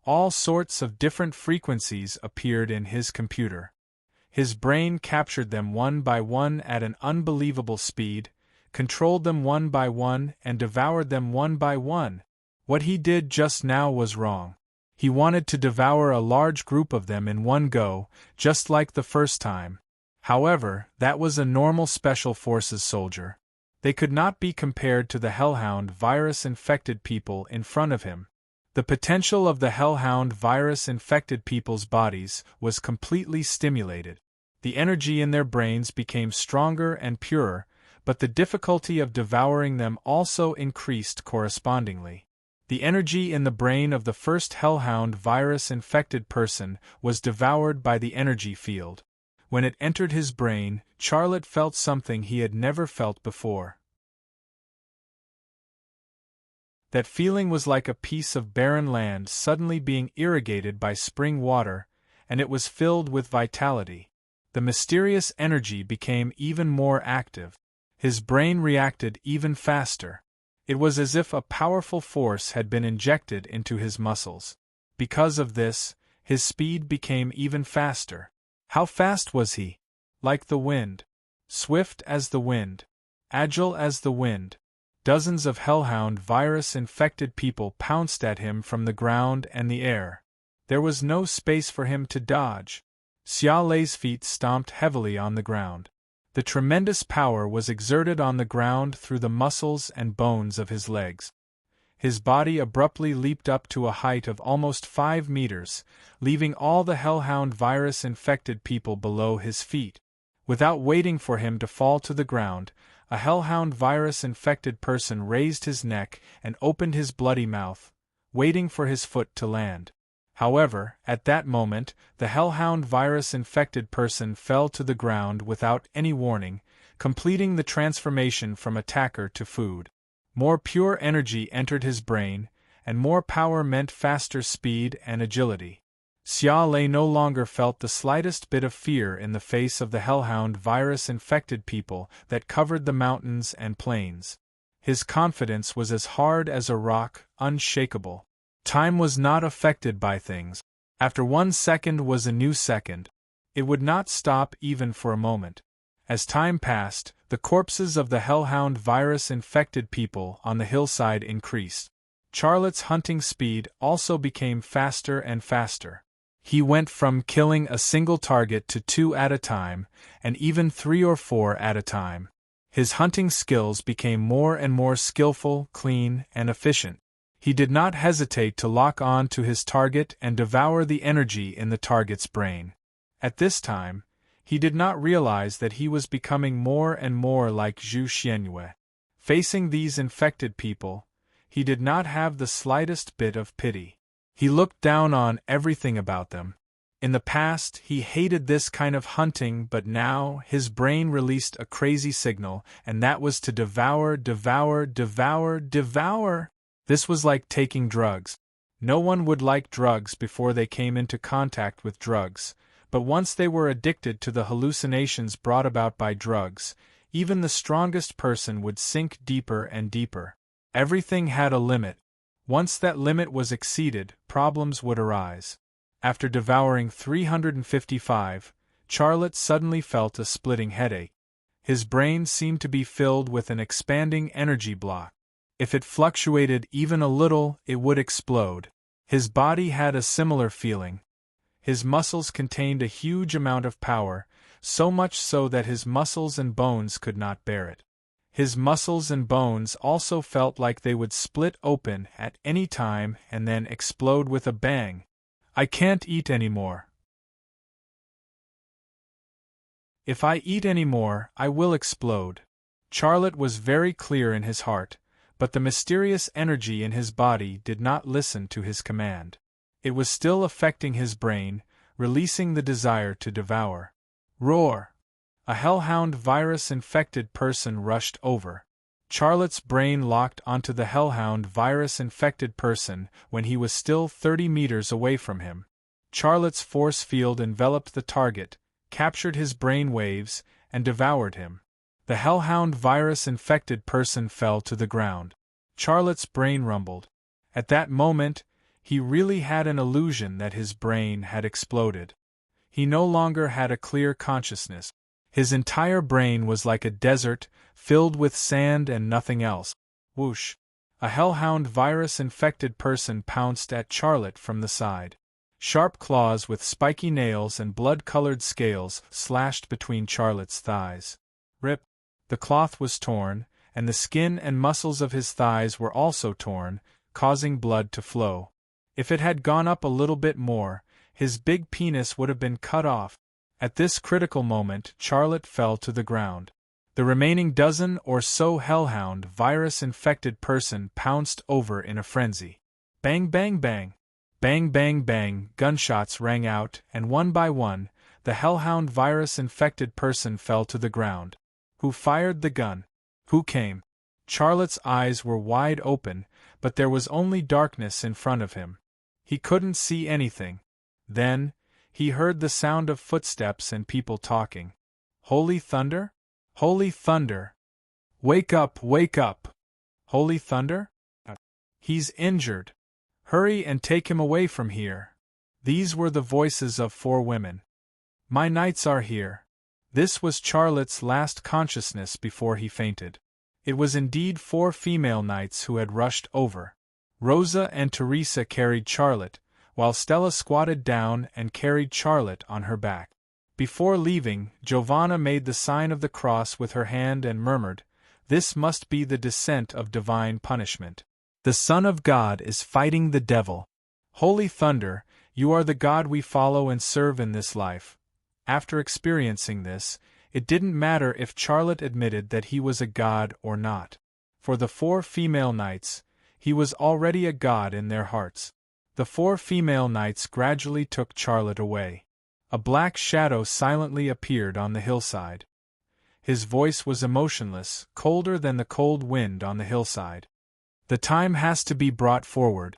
All sorts of different frequencies appeared in his computer. His brain captured them one by one at an unbelievable speed, controlled them one by one and devoured them one by one. What he did just now was wrong. He wanted to devour a large group of them in one go, just like the first time. However, that was a normal Special Forces soldier. They could not be compared to the hellhound virus-infected people in front of him. The potential of the hellhound virus-infected people's bodies was completely stimulated. The energy in their brains became stronger and purer, but the difficulty of devouring them also increased correspondingly. The energy in the brain of the first hellhound virus-infected person was devoured by the energy field. When it entered his brain, Charlotte felt something he had never felt before. That feeling was like a piece of barren land suddenly being irrigated by spring water, and it was filled with vitality. The mysterious energy became even more active. His brain reacted even faster. It was as if a powerful force had been injected into his muscles. Because of this, his speed became even faster. How fast was he? Like the wind. Swift as the wind. Agile as the wind. Dozens of hellhound virus-infected people pounced at him from the ground and the air. There was no space for him to dodge. Xia Lei's feet stomped heavily on the ground. The tremendous power was exerted on the ground through the muscles and bones of his legs. His body abruptly leaped up to a height of almost 5 meters, leaving all the hellhound virus-infected people below his feet. Without waiting for him to fall to the ground, a hellhound virus-infected person raised his neck and opened his bloody mouth, waiting for his foot to land. However, at that moment, the hellhound virus-infected person fell to the ground without any warning, completing the transformation from attacker to food. More pure energy entered his brain, and more power meant faster speed and agility. Xia Lei no longer felt the slightest bit of fear in the face of the hellhound virus-infected people that covered the mountains and plains. His confidence was as hard as a rock, unshakable. Time was not affected by things. After 1 second was a new second. It would not stop even for a moment. As time passed, the corpses of the hellhound virus-infected people on the hillside increased. Charlotte's hunting speed also became faster and faster. He went from killing a single target to 2 at a time, and even 3 or 4 at a time. His hunting skills became more and more skillful, clean, and efficient. He did not hesitate to lock on to his target and devour the energy in the target's brain. At this time, he did not realize that he was becoming more and more like Zhu Xianyue. Facing these infected people, he did not have the slightest bit of pity. He looked down on everything about them. In the past, he hated this kind of hunting, but now his brain released a crazy signal, and that was to devour, devour, devour, devour. This was like taking drugs. No one would like drugs before they came into contact with drugs, but once they were addicted to the hallucinations brought about by drugs, even the strongest person would sink deeper and deeper. Everything had a limit. Once that limit was exceeded, problems would arise. After devouring 355, Charlotte suddenly felt a splitting headache. His brain seemed to be filled with an expanding energy block. If it fluctuated even a little, it would explode. His body had a similar feeling. His muscles contained a huge amount of power, so much so that his muscles and bones could not bear it. His muscles and bones also felt like they would split open at any time and then explode with a bang. I can't eat anymore. If I eat any more, I will explode. Charlotte was very clear in his heart, but the mysterious energy in his body did not listen to his command. It was still affecting his brain, releasing the desire to devour. Roar! A hellhound virus-infected person rushed over. Charlotte's brain locked onto the hellhound virus-infected person when he was still 30 meters away from him. Charlotte's force field enveloped the target, captured his brain waves, and devoured him. The hellhound virus-infected person fell to the ground. Charlotte's brain rumbled. At that moment, he really had an illusion that his brain had exploded. He no longer had a clear consciousness. His entire brain was like a desert, filled with sand and nothing else. Whoosh! A hellhound virus-infected person pounced at Charlotte from the side. Sharp claws with spiky nails and blood-colored scales slashed between Charlotte's thighs. Rip! The cloth was torn, and the skin and muscles of his thighs were also torn, causing blood to flow. If it had gone up a little bit more, his big penis would have been cut off. At this critical moment, Charlotte fell to the ground. The remaining dozen or so hellhound virus-infected person pounced over in a frenzy. Bang bang bang! Bang bang bang! Gunshots rang out, and one by one, the hellhound virus-infected person fell to the ground. Who fired the gun? Who came? Charlotte's eyes were wide open, but there was only darkness in front of him. He couldn't see anything. Then, he heard the sound of footsteps and people talking. Holy thunder? Holy thunder! Wake up, wake up! Holy thunder? He's injured. Hurry and take him away from here. These were the voices of 4 women. My knights are here. This was Charlotte's last consciousness before he fainted. It was indeed 4 female knights who had rushed over. Rosa and Teresa carried Charlotte, while Stella squatted down and carried Charlotte on her back. Before leaving, Giovanna made the sign of the cross with her hand and murmured, "This must be the descent of divine punishment. The Son of God is fighting the devil. Holy thunder, you are the God we follow and serve in this life." After experiencing this, it didn't matter if Charlotte admitted that he was a god or not. For the 4 female knights, he was already a god in their hearts. The 4 female knights gradually took Charlotte away. A black shadow silently appeared on the hillside. His voice was emotionless, colder than the cold wind on the hillside. "The time has to be brought forward."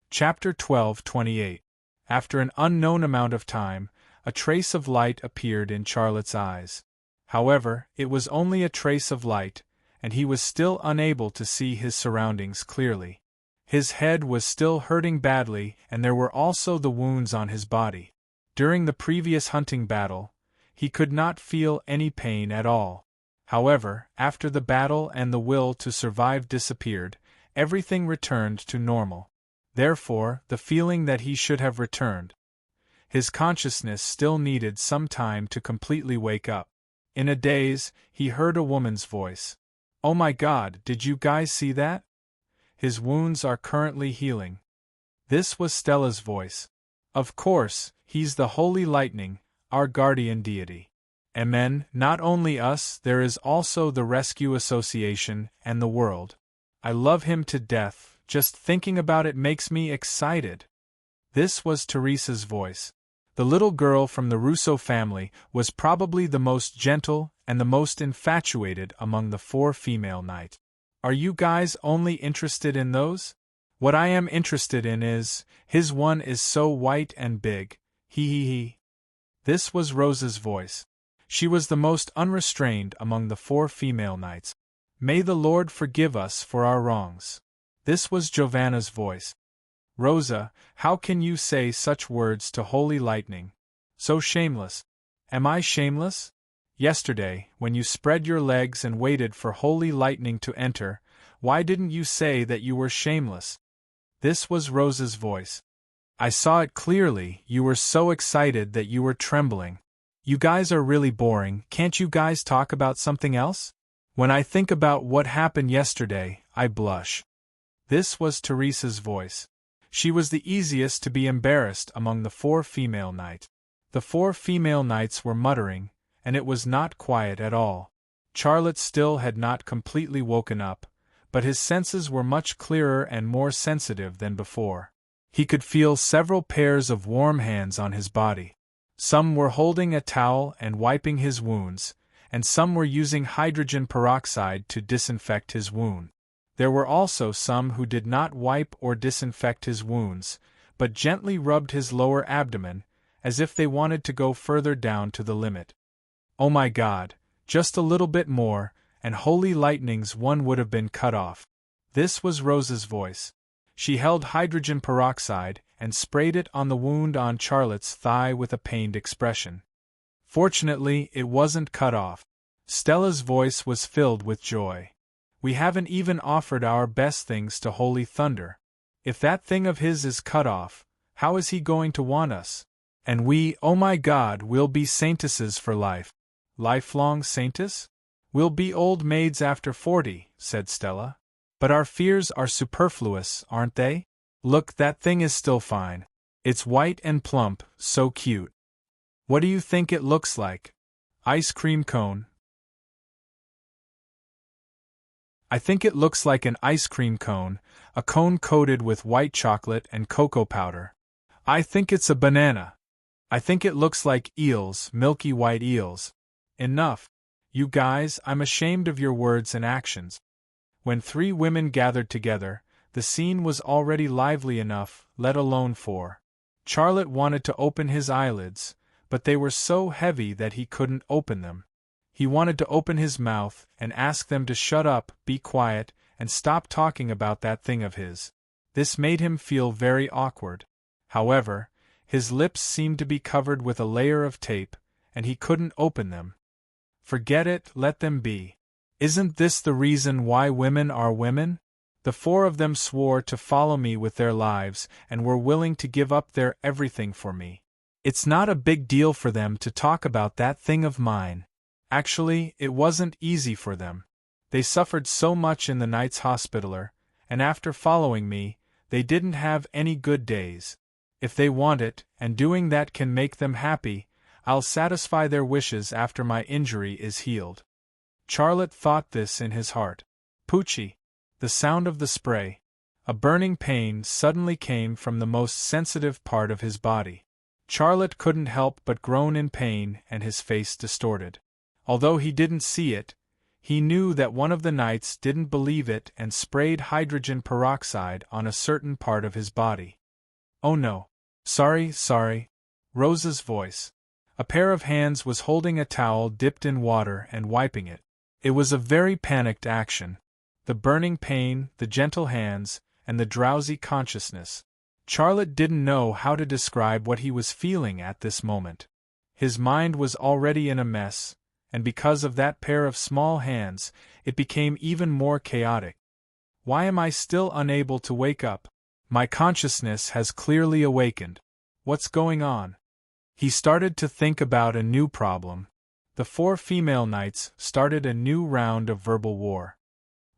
Chapter 12:28. After an unknown amount of time, a trace of light appeared in Charlotte's eyes. However, it was only a trace of light, and he was still unable to see his surroundings clearly. His head was still hurting badly, and there were also the wounds on his body. During the previous hunting battle, he could not feel any pain at all. However, after the battle and the will to survive disappeared, everything returned to normal. Therefore, the feeling that he should have returned. His consciousness still needed some time to completely wake up. In a daze, he heard a woman's voice. "Oh my God, did you guys see that? His wounds are currently healing." This was Stella's voice. "Of course, he's the Holy Lightning, our guardian deity. Amen, not only us, there is also the Rescue Association and the world. I love him to death. Just thinking about it makes me excited." This was Teresa's voice. The little girl from the Russo family was probably the most gentle and the most infatuated among the 4 female knights. "Are you guys only interested in those? What I am interested in is, his one is so white and big, he. This was Rosa's voice. She was the most unrestrained among the 4 female knights. "May the Lord forgive us for our wrongs." This was Giovanna's voice. "Rosa, how can you say such words to Holy Lightning? So shameless." "Am I shameless? Yesterday, when you spread your legs and waited for Holy Lightning to enter, why didn't you say that you were shameless?" This was Rosa's voice. "I saw it clearly, you were so excited that you were trembling. You guys are really boring, can't you guys talk about something else? When I think about what happened yesterday, I blush." This was Teresa's voice. She was the easiest to be embarrassed among the 4 female knights. The 4 female knights were muttering, and it was not quiet at all. Charlotte still had not completely woken up, but his senses were much clearer and more sensitive than before. He could feel several pairs of warm hands on his body. Some were holding a towel and wiping his wounds, and some were using hydrogen peroxide to disinfect his wound. There were also some who did not wipe or disinfect his wounds, but gently rubbed his lower abdomen, as if they wanted to go further down to the limit. "Oh my God, just a little bit more, and Holy Lightning's one would have been cut off." This was Rosa's voice. She held hydrogen peroxide and sprayed it on the wound on Charlotte's thigh with a pained expression. Fortunately, it wasn't cut off. Stella's voice was filled with joy. "We haven't even offered our best things to Holy Thunder. If that thing of his is cut off, how is he going to want us? And we, oh my God, will be saintesses for life." "Lifelong saintess? We'll be old maids after 40, said Stella. "But our fears are superfluous, aren't they? Look, that thing is still fine. It's white and plump, so cute. What do you think it looks like? Ice cream cone?" "I think it looks like an ice cream cone, a cone coated with white chocolate and cocoa powder." "I think it's a banana." "I think it looks like eels, milky white eels." "Enough. You guys, I'm ashamed of your words and actions." When 3 women gathered together, the scene was already lively enough, let alone 4. Charlotte wanted to open his eyelids, but they were so heavy that he couldn't open them. He wanted to open his mouth and ask them to shut up, be quiet, and stop talking about that thing of his. This made him feel very awkward. However, his lips seemed to be covered with a layer of tape, and he couldn't open them. Forget it, let them be. Isn't this the reason why women are women? The 4 of them swore to follow me with their lives and were willing to give up their everything for me. It's not a big deal for them to talk about that thing of mine. Actually, it wasn't easy for them. They suffered so much in the Knights Hospitaller, and after following me, they didn't have any good days. If they want it, and doing that can make them happy, I'll satisfy their wishes after my injury is healed. Charlotte thought this in his heart. Poochie! The sound of the spray. A burning pain suddenly came from the most sensitive part of his body. Charlotte couldn't help but groan in pain and his face distorted. Although he didn't see it, he knew that one of the knights didn't believe it and sprayed hydrogen peroxide on a certain part of his body. Oh no. Sorry. Rosa's voice. A pair of hands was holding a towel dipped in water and wiping it. It was a very panicked action. The burning pain, the gentle hands, and the drowsy consciousness. Charlotte didn't know how to describe what he was feeling at this moment. His mind was already in a mess, and because of that pair of small hands, it became even more chaotic. Why am I still unable to wake up? My consciousness has clearly awakened. What's going on? He started to think about a new problem. The 4 female knights started a new round of verbal war.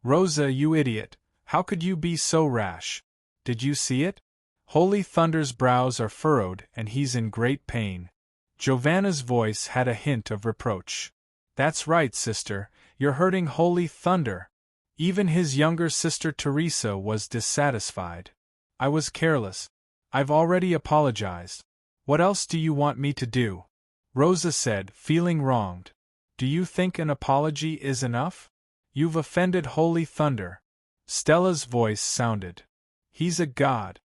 Rosa, you idiot, how could you be so rash? Did you see it? Holy Thunder's brows are furrowed and he's in great pain. Giovanna's voice had a hint of reproach. That's right, sister, you're hurting Holy Thunder. Even his younger sister Teresa was dissatisfied. I was careless. I've already apologized. What else do you want me to do? Rosa said, feeling wronged. Do you think an apology is enough? You've offended Holy Thunder. Stella's voice sounded. He's a god.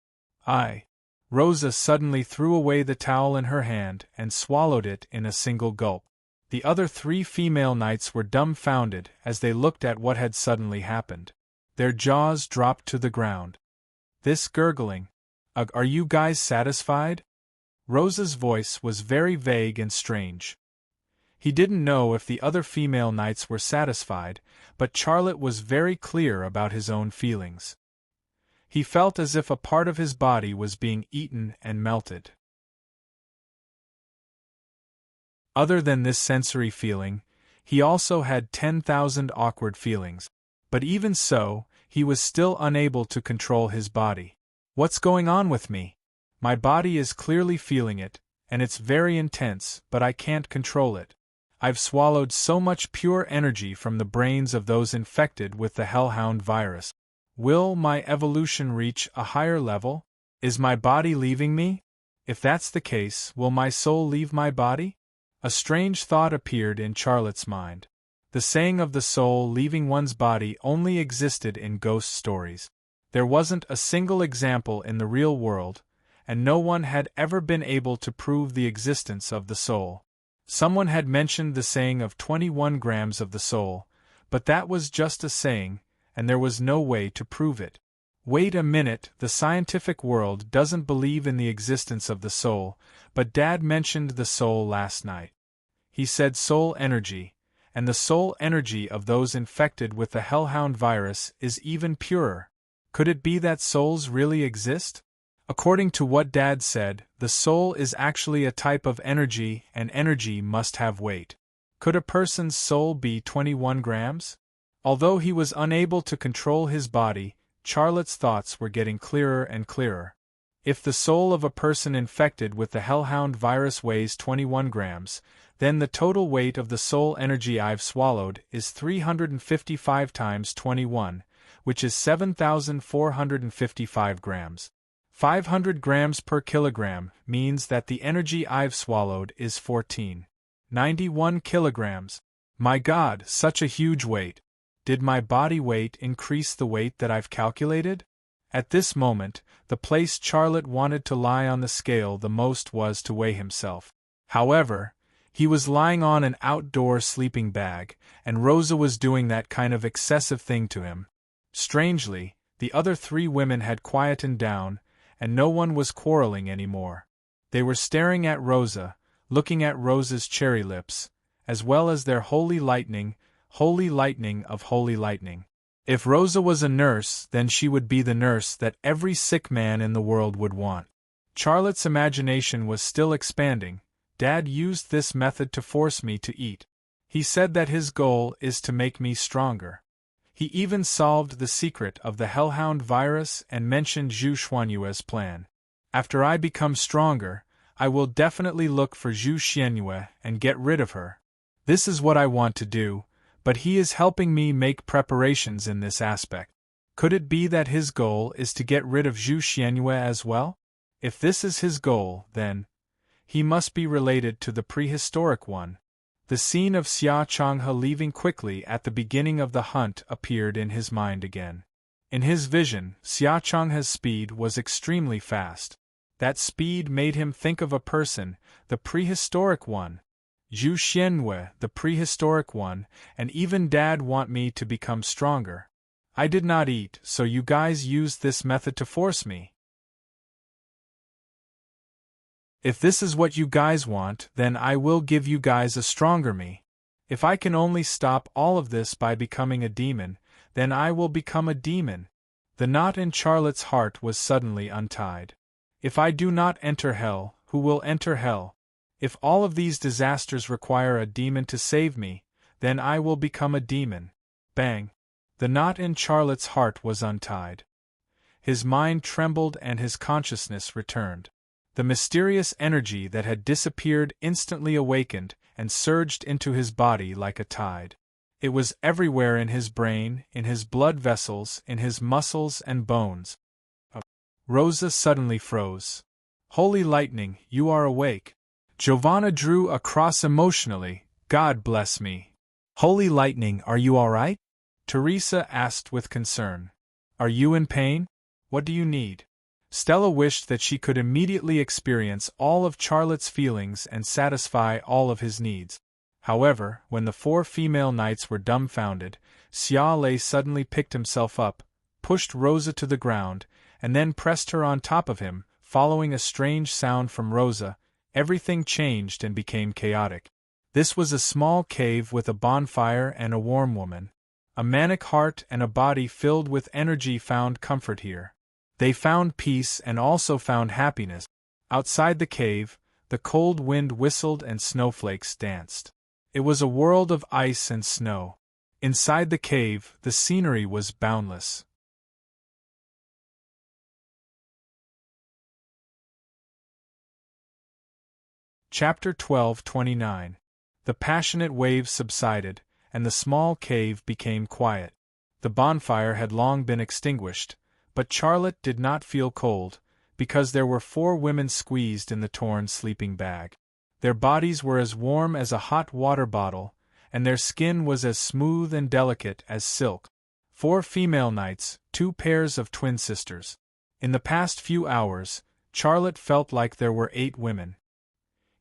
Rosa suddenly threw away the towel in her hand and swallowed it in a single gulp. The other 3 female knights were dumbfounded as they looked at what had suddenly happened. Their jaws dropped to the ground. This gurgling. Ugh, are you guys satisfied? Rosa's voice was very vague and strange. He didn't know if the other female knights were satisfied, but Charlotte was very clear about his own feelings. He felt as if a part of his body was being eaten and melted. Other than this sensory feeling, he also had 10,000 awkward feelings. But even so, he was still unable to control his body. What's going on with me? My body is clearly feeling it, and it's very intense, but I can't control it. I've swallowed so much pure energy from the brains of those infected with the hellhound virus. Will my evolution reach a higher level? Is my body leaving me? If that's the case, will my soul leave my body? A strange thought appeared in Charlotte's mind. The saying of the soul leaving one's body only existed in ghost stories. There wasn't a single example in the real world, and no one had ever been able to prove the existence of the soul. Someone had mentioned the saying of 21 grams of the soul, but that was just a saying, and there was no way to prove it. Wait a minute, the scientific world doesn't believe in the existence of the soul, but Dad mentioned the soul last night. He said soul energy, and the soul energy of those infected with the hellhound virus is even purer. Could it be that souls really exist? According to what Dad said, the soul is actually a type of energy, and energy must have weight. Could a person's soul be 21 grams? Although he was unable to control his body, Charlotte's thoughts were getting clearer and clearer. If the soul of a person infected with the hellhound virus weighs 21 grams, then the total weight of the soul energy I've swallowed is 355 times 21, which is 7,455 grams. 500 grams per kilogram means that the energy I've swallowed is 1491 kilograms. My God, such a huge weight. Did my body weight increase the weight that I've calculated? At this moment, the place Charlotte wanted to lie on the scale the most was to weigh himself. However, he was lying on an outdoor sleeping bag, and Rosa was doing that kind of excessive thing to him. Strangely, the other 3 women had quietened down, and no one was quarreling anymore. They were staring at Rosa, looking at Rosa's cherry lips, as well as their holy lightning of holy lightning. If Rosa was a nurse, then she would be the nurse that every sick man in the world would want. Charlotte's imagination was still expanding. Dad used this method to force me to eat. He said that his goal is to make me stronger. He even solved the secret of the hellhound virus and mentioned Zhu Xuanyue's plan. After I become stronger, I will definitely look for Zhu Xianyue and get rid of her. This is what I want to do, but he is helping me make preparations in this aspect. Could it be that his goal is to get rid of Zhu Xianyue as well? If this is his goal, then he must be related to the prehistoric one. The scene of Xia Changhe leaving quickly at the beginning of the hunt appeared in his mind again. In his vision, Xia Changhe's speed was extremely fast. That speed made him think of a person, the prehistoric one. Zhu Xianyue, the prehistoric one, and even Dad want me to become stronger. I did not eat, so you guys used this method to force me. If this is what you guys want, then I will give you guys a stronger me. If I can only stop all of this by becoming a demon, then I will become a demon. The knot in Charlotte's heart was suddenly untied. If I do not enter hell, who will enter hell? If all of these disasters require a demon to save me, then I will become a demon. Bang! The knot in Charlotte's heart was untied. His mind trembled and his consciousness returned. The mysterious energy that had disappeared instantly awakened and surged into his body like a tide. It was everywhere in his brain, in his blood vessels, in his muscles and bones. Rosa suddenly froze. Holy lightning, you are awake. Giovanna drew a cross emotionally. God bless me. Holy lightning, are you all right? Teresa asked with concern. Are you in pain? What do you need? Stella wished that she could immediately experience all of Charlotte's feelings and satisfy all of his needs. However, when the 4 female knights were dumbfounded, Xia Lei suddenly picked himself up, pushed Rosa to the ground, and then pressed her on top of him. Following a strange sound from Rosa, everything changed and became chaotic. This was a small cave with a bonfire and a warm woman. A manic heart and a body filled with energy found comfort here. They found peace and also found happiness. Outside the cave, the cold wind whistled and snowflakes danced. It was a world of ice and snow. Inside the cave, the scenery was boundless. Chapter 12:29. The passionate waves subsided, and the small cave became quiet. The bonfire had long been extinguished, but Charlotte did not feel cold, because there were 4 women squeezed in the torn sleeping bag. Their bodies were as warm as a hot water bottle, and their skin was as smooth and delicate as silk. 4 female knights, 2 pairs of twin sisters. In the past few hours, Charlotte felt like there were 8 women.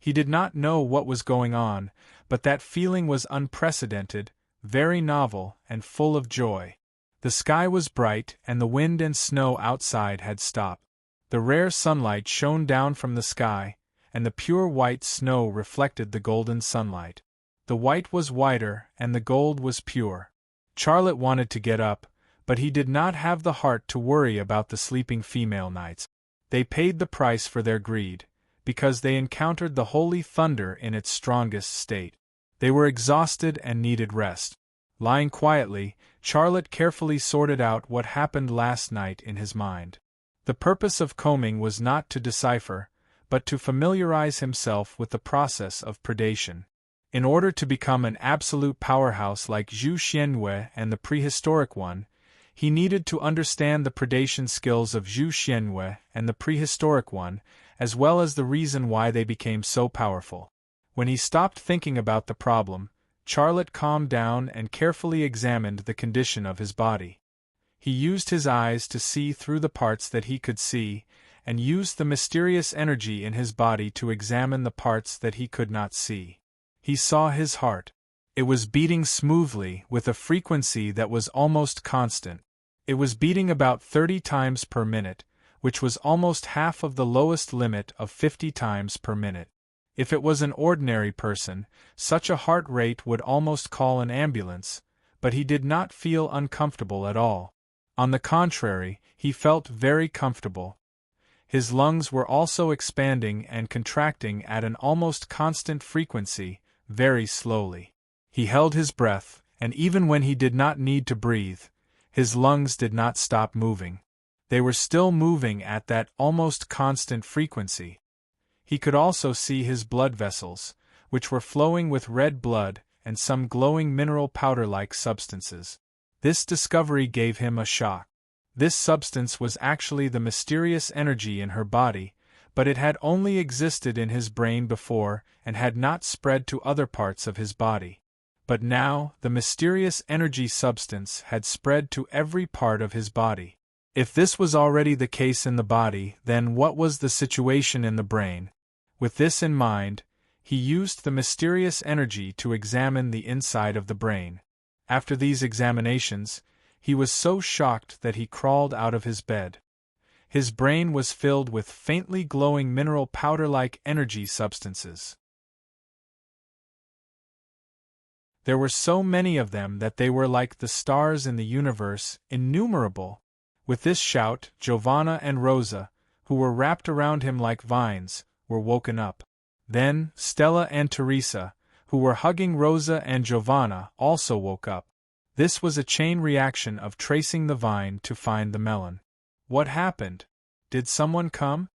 He did not know what was going on, but that feeling was unprecedented, very novel, and full of joy. The sky was bright, and the wind and snow outside had stopped. The rare sunlight shone down from the sky, and the pure white snow reflected the golden sunlight. The white was whiter, and the gold was pure. Charlotte wanted to get up, but he did not have the heart to worry about the sleeping female knights. They paid the price for their greed, because they encountered the holy thunder in its strongest state. They were exhausted and needed rest. Lying quietly, Charlotte carefully sorted out what happened last night in his mind. The purpose of combing was not to decipher, but to familiarize himself with the process of predation. In order to become an absolute powerhouse like Zhu Xianyue and the prehistoric one, he needed to understand the predation skills of Zhu Xianyue and the prehistoric one, as well as the reason why they became so powerful. When he stopped thinking about the problem, Charlotte calmed down and carefully examined the condition of his body. He used his eyes to see through the parts that he could see, and used the mysterious energy in his body to examine the parts that he could not see. He saw his heart. It was beating smoothly with a frequency that was almost constant. It was beating about 30 times per minute, which was almost half of the lowest limit of 50 times per minute. If it was an ordinary person, such a heart rate would almost call an ambulance, but he did not feel uncomfortable at all. On the contrary, he felt very comfortable. His lungs were also expanding and contracting at an almost constant frequency, very slowly. He held his breath, and even when he did not need to breathe, his lungs did not stop moving. They were still moving at that almost constant frequency. He could also see his blood vessels, which were flowing with red blood and some glowing mineral powder-like substances. This discovery gave him a shock. This substance was actually the mysterious energy in her body, but it had only existed in his brain before and had not spread to other parts of his body. But now, the mysterious energy substance had spread to every part of his body. If this was already the case in the body, then what was the situation in the brain? With this in mind, he used the mysterious energy to examine the inside of the brain. After these examinations, he was so shocked that he crawled out of his bed. His brain was filled with faintly glowing mineral powder-like energy substances. There were so many of them that they were like the stars in the universe, innumerable. With this shout, Giovanna and Rosa, who were wrapped around him like vines, were woken up. Then, Stella and Teresa, who were hugging Rosa and Giovanna, also woke up. This was a chain reaction of tracing the vine to find the melon. What happened? Did someone come?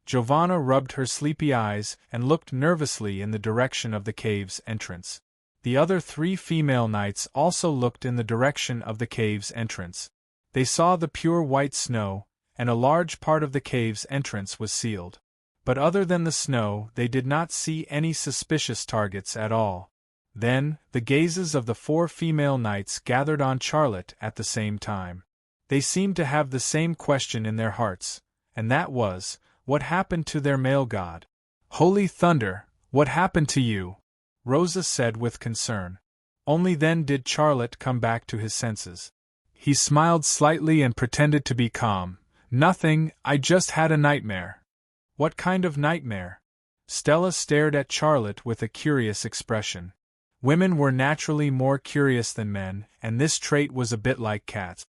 Giovanna rubbed her sleepy eyes and looked nervously in the direction of the cave's entrance. The other 3 female knights also looked in the direction of the cave's entrance. They saw the pure white snow, and a large part of the cave's entrance was sealed. But other than the snow, they did not see any suspicious targets at all. Then, the gazes of the 4 female knights gathered on Charlotte at the same time. They seemed to have the same question in their hearts, and that was, what happened to their male god? Holy thunder, what happened to you? Rosa said with concern. Only then did Charlotte come back to his senses. He smiled slightly and pretended to be calm. Nothing, I just had a nightmare. What kind of nightmare? Stella stared at Charlotte with a curious expression. Women were naturally more curious than men, and this trait was a bit like cats.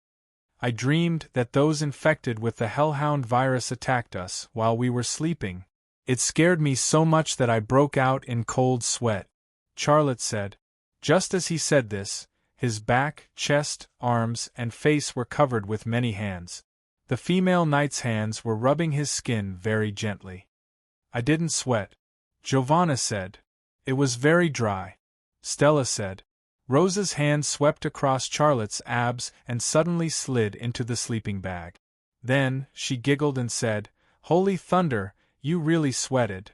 I dreamed that those infected with the hellhound virus attacked us while we were sleeping. It scared me so much that I broke out in cold sweat, Charlotte said. Just as he said this, his back, chest, arms, and face were covered with many hands. The female knight's hands were rubbing his skin very gently. I didn't sweat, Giovanna said. It was very dry, Stella said. Rosa's hand swept across Charlotte's abs and suddenly slid into the sleeping bag. Then, she giggled and said, Holy thunder, you really sweated.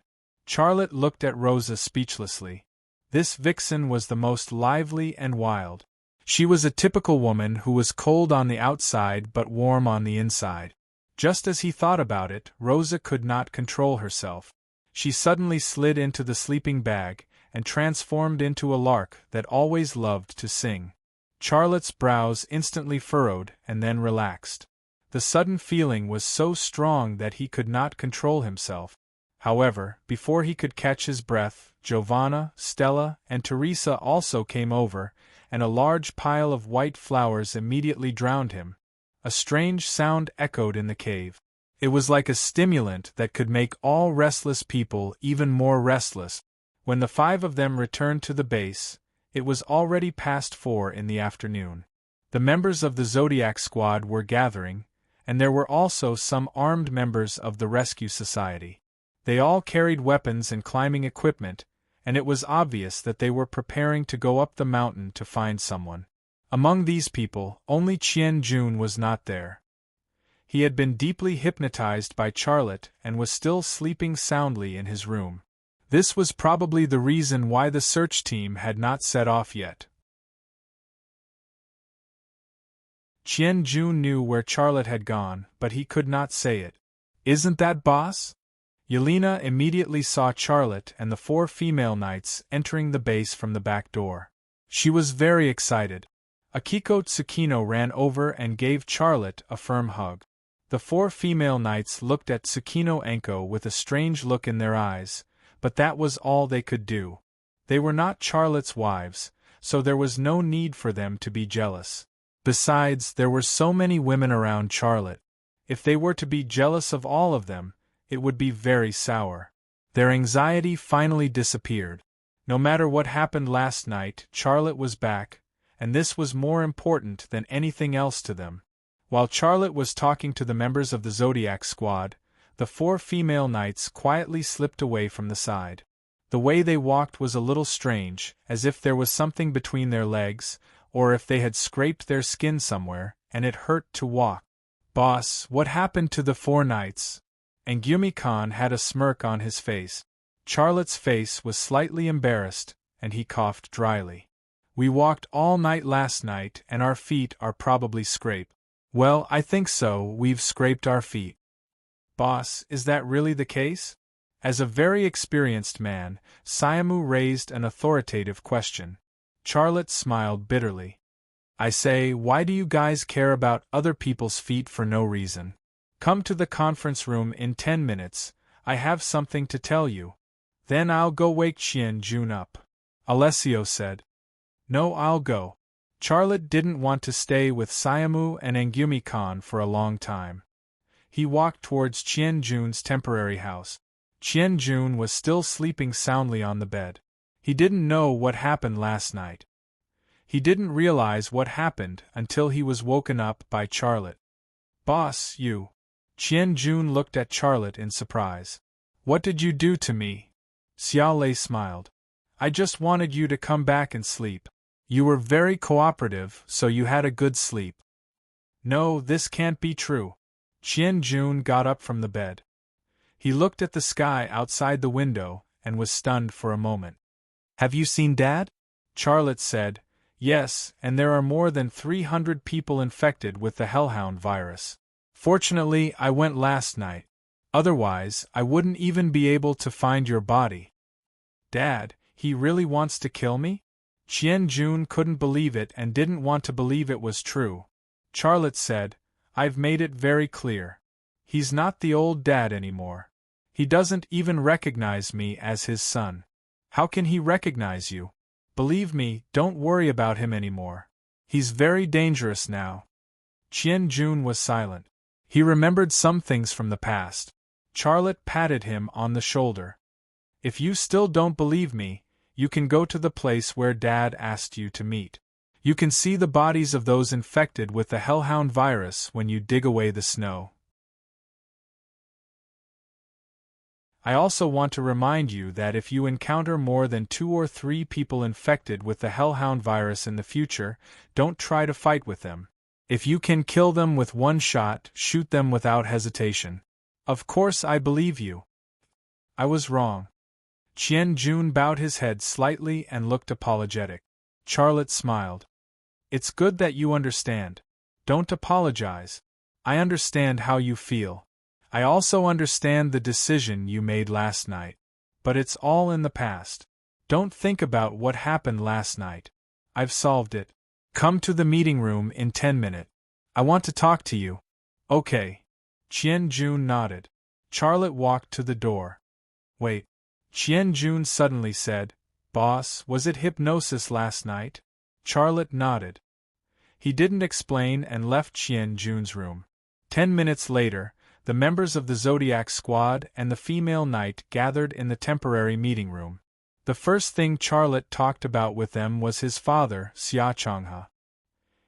Charlotte looked at Rosa speechlessly. This vixen was the most lively and wild. She was a typical woman who was cold on the outside but warm on the inside. Just as he thought about it, Rosa could not control herself. She suddenly slid into the sleeping bag and transformed into a lark that always loved to sing. Charlotte's brows instantly furrowed and then relaxed. The sudden feeling was so strong that he could not control himself. However, before he could catch his breath, Giovanna, Stella, and Teresa also came over, and a large pile of white flowers immediately drowned him. A strange sound echoed in the cave. It was like a stimulant that could make all restless people even more restless. When the 5 of them returned to the base, it was already past 4 in the afternoon. The members of the Zodiac Squad were gathering, and there were also some armed members of the Rescue Society. They all carried weapons and climbing equipment, and it was obvious that they were preparing to go up the mountain to find someone. Among these people, only Qian Jun was not there. He had been deeply hypnotized by Charlotte and was still sleeping soundly in his room. This was probably the reason why the search team had not set off yet. Qian Jun knew where Charlotte had gone, but he could not say it. Isn't that boss? Yelena immediately saw Charlotte and the 4 female knights entering the base from the back door. She was very excited. Akiko Tsukino ran over and gave Charlotte a firm hug. The 4 female knights looked at Tsukino Enko with a strange look in their eyes, but that was all they could do. They were not Charlotte's wives, so there was no need for them to be jealous. Besides, there were so many women around Charlotte. If they were to be jealous of all of them, it would be very sour. Their anxiety finally disappeared. No matter what happened last night, Charlotte was back, and this was more important than anything else to them. While Charlotte was talking to the members of the Zodiac Squad, the 4 female knights quietly slipped away from the side. The way they walked was a little strange, as if there was something between their legs, or if they had scraped their skin somewhere, and it hurt to walk. "Boss, what happened to the 4 knights?" And Gyumi Khan had a smirk on his face. Charlotte's face was slightly embarrassed, and he coughed dryly. "We walked all night last night, and our feet are probably scraped." "Well, I think so, we've scraped our feet." "Boss, is that really the case?" As a very experienced man, Siamu raised an authoritative question. Charlotte smiled bitterly. "I say, why do you guys care about other people's feet for no reason? Come to the conference room in 10 minutes, I have something to tell you. Then I'll go wake Qian Jun up," Alessio said. "No, I'll go." Charlotte didn't want to stay with Siamu and Angumi Khan for a long time. He walked towards Qian Jun's temporary house. Qian Jun was still sleeping soundly on the bed. He didn't know what happened last night. He didn't realize what happened until he was woken up by Charlotte. "Boss, you." Qian Jun looked at Charlotte in surprise. "What did you do to me?" Xiao Lei smiled. "I just wanted you to come back and sleep. You were very cooperative, so you had a good sleep." "No, this can't be true." Qian Jun got up from the bed. He looked at the sky outside the window and was stunned for a moment. "Have you seen Dad?" Charlotte said, "Yes, and there are more than 300 people infected with the Hellhound virus. Fortunately, I went last night. Otherwise, I wouldn't even be able to find your body." "Dad, he really wants to kill me?" Qian Jun couldn't believe it and didn't want to believe it was true. Charlotte said, "I've made it very clear. He's not the old dad anymore. He doesn't even recognize me as his son." "How can he recognize you?" "Believe me, don't worry about him anymore. He's very dangerous now." Qian Jun was silent. He remembered some things from the past. Charlotte patted him on the shoulder. "If you still don't believe me, you can go to the place where Dad asked you to meet. You can see the bodies of those infected with the Hellhound virus when you dig away the snow. I also want to remind you that if you encounter more than 2 or 3 people infected with the Hellhound virus in the future, don't try to fight with them. If you can kill them with 1 shot, shoot them without hesitation." "Of course I believe you. I was wrong." Qian Jun bowed his head slightly and looked apologetic. Charlotte smiled. "It's good that you understand. Don't apologize. I understand how you feel. I also understand the decision you made last night. But it's all in the past. Don't think about what happened last night. I've solved it. Come to the meeting room in 10 minutes. I want to talk to you." "Okay." Qian Jun nodded. Charlotte walked to the door. "Wait." Qian Jun suddenly said, "Boss, was it hypnosis last night?" Charlotte nodded. He didn't explain and left Qian Jun's room. 10 minutes later, the members of the Zodiac Squad and the female knight gathered in the temporary meeting room. The first thing Charlotte talked about with them was his father, Xia Changhe.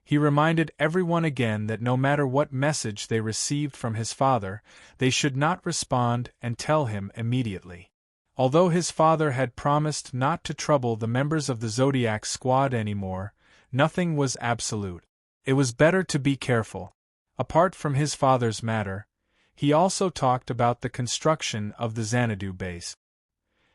He reminded everyone again that no matter what message they received from his father, they should not respond and tell him immediately. Although his father had promised not to trouble the members of the Zodiac Squad anymore, nothing was absolute. It was better to be careful. Apart from his father's matter, he also talked about the construction of the Xanadu base.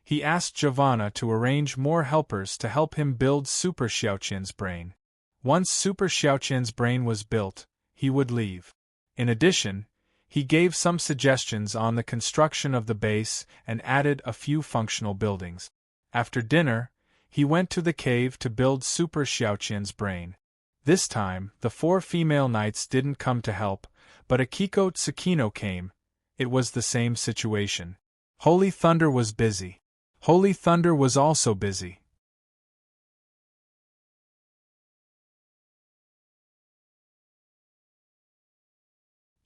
He asked Giovanna to arrange more helpers to help him build Super Xiaoqian's brain. Once Super Xiaoqian's brain was built, he would leave. In addition, he gave some suggestions on the construction of the base and added a few functional buildings. After dinner, he went to the cave to build Super Xiaoqian's brain. This time, the 4 female knights didn't come to help, but Akiko Tsukino came. It was the same situation. Holy Thunder was busy. Holy Thunder was also busy.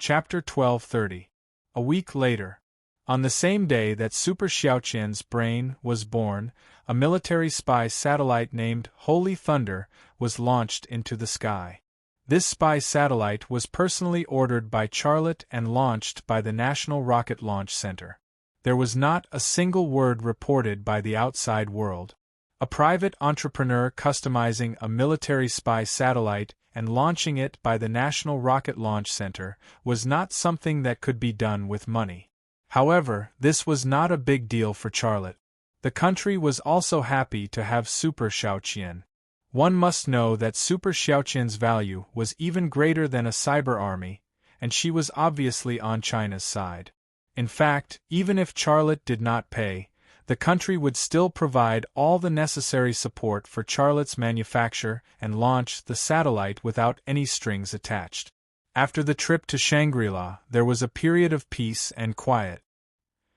Chapter 1230. A week later. On the same day that Super Xiaoqian's brain was born, a military spy satellite named Holy Thunder was launched into the sky. This spy satellite was personally ordered by Charlotte and launched by the National Rocket Launch Center. There was not a single word reported by the outside world. A private entrepreneur customizing a military spy satellite and launching it by the National Rocket Launch Center was not something that could be done with money. However, this was not a big deal for Charlotte. The country was also happy to have Super Xiaoqian. One must know that Super Xiaoqian's value was even greater than a cyber army, and she was obviously on China's side. In fact, even if Charlotte did not pay, the country would still provide all the necessary support for Charlotte's manufacture and launch the satellite without any strings attached. After the trip to Shangri-La, there was a period of peace and quiet.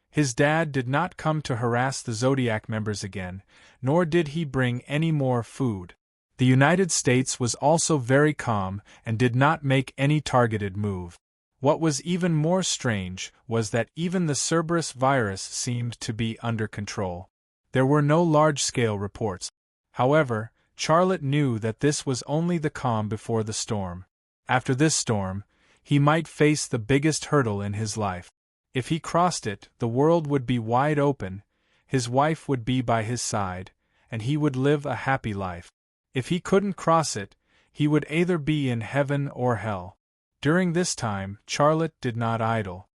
His dad did not come to harass the Zodiac members again, nor did he bring any more food. The United States was also very calm and did not make any targeted move. What was even more strange was that even the Cerberus virus seemed to be under control. There were no large-scale reports. However, Charlotte knew that this was only the calm before the storm. After this storm, he might face the biggest hurdle in his life. If he crossed it, the world would be wide open, his wife would be by his side, and he would live a happy life. If he couldn't cross it, he would either be in heaven or hell. During this time, Charlotte did not idle.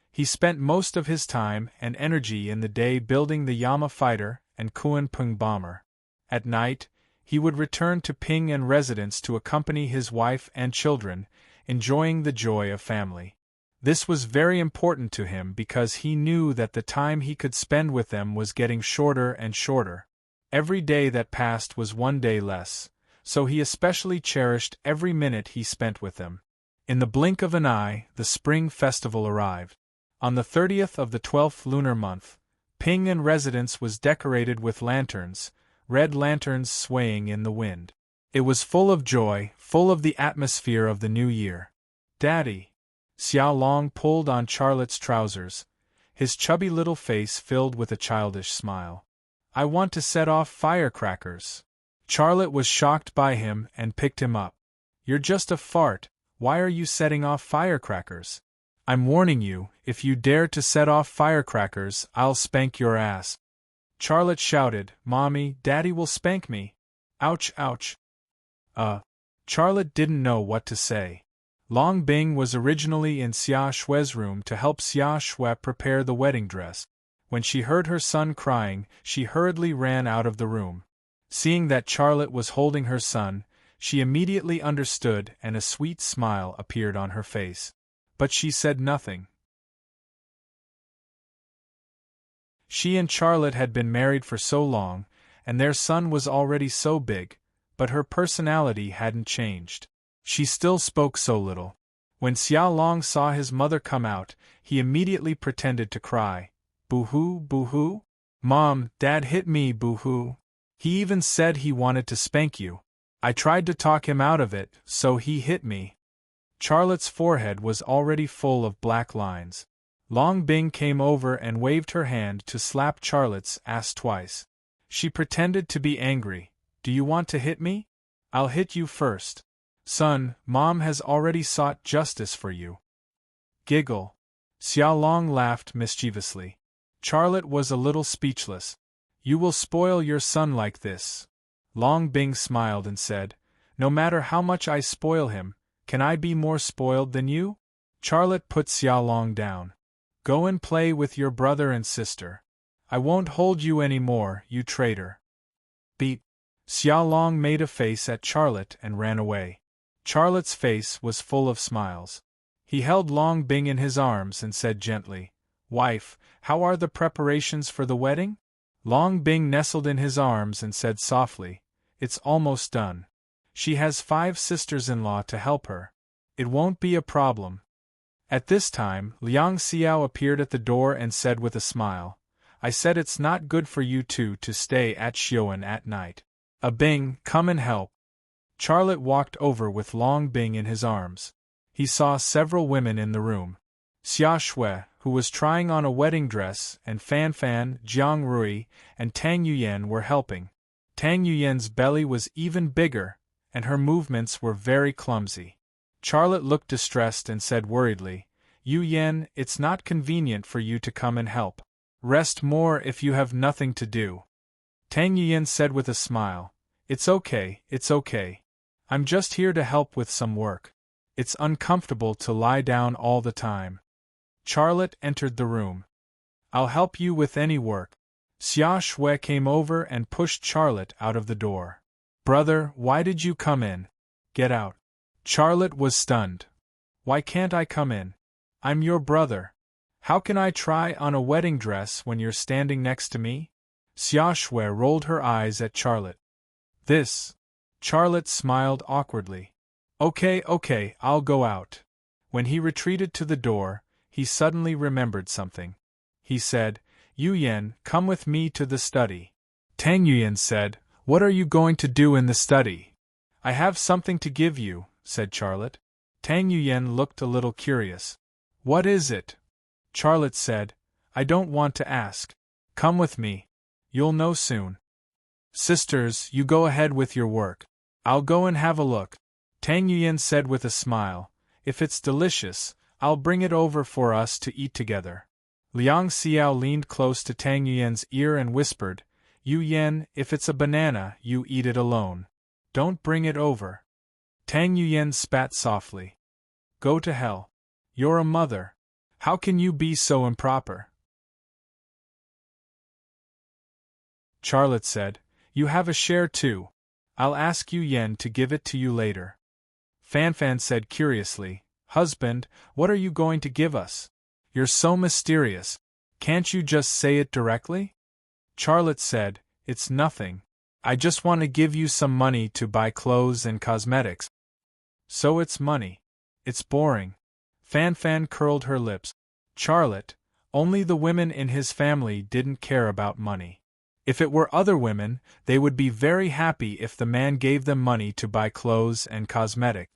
He spent most of his time and energy in the day building the Yama fighter and Kuan-Pung bomber. At night, he would return to Ping An residence to accompany his wife and children, enjoying the joy of family. This was very important to him because he knew that the time he could spend with them was getting shorter and shorter. Every day that passed was one day less, so he especially cherished every minute he spent with them. In the blink of an eye, the spring festival arrived. On the 30th of the 12th lunar month, Ping An residence was decorated with lanterns, red lanterns swaying in the wind. It was full of joy, full of the atmosphere of the new year. "Daddy!" Xiao Long pulled on Charlotte's trousers, his chubby little face filled with a childish smile. "I want to set off firecrackers." Charlotte was shocked by him and picked him up. "You're just a fart, why are you setting off firecrackers? I'm warning you, if you dare to set off firecrackers, I'll spank your ass." Charlotte shouted, "Mommy, Daddy will spank me. Ouch, ouch." Charlotte didn't know what to say. Long Bing was originally in Xia Shue's room to help Xia Shui prepare the wedding dress. When she heard her son crying, she hurriedly ran out of the room. Seeing that Charlotte was holding her son, she immediately understood and a sweet smile appeared on her face. But she said nothing. She and Charlotte had been married for so long, and their son was already so big, but her personality hadn't changed. She still spoke so little. When Xiao Long saw his mother come out, he immediately pretended to cry. "Boo-hoo, boo-hoo? Mom, Dad hit me, boo-hoo. He even said he wanted to spank you. I tried to talk him out of it, so he hit me." Charlotte's forehead was already full of black lines. Long Bing came over and waved her hand to slap Charlotte's ass twice. She pretended to be angry. "Do you want to hit me? I'll hit you first. Son, Mom has already sought justice for you." Giggle. Xiao Long laughed mischievously. Charlotte was a little speechless. "You will spoil your son like this." Long Bing smiled and said, "No matter how much I spoil him, can I be more spoiled than you?" Charlotte put Xiao Long down. "Go and play with your brother and sister. I won't hold you any more, you traitor." Beat. Xiao Long made a face at Charlotte and ran away. Charlotte's face was full of smiles. He held Long Bing in his arms and said gently, "Wife, how are the preparations for the wedding?" Long Bing nestled in his arms and said softly, "It's almost done. She has 5 sisters-in-law to help her. It won't be a problem." At this time, Liang Xiao appeared at the door and said with a smile, "I said it's not good for you two to stay at Xiuan at night. Bing, come and help." Charlotte walked over with Long Bing in his arms. He saw several women in the room. Xia Shui, who was trying on a wedding dress, and Fan Fan, Jiang Rui, and Tang Yuyan were helping. Tang Yuyan's belly was even bigger, and her movements were very clumsy. Charlotte looked distressed and said worriedly, Yuyan, it's not convenient for you to come and help. Rest more if you have nothing to do. Tang Yuyan said with a smile, It's okay, it's okay. I'm just here to help with some work. It's uncomfortable to lie down all the time. Charlotte entered the room. I'll help you with any work. Xia Shui came over and pushed Charlotte out of the door. Brother, why did you come in? Get out. Charlotte was stunned. Why can't I come in? I'm your brother. How can I try on a wedding dress when you're standing next to me? Xia Shui rolled her eyes at Charlotte. This. Charlotte smiled awkwardly. Okay, I'll go out. When he retreated to the door, he suddenly remembered something. He said, Yuyan, come with me to the study. Tang Yuyan said, What are you going to do in the study? I have something to give you, said Charlotte. Tang Yuyan looked a little curious. What is it? Charlotte said, I don't want to ask. Come with me. You'll know soon. Sisters, you go ahead with your work. I'll go and have a look. Tang Yuyan said with a smile, If it's delicious, I'll bring it over for us to eat together. Liang Xiao leaned close to Tang Yuyan's ear and whispered, Yuyan, if it's a banana, you eat it alone. Don't bring it over. Tang Yuyan spat softly. Go to hell. You're a mother. How can you be so improper? Charlotte said, You have a share too. I'll ask Yuyan to give it to you later. Fan Fan said curiously, Husband, what are you going to give us? You're so mysterious. Can't you just say it directly? Charlotte said, It's nothing. I just want to give you some money to buy clothes and cosmetics. So it's money. It's boring. Fan Fan curled her lips. Charlotte, only the women in his family didn't care about money. If it were other women, they would be very happy if the man gave them money to buy clothes and cosmetics.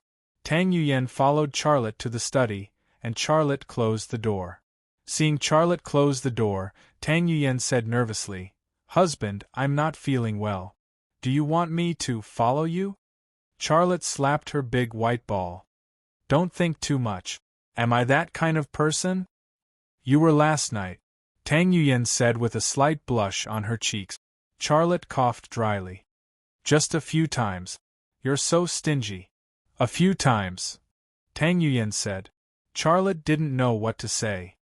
Tang Yuyan followed Charlotte to the study, and Charlotte closed the door. Seeing Charlotte close the door, Tang Yuyan said nervously, Husband, I'm not feeling well. Do you want me to follow you? Charlotte slapped her big white ball. Don't think too much. Am I that kind of person? You were last night, Tang Yuyan said with a slight blush on her cheeks. Charlotte coughed dryly. Just a few times. You're so stingy. A few times, Tang Yuyan said. Charlotte didn't know what to say.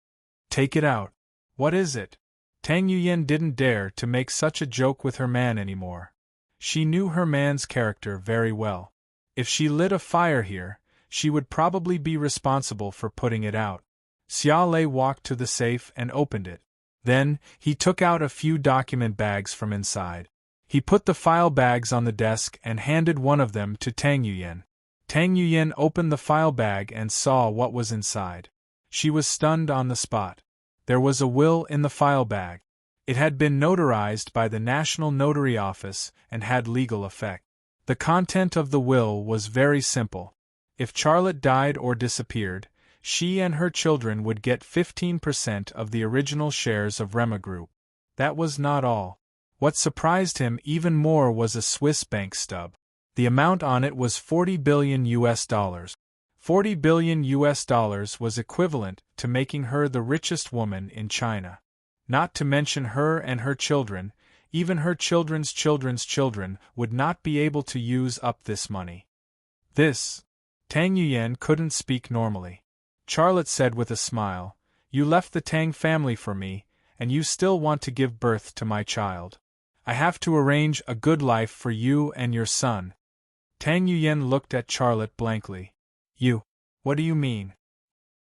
Take it out. What is it? Tang Yuyan didn't dare to make such a joke with her man anymore. She knew her man's character very well. If she lit a fire here, she would probably be responsible for putting it out. Xia Lei walked to the safe and opened it. Then, he took out a few document bags from inside. He put the file bags on the desk and handed one of them to Tang Yuyan. Tang Yuyan opened the file bag and saw what was inside. She was stunned on the spot. There was a will in the file bag. It had been notarized by the National Notary Office and had legal effect. The content of the will was very simple. If Charlotte died or disappeared, she and her children would get 15% of the original shares of Rema Group. That was not all. What surprised him even more was a Swiss bank stub. The amount on it was $40 billion. $40 billion was equivalent to making her the richest woman in China. Not to mention her and her children, even her children's children's children would not be able to use up this money. This. Tang Yuyan couldn't speak normally. Charlotte said with a smile, You left the Tang family for me, and you still want to give birth to my child. I have to arrange a good life for you and your son. Tang Yuyan looked at Charlotte blankly. You? What do you mean?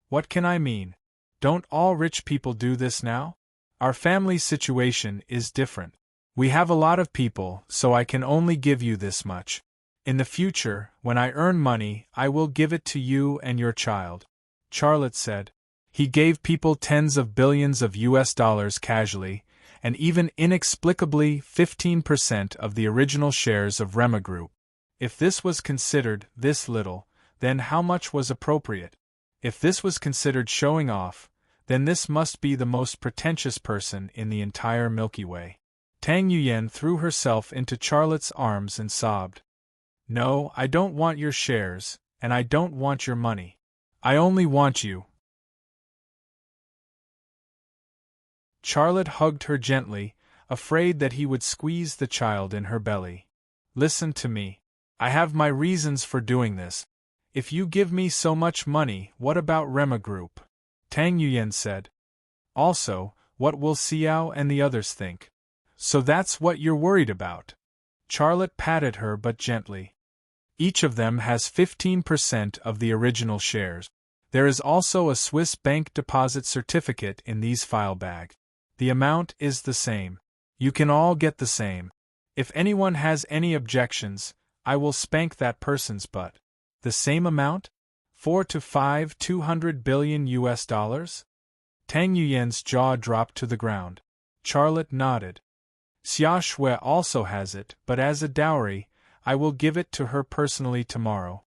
What can I mean? Don't all rich people do this now? Our family situation is different. We have a lot of people, so I can only give you this much. In the future, when I earn money, I will give it to you and your child. Charlotte said. He gave people tens of billions of US dollars casually, and even inexplicably 15% of the original shares of Rema Group. If this was considered this little, Then how much was appropriate? If this was considered showing off, then this must be the most pretentious person in the entire Milky Way. Tang Yuyan threw herself into Charlotte's arms and sobbed. No, I don't want your shares, and I don't want your money. I only want you. Charlotte hugged her gently, afraid that he would squeeze the child in her belly. Listen to me. I have my reasons for doing this. If you give me so much money, what about Rema Group? Tang Yuyan said. Also, what will Xiao and the others think? So that's what you're worried about. Charlotte patted her but gently. Each of them has 15% of the original shares. There is also a Swiss bank deposit certificate in these file bags. The amount is the same. You can all get the same. If anyone has any objections, I will spank that person's butt. The same amount? 4 to 5 $200 billion US? Tang Yuyan's jaw dropped to the ground. Charlotte nodded. Xia Shui also has it, but as a dowry, I will give it to her personally tomorrow.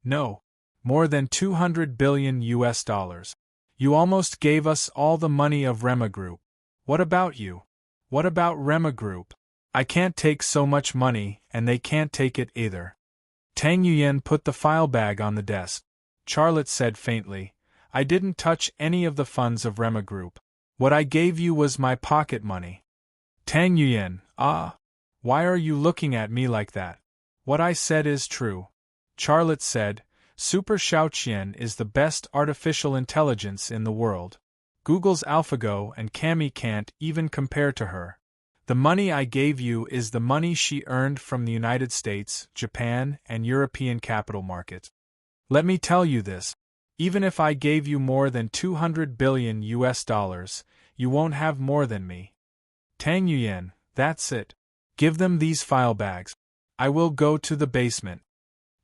No. More than 200 billion US. You almost gave us all the money of Rema Group. What about you? What about Rema Group? I can't take so much money, and they can't take it either. Tang Yuyan put the file bag on the desk. Charlotte said faintly, I didn't touch any of the funds of Rema Group. What I gave you was my pocket money. Tang Yuyan, why are you looking at me like that? What I said is true. Charlotte said, Super Xiaoqian is the best artificial intelligence in the world. Google's AlphaGo and Cami can't even compare to her. The money I gave you is the money she earned from the United States, Japan, and European capital markets. Let me tell you this. Even if I gave you more than 200 billion US, you won't have more than me. Tang Yuyan, that's it. Give them these file bags. I will go to the basement.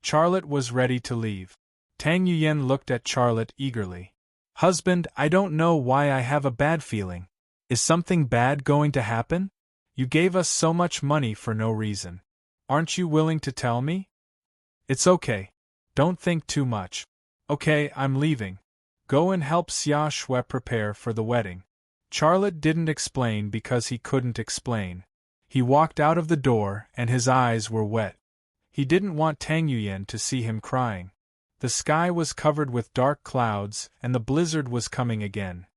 Charlotte was ready to leave. Tang Yuyan looked at Charlotte eagerly. Husband, I don't know why I have a bad feeling. Is something bad going to happen? You gave us so much money for no reason. Aren't you willing to tell me? It's okay. Don't think too much. Okay, I'm leaving. Go and help Xia Shui prepare for the wedding. Charlotte didn't explain because he couldn't explain. He walked out of the door and his eyes were wet. He didn't want Tang Yuyan to see him crying. The sky was covered with dark clouds and the blizzard was coming again.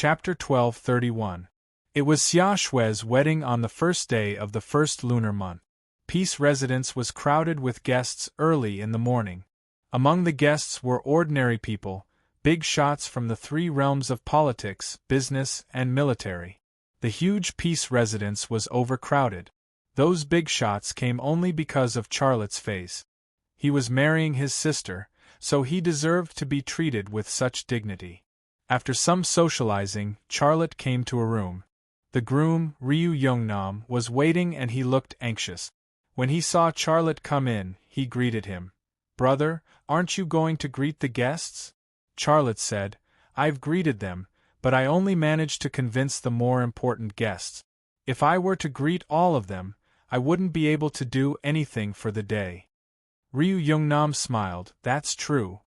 Chapter 12:31. It was Xia Shui's wedding on the first day of the first lunar month. Peace Residence was crowded with guests early in the morning. Among the guests were ordinary people, big shots from the three realms of politics, business, and military. The huge Peace Residence was overcrowded. Those big shots came only because of Charlotte's face. He was marrying his sister, so he deserved to be treated with such dignity. After some socializing, Charlotte came to a room. The groom, Ryu Yongnam, was waiting and he looked anxious. When he saw Charlotte come in, he greeted him. Brother, aren't you going to greet the guests? Charlotte said, I've greeted them, but I only managed to convince the more important guests. If I were to greet all of them, I wouldn't be able to do anything for the day. Ryu Yongnam smiled, that's true.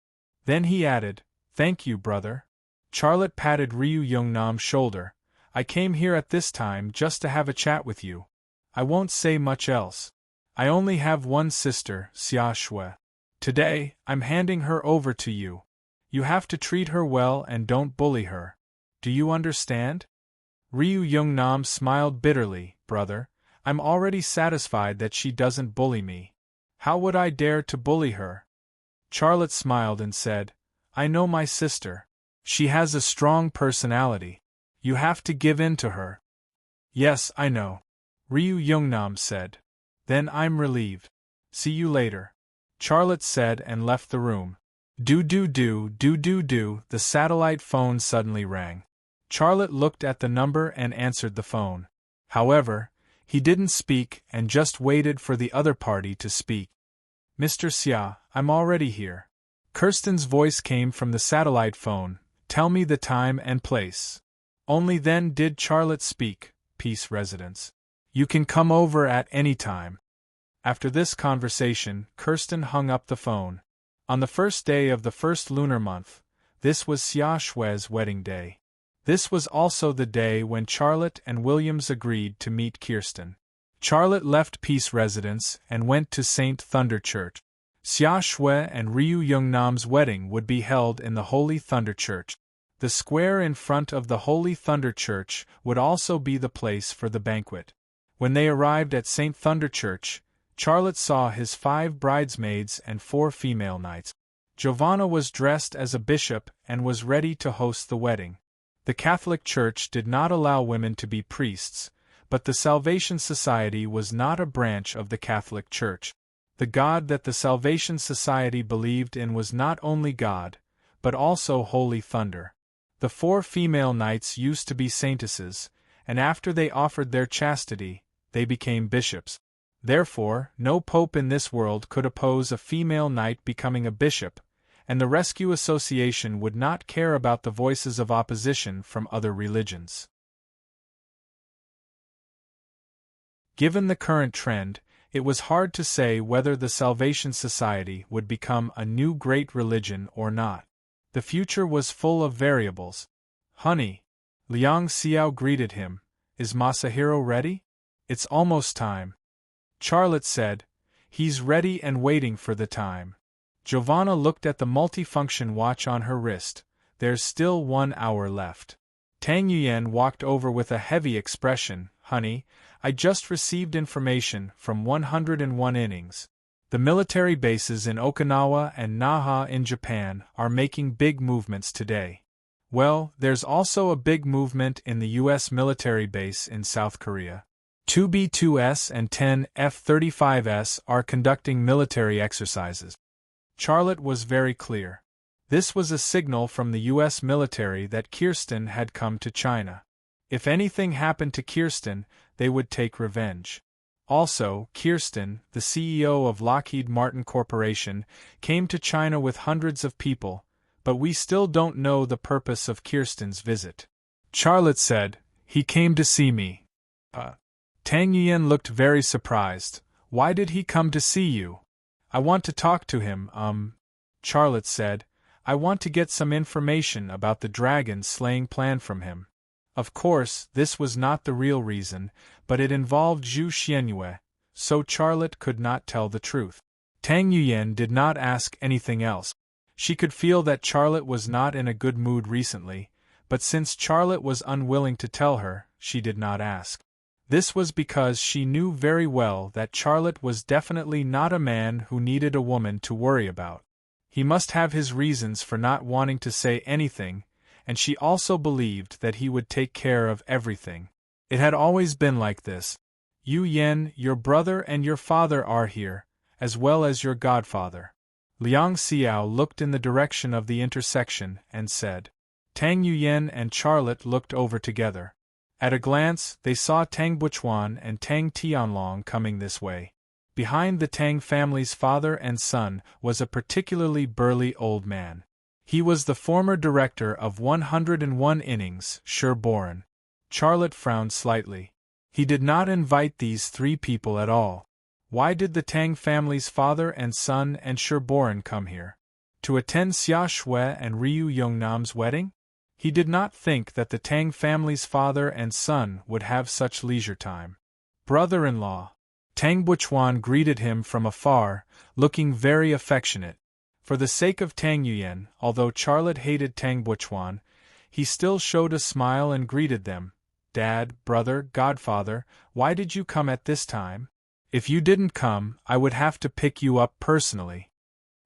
Then he added, thank you, brother. Charlotte patted Ryu Yongnam's shoulder. I came here at this time just to have a chat with you. I won't say much else. I only have one sister, Xia Shui. Today, I'm handing her over to you. You have to treat her well and don't bully her. Do you understand? Ryu Yongnam smiled bitterly, brother. I'm already satisfied that she doesn't bully me. How would I dare to bully her? Charlotte smiled and said, I know my sister. She has a strong personality. You have to give in to her. Yes, I know. Ryu Yongnam said. Then I'm relieved. See you later. Charlotte said and left the room. Do, the satellite phone suddenly rang. Charlotte looked at the number and answered the phone. However, he didn't speak and just waited for the other party to speak. Mr. Xia, I'm already here. Kirsten's voice came from the satellite phone. Tell me the time and place. Only then did Charlotte speak. Peace residence. You can come over at any time. After this conversation, Kirsten hung up the phone. On the first day of the first lunar month, this was Xia Shui's wedding day. This was also the day when Charlotte and Williams agreed to meet Kirsten. Charlotte left Peace Residence and went to St. Thunder Church. Xia Shui and Ryu Youngnam's wedding would be held in the Holy Thunder Church. The square in front of the Holy Thunder Church would also be the place for the banquet. When they arrived at St. Thunder Church, Charlotte saw his 5 bridesmaids and 4 female knights. Giovanna was dressed as a bishop and was ready to host the wedding. The Catholic Church did not allow women to be priests, but the Salvation Society was not a branch of the Catholic Church. The God that the Salvation Society believed in was not only God, but also Holy Thunder. The 4 female knights used to be saintesses, and after they offered their chastity, they became bishops. Therefore, no pope in this world could oppose a female knight becoming a bishop, and the Rescue Association would not care about the voices of opposition from other religions. Given the current trend, it was hard to say whether the Salvation Society would become a new great religion or not. The future was full of variables. "Honey," Liang Xiao greeted him, "is Masahiro ready? It's almost time." Charlotte said, "He's ready and waiting for the time." Giovanna looked at the multifunction watch on her wrist. "There's still 1 hour left." Tang Yuan walked over with a heavy expression. "Honey, I just received information from 101 innings. The military bases in Okinawa and Naha in Japan are making big movements today. Well, there's also a big movement in the U.S. military base in South Korea. 2 B-2S and 10 F-35S are conducting military exercises." Charlotte was very clear. This was a signal from the U.S. military that Kirsten had come to China. If anything happened to Kirsten, they would take revenge. Also, Kirsten, the CEO of Lockheed Martin Corporation, came to China with hundreds of people, but we still don't know the purpose of Kirsten's visit. Charlotte said, "He came to see me." Tang Yuan looked very surprised. "Why did he come to see you?" "I want to talk to him, Charlotte said. "I want to get some information about the dragon slaying plan from him." Of course, this was not the real reason, but it involved Zhu Xianyue, so Charlotte could not tell the truth. Tang Yuan did not ask anything else. She could feel that Charlotte was not in a good mood recently, but since Charlotte was unwilling to tell her, she did not ask. This was because she knew very well that Charlotte was definitely not a man who needed a woman to worry about. He must have his reasons for not wanting to say anything, and she also believed that he would take care of everything. It had always been like this. "Yu Yan, your brother and your father are here, as well as your godfather." Liang Xiao looked in the direction of the intersection and said. Tang Yuyan and Charlotte looked over together. At a glance, they saw Tang Buchuan and Tang Tianlong coming this way. Behind the Tang family's father and son was a particularly burly old man. He was the former director of 101 innings, Sherbourne. Charlotte frowned slightly. He did not invite these 3 people at all. Why did the Tang family's father and son and Sherbourne come here? To attend Xia Shui and Ryu Youngnam's wedding? He did not think that the Tang family's father and son would have such leisure time. "Brother-in-law." Tang Buchuan greeted him from afar, looking very affectionate. For the sake of Tang Yuyan, although Charlotte hated Tang Buchuan, he still showed a smile and greeted them. "Dad, brother, godfather, why did you come at this time? If you didn't come, I would have to pick you up personally."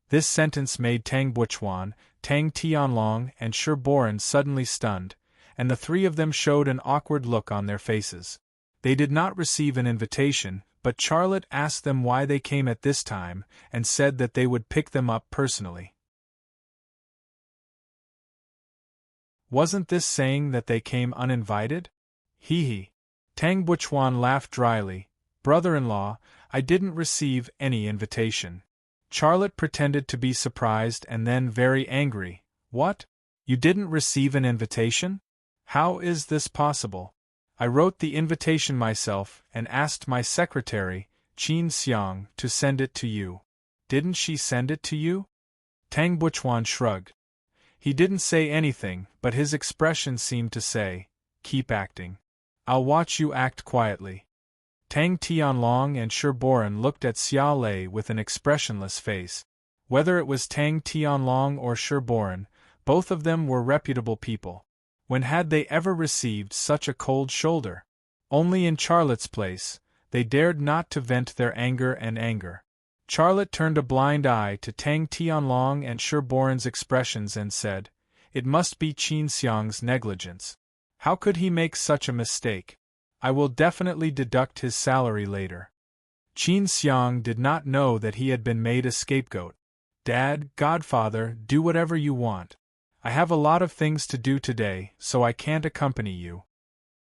This sentence made Tang Buchuan, Tang Tianlong, and Sherbourne suddenly stunned, and the 3 of them showed an awkward look on their faces. They did not receive an invitation, but Charlotte asked them why they came at this time, and said that they would pick them up personally. Wasn't this saying that they came uninvited? Hee. Tang Buchuan laughed dryly. "Brother-in-law, I didn't receive any invitation." Charlotte pretended to be surprised and then very angry. "What? You didn't receive an invitation? How is this possible?" I wrote the invitation myself and asked my secretary, Qin Xiang, to send it to you. Didn't she send it to you? Tang Buchuan shrugged. He didn't say anything, but his expression seemed to say, keep acting. I'll watch you act quietly. Tang Tianlong and Shi Boren looked at Xia Lei with an expressionless face. Whether it was Tang Tianlong or Shi Boren, both of them were reputable people. When had they ever received such a cold shoulder? Only in Charlotte's place, they dared not to vent their anger. Charlotte turned a blind eye to Tang Tianlong and Shi Boren's expressions and said, it must be Qin Xiang's negligence. How could he make such a mistake? I will definitely deduct his salary later. Qin Xiang did not know that he had been made a scapegoat. Dad, godfather, do whatever you want. I have a lot of things to do today, so I can't accompany you.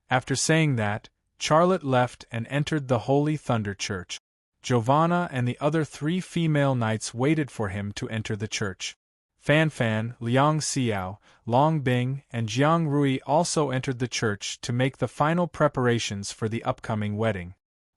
After saying that, Charlotte left and entered the Holy Thunder Church. Giovanna and the other 3 female knights waited for him to enter the church. Fan Fan, Liang Xiao, Long Bing, and Jiang Rui also entered the church to make the final preparations for the upcoming wedding.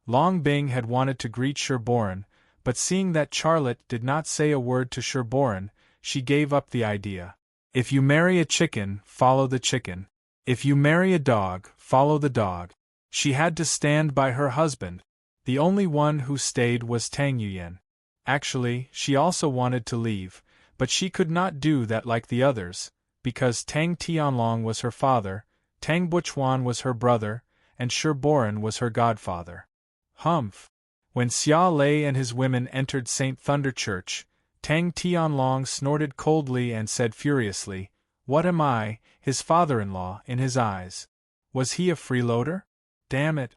Long Bing had wanted to greet Shi Boren, but seeing that Charlotte did not say a word to Shi Boren, she gave up the idea. If you marry a chicken, follow the chicken. If you marry a dog, follow the dog. She had to stand by her husband. The only one who stayed was Tang Yuyan. Actually, she also wanted to leave, but she could not do that like the others, because Tang Tianlong was her father, Tang Buchuan was her brother, and Shi Boren was her godfather. Humph! When Xia Lei and his women entered St. Thunder Church, Tang Tianlong snorted coldly and said furiously, what am I, his father-in-law, in his eyes? Was he a freeloader? Damn it!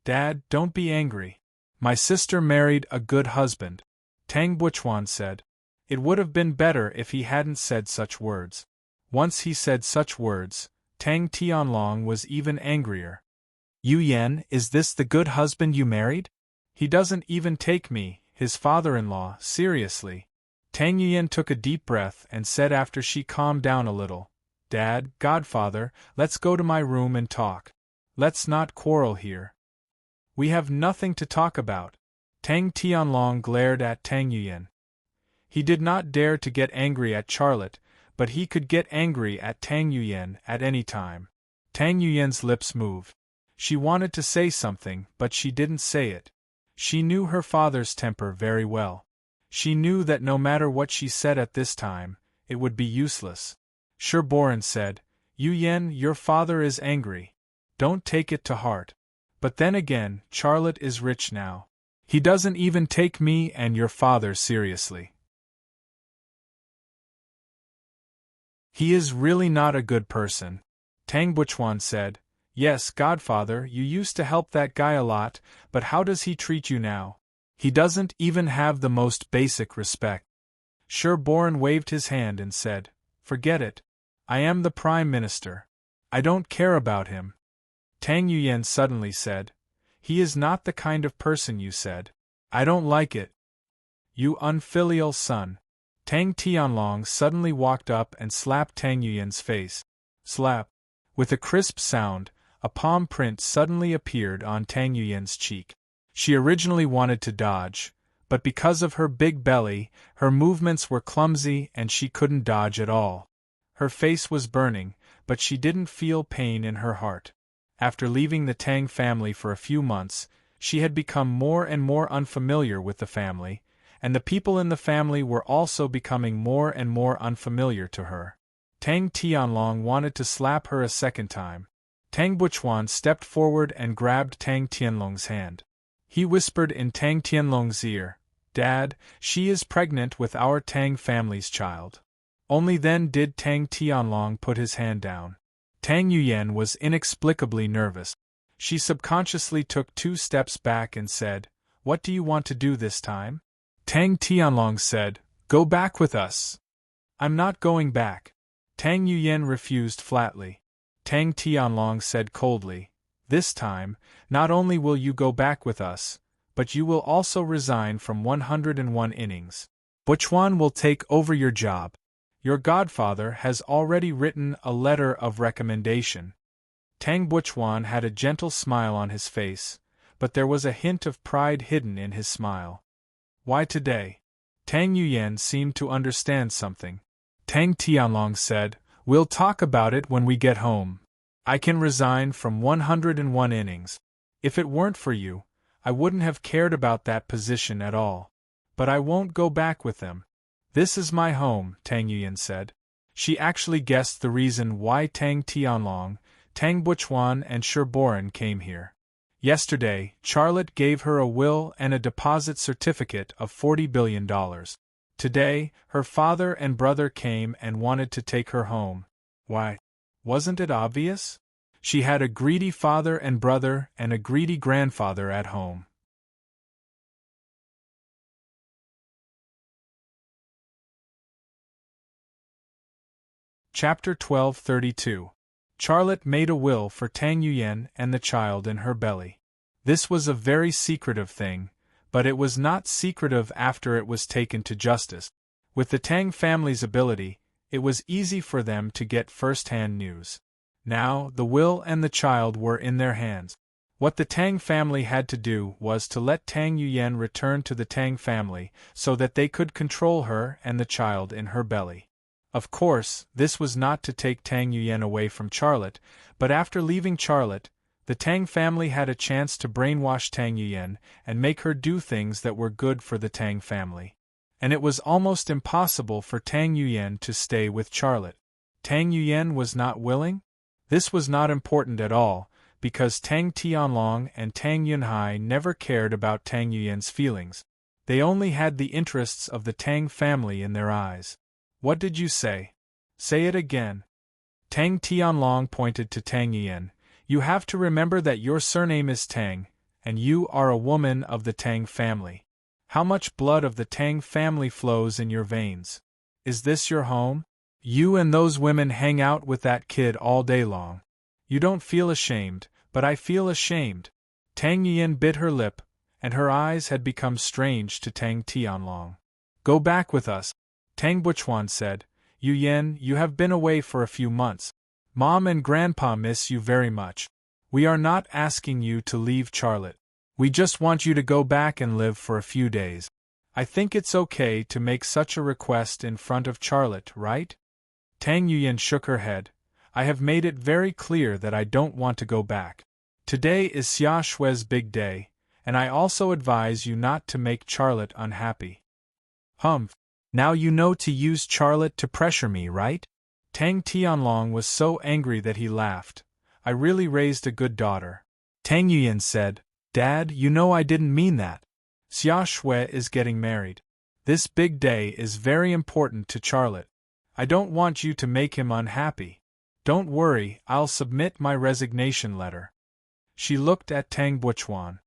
Dad, don't be angry. My sister married a good husband. Tang Buchuan said. It would have been better if he hadn't said such words. Once he said such words, Tang Tianlong was even angrier. Yu Yan, is this the good husband you married? He doesn't even take me, his father-in-law, seriously. Tang Yuyan took a deep breath and said after she calmed down a little, Dad, godfather, let's go to my room and talk. Let's not quarrel here. We have nothing to talk about. Tang Tianlong glared at Tang Yuyan. He did not dare to get angry at Charlotte, but he could get angry at Tang Yuyan at any time. Tang Yuyan's lips moved. She wanted to say something, but she didn't say it. She knew her father's temper very well. She knew that no matter what she said at this time, it would be useless. Shi Boren said, Yu Yan, your father is angry. Don't take it to heart. But then again, Charlotte is rich now. He doesn't even take me and your father seriously. He is really not a good person. Tang Buchuan said, Yes, godfather, you used to help that guy a lot, but how does he treat you now? He doesn't even have the most basic respect. Shi Boren waved his hand and said, Forget it. I am the Prime Minister. I don't care about him. Tang Yuyan suddenly said, He is not the kind of person you said. I don't like it. You unfilial son. Tang Tianlong suddenly walked up and slapped Tang Yuyan's face. Slap. With a crisp sound, a palm print suddenly appeared on Tang Yuyan's cheek. She originally wanted to dodge, but because of her big belly, her movements were clumsy and she couldn't dodge at all. Her face was burning, but she didn't feel pain in her heart. After leaving the Tang family for a few months, she had become more and more unfamiliar with the family, and the people in the family were also becoming more and more unfamiliar to her. Tang Tianlong wanted to slap her a second time. Tang Buchuan stepped forward and grabbed Tang Tianlong's hand. He whispered in Tang Tianlong's ear, Dad, she is pregnant with our Tang family's child. Only then did Tang Tianlong put his hand down. Tang Yuyan was inexplicably nervous. She subconsciously took 2 steps back and said, What do you want to do this time? Tang Tianlong said, Go back with us. I'm not going back. Tang Yuyan refused flatly. Tang Tianlong said coldly, This time, not only will you go back with us, but you will also resign from 101 innings. Buchuan will take over your job. Your godfather has already written a letter of recommendation. Tang Buchuan had a gentle smile on his face, but there was a hint of pride hidden in his smile. Why today? Tang Yuyan seemed to understand something. Tang Tianlong said, "We'll talk about it when we get home. I can resign from 101 innings. If it weren't for you, I wouldn't have cared about that position at all. But I won't go back with them. This is my home," Tang Yuyan said. She actually guessed the reason why Tang Tianlong, Tang Buchuan and Sherboran came here. Yesterday, Charlotte gave her a will and a deposit certificate of $40 billion. Today, her father and brother came and wanted to take her home. Why? Wasn't it obvious? She had a greedy father and brother and a greedy grandfather at home. Chapter 1232. Charlotte made a will for Tang Yuyan and the child in her belly. This was a very secretive thing, but it was not secretive after it was taken to justice. With the Tang family's ability, it was easy for them to get first-hand news. Now, the will and the child were in their hands. What the Tang family had to do was to let Tang Yuyan return to the Tang family so that they could control her and the child in her belly. Of course, this was not to take Tang Yuyan away from Charlotte, but after leaving Charlotte, the Tang family had a chance to brainwash Tang Yuyan and make her do things that were good for the Tang family. And it was almost impossible for Tang Yuyan to stay with Charlotte. Tang Yuyan was not willing? This was not important at all, because Tang Tianlong and Tang Yunhai never cared about Tang Yuyan's feelings. They only had the interests of the Tang family in their eyes. What did you say? Say it again. Tang Tianlong pointed to Tang Yuyan. You have to remember that your surname is Tang, and you are a woman of the Tang family. How much blood of the Tang family flows in your veins? Is this your home? You and those women hang out with that kid all day long. You don't feel ashamed, but I feel ashamed. Tang Yuyan bit her lip, and her eyes had become strange to Tang Tianlong. Go back with us, Tang Buchuan said. Yuyan, you have been away for a few months. Mom and Grandpa miss you very much. We are not asking you to leave Charlotte. We just want you to go back and live for a few days. I think it's okay to make such a request in front of Charlotte, right? Tang Yuyan shook her head. I have made it very clear that I don't want to go back. Today is Xia Shui's big day, and I also advise you not to make Charlotte unhappy. Humph. Now you know to use Charlotte to pressure me, right? Tang Tianlong was so angry that he laughed. I really raised a good daughter. Tang Yuyan said, Dad, you know I didn't mean that. Xia Shui is getting married. This big day is very important to Charlotte. I don't want you to make him unhappy. Don't worry, I'll submit my resignation letter. She looked at Tang Buchuan.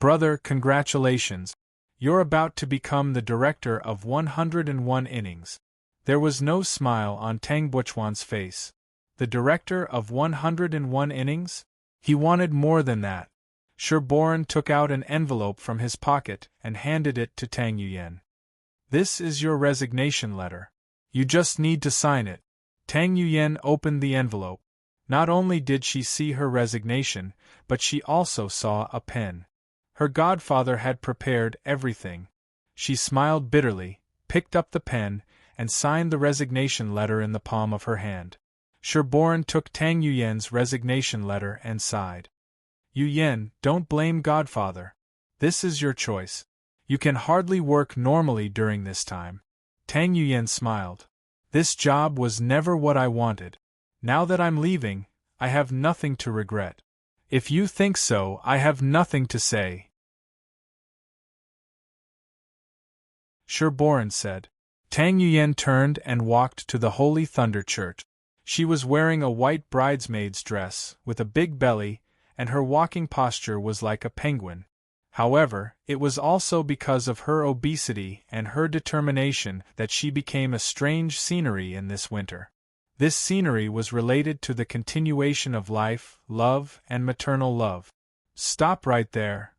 Brother, congratulations. You're about to become the director of 101 innings. There was no smile on Tang Buchuan's face. The director of 101 innings? He wanted more than that. Sherboran took out an envelope from his pocket and handed it to Tang Yuyan. This is your resignation letter. You just need to sign it. Tang Yuyan opened the envelope. Not only did she see her resignation, but she also saw a pen. Her godfather had prepared everything. She smiled bitterly, picked up the pen, and signed the resignation letter in the palm of her hand. Sherboran took Tang Yuyan's resignation letter and sighed. Yuyan, don't blame godfather. This is your choice. You can hardly work normally during this time. Tang Yuyan smiled. This job was never what I wanted. Now that I'm leaving, I have nothing to regret. If you think so, I have nothing to say. Sherboran said. Tang Yuyan turned and walked to the Holy Thunder Church. She was wearing a white bridesmaid's dress, with a big belly, and her walking posture was like a penguin. However, it was also because of her obesity and her determination that she became a strange scenery in this winter. This scenery was related to the continuation of life, love, and maternal love. Stop right there.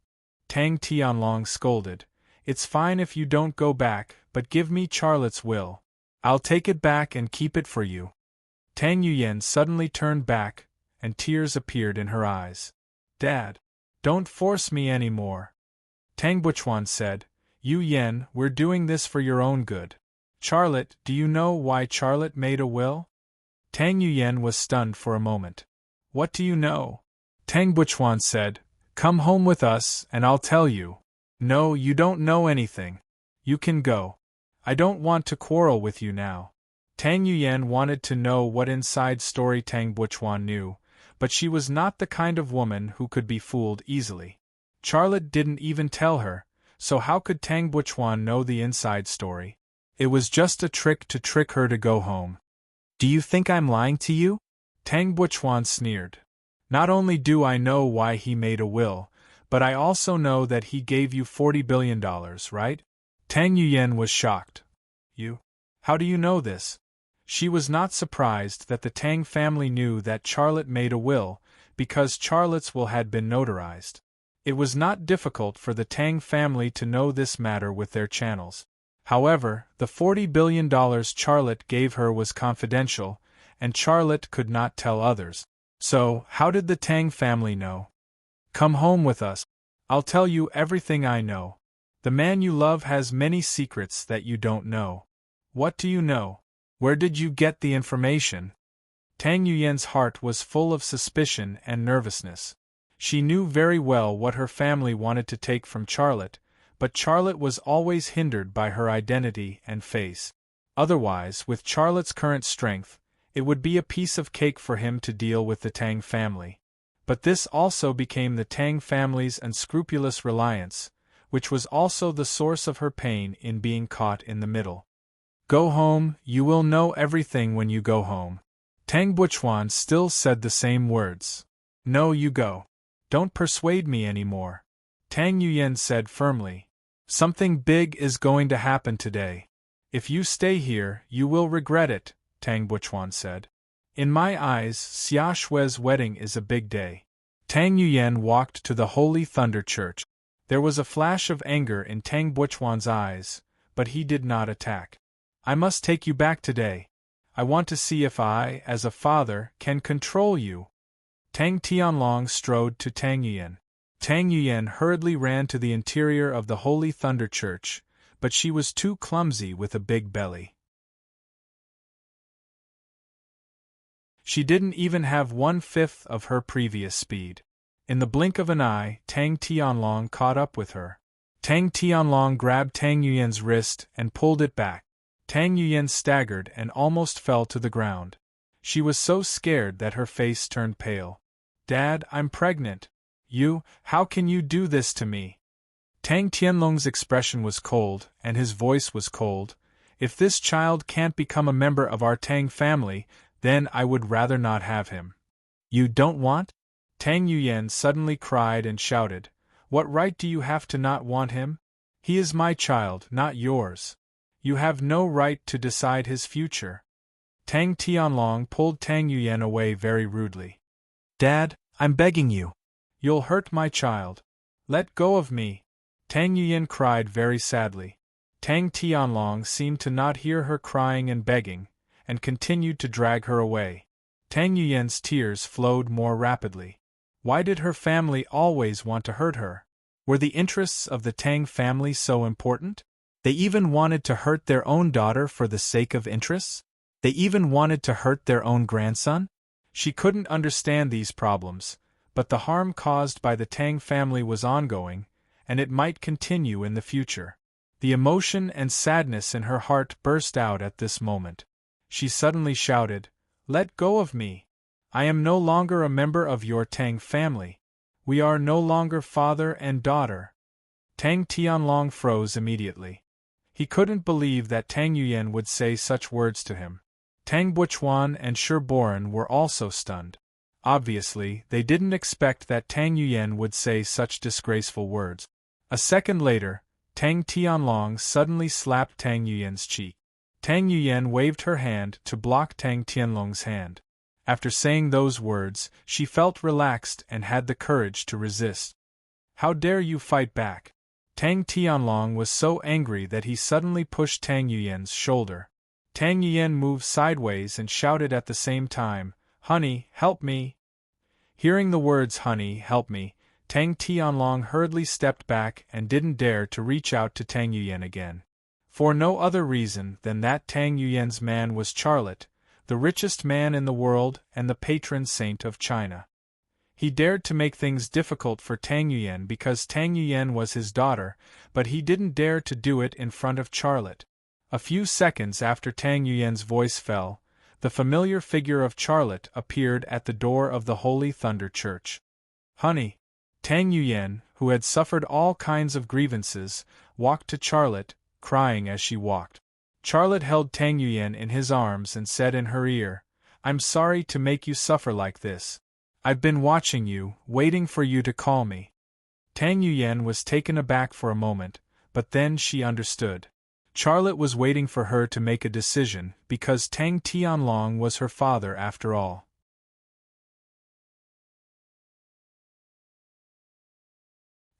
Tang Tianlong scolded. It's fine if you don't go back, but give me Charlotte's will. I'll take it back and keep it for you. Tang Yuyan suddenly turned back, and tears appeared in her eyes. Dad, don't force me any more. Tang Buchuan said, Yu Yen, we're doing this for your own good. Charlotte, do you know why Charlotte made a will? Tang Yuyen was stunned for a moment. What do you know? Tang Buchuan said, Come home with us, and I'll tell you. No, you don't know anything. You can go. I don't want to quarrel with you now. Tang Yuyen wanted to know what inside story Tang Buchuan knew, but she was not the kind of woman who could be fooled easily. Charlotte didn't even tell her, so how could Tang Buchuan know the inside story? It was just a trick to trick her to go home. Do you think I'm lying to you? Tang Buchuan sneered. Not only do I know why he made a will, but I also know that he gave you $40 billion, right? Tang Yuyen was shocked. You? How do you know this? She was not surprised that the Tang family knew that Charlotte made a will, because Charlotte's will had been notarized. It was not difficult for the Tang family to know this matter with their channels. However, the $40 billion Charlotte gave her was confidential, and Charlotte could not tell others. So, how did the Tang family know? Come home with us. I'll tell you everything I know. The man you love has many secrets that you don't know. What do you know? Where did you get the information? Tang Yuyen's heart was full of suspicion and nervousness. She knew very well what her family wanted to take from Charlotte, but Charlotte was always hindered by her identity and face. Otherwise, with Charlotte's current strength, it would be a piece of cake for him to deal with the Tang family. But this also became the Tang family's unscrupulous reliance, which was also the source of her pain in being caught in the middle. Go home, you will know everything when you go home. Tang Buchuan still said the same words. No, you go. Don't persuade me anymore. Tang Yuyen said firmly. Something big is going to happen today. If you stay here, you will regret it, Tang Buchuan said. In my eyes, Xia Shui's wedding is a big day. Tang Yuyen walked to the Holy Thunder Church. There was a flash of anger in Tang Buchuan's eyes, but he did not attack. I must take you back today. I want to see if I, as a father, can control you. Tang Tianlong strode to Tang Yuyen. Tang Yuyen hurriedly ran to the interior of the Holy Thunder Church, but she was too clumsy with a big belly. She didn't even have 1/5 of her previous speed. In the blink of an eye, Tang Tianlong caught up with her. Tang Tianlong grabbed Tang Yuyen's wrist and pulled it back. Tang Yuyen staggered and almost fell to the ground. She was so scared that her face turned pale. Dad, I'm pregnant. How can you do this to me? Tang Tianlong's expression was cold, and his voice was cold. If this child can't become a member of our Tang family, then I would rather not have him. You don't want? Tang Yuyen suddenly cried and shouted. What right do you have to not want him? He is my child, not yours. You have no right to decide his future. Tang Tianlong pulled Tang Yuyen away very rudely. Dad, I'm begging you. You'll hurt my child. Let go of me. Tang Yuyen cried very sadly. Tang Tianlong seemed to not hear her crying and begging, and continued to drag her away. Tang Yuyen's tears flowed more rapidly. Why did her family always want to hurt her? Were the interests of the Tang family so important? They even wanted to hurt their own daughter for the sake of interests? They even wanted to hurt their own grandson? She couldn't understand these problems, but the harm caused by the Tang family was ongoing, and it might continue in the future. The emotion and sadness in her heart burst out at this moment. She suddenly shouted, Let go of me! I am no longer a member of your Tang family. We are no longer father and daughter. Tang Tianlong froze immediately. He couldn't believe that Tang Yuyen would say such words to him. Tang Buchuan and Shi Boren were also stunned. Obviously, they didn't expect that Tang Yuyen would say such disgraceful words. A second later, Tang Tianlong suddenly slapped Tang Yuyen's cheek. Tang Yuyen waved her hand to block Tang Tianlong's hand. After saying those words, she felt relaxed and had the courage to resist. How dare you fight back? Tang Tianlong was so angry that he suddenly pushed Tang Yuyen's shoulder. Tang Yuyen moved sideways and shouted at the same time, Honey, help me! Hearing the words "honey, help me," Tang Tianlong hurriedly stepped back and didn't dare to reach out to Tang Yuyan again. For no other reason than that Tang Yuyan's man was Charlotte, the richest man in the world and the patron saint of China. He dared to make things difficult for Tang Yuyan because Tang Yuyan was his daughter, but he didn't dare to do it in front of Charlotte. A few seconds after Tang Yuyan's voice fell, the familiar figure of Charlotte appeared at the door of the Holy Thunder Church. "Honey." Tang Yuyan, who had suffered all kinds of grievances, walked to Charlotte, crying as she walked. Charlotte held Tang Yuyan in his arms and said in her ear, "I'm sorry to make you suffer like this. I've been watching you, waiting for you to call me." Tang Yuyan was taken aback for a moment, but then she understood. Charlotte was waiting for her to make a decision, because Tang Tianlong was her father after all.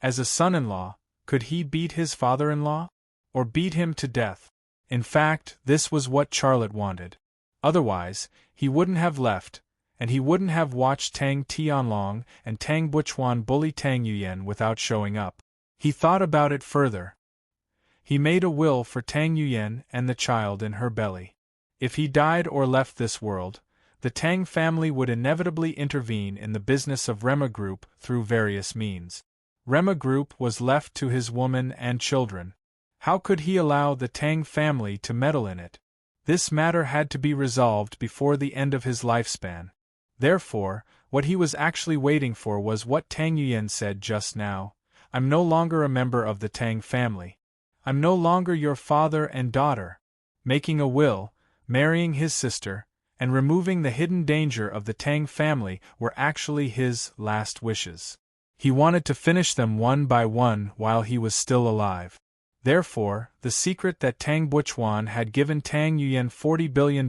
As a son-in-law, could he beat his father-in-law? Or beat him to death? In fact, this was what Charlotte wanted. Otherwise, he wouldn't have left, and he wouldn't have watched Tang Tianlong and Tang Buchuan bully Tang Yuyan without showing up. He thought about it further. He made a will for Tang Yuyan and the child in her belly. If he died or left this world, the Tang family would inevitably intervene in the business of Rema Group through various means. Rema Group was left to his woman and children. How could he allow the Tang family to meddle in it? This matter had to be resolved before the end of his lifespan. Therefore, what he was actually waiting for was what Tang Yuyan said just now. "I'm no longer a member of the Tang family. I'm no longer your father and daughter." Making a will, marrying his sister, and removing the hidden danger of the Tang family were actually his last wishes. He wanted to finish them one by one while he was still alive. Therefore, the secret that Tang Buchuan had given Tang Yuyan $40 billion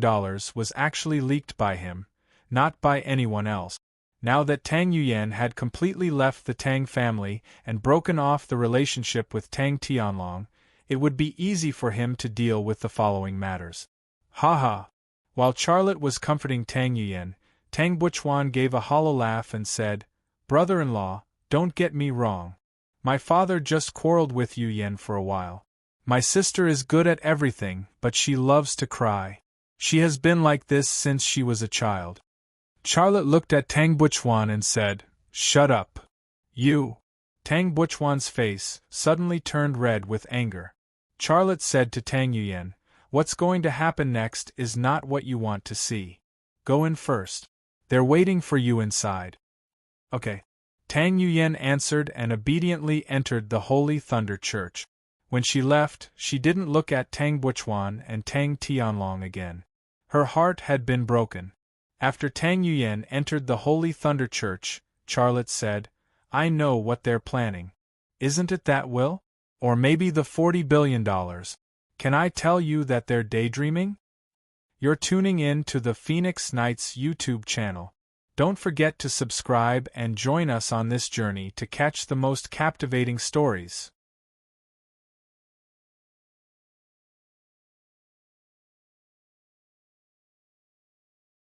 was actually leaked by him, not by anyone else. Now that Tang Yuyan had completely left the Tang family and broken off the relationship with Tang Tianlong, it would be easy for him to deal with the following matters. Ha! While Charlotte was comforting Tang Yuyan, Tang Buchuan gave a hollow laugh and said, "Brother-in-law, don't get me wrong. My father just quarreled with Yuyan for a while. My sister is good at everything, but she loves to cry. She has been like this since she was a child." Charlotte looked at Tang Buchuan and said, "Shut up. You." Tang Buchuan's face suddenly turned red with anger. Charlotte said to Tang Yuyan, "What's going to happen next is not what you want to see. Go in first. They're waiting for you inside." "Okay." Tang Yuyan answered and obediently entered the Holy Thunder Church. When she left, she didn't look at Tang Buchuan and Tang Tianlong again. Her heart had been broken. After Tang Yuyan entered the Holy Thunder Church, Charlotte said, "I know what they're planning. Isn't it that will? Or maybe the $40 billion. Can I tell you that they're daydreaming?" You're tuning in to the Phoenix Nights YouTube channel. Don't forget to subscribe and join us on this journey to catch the most captivating stories.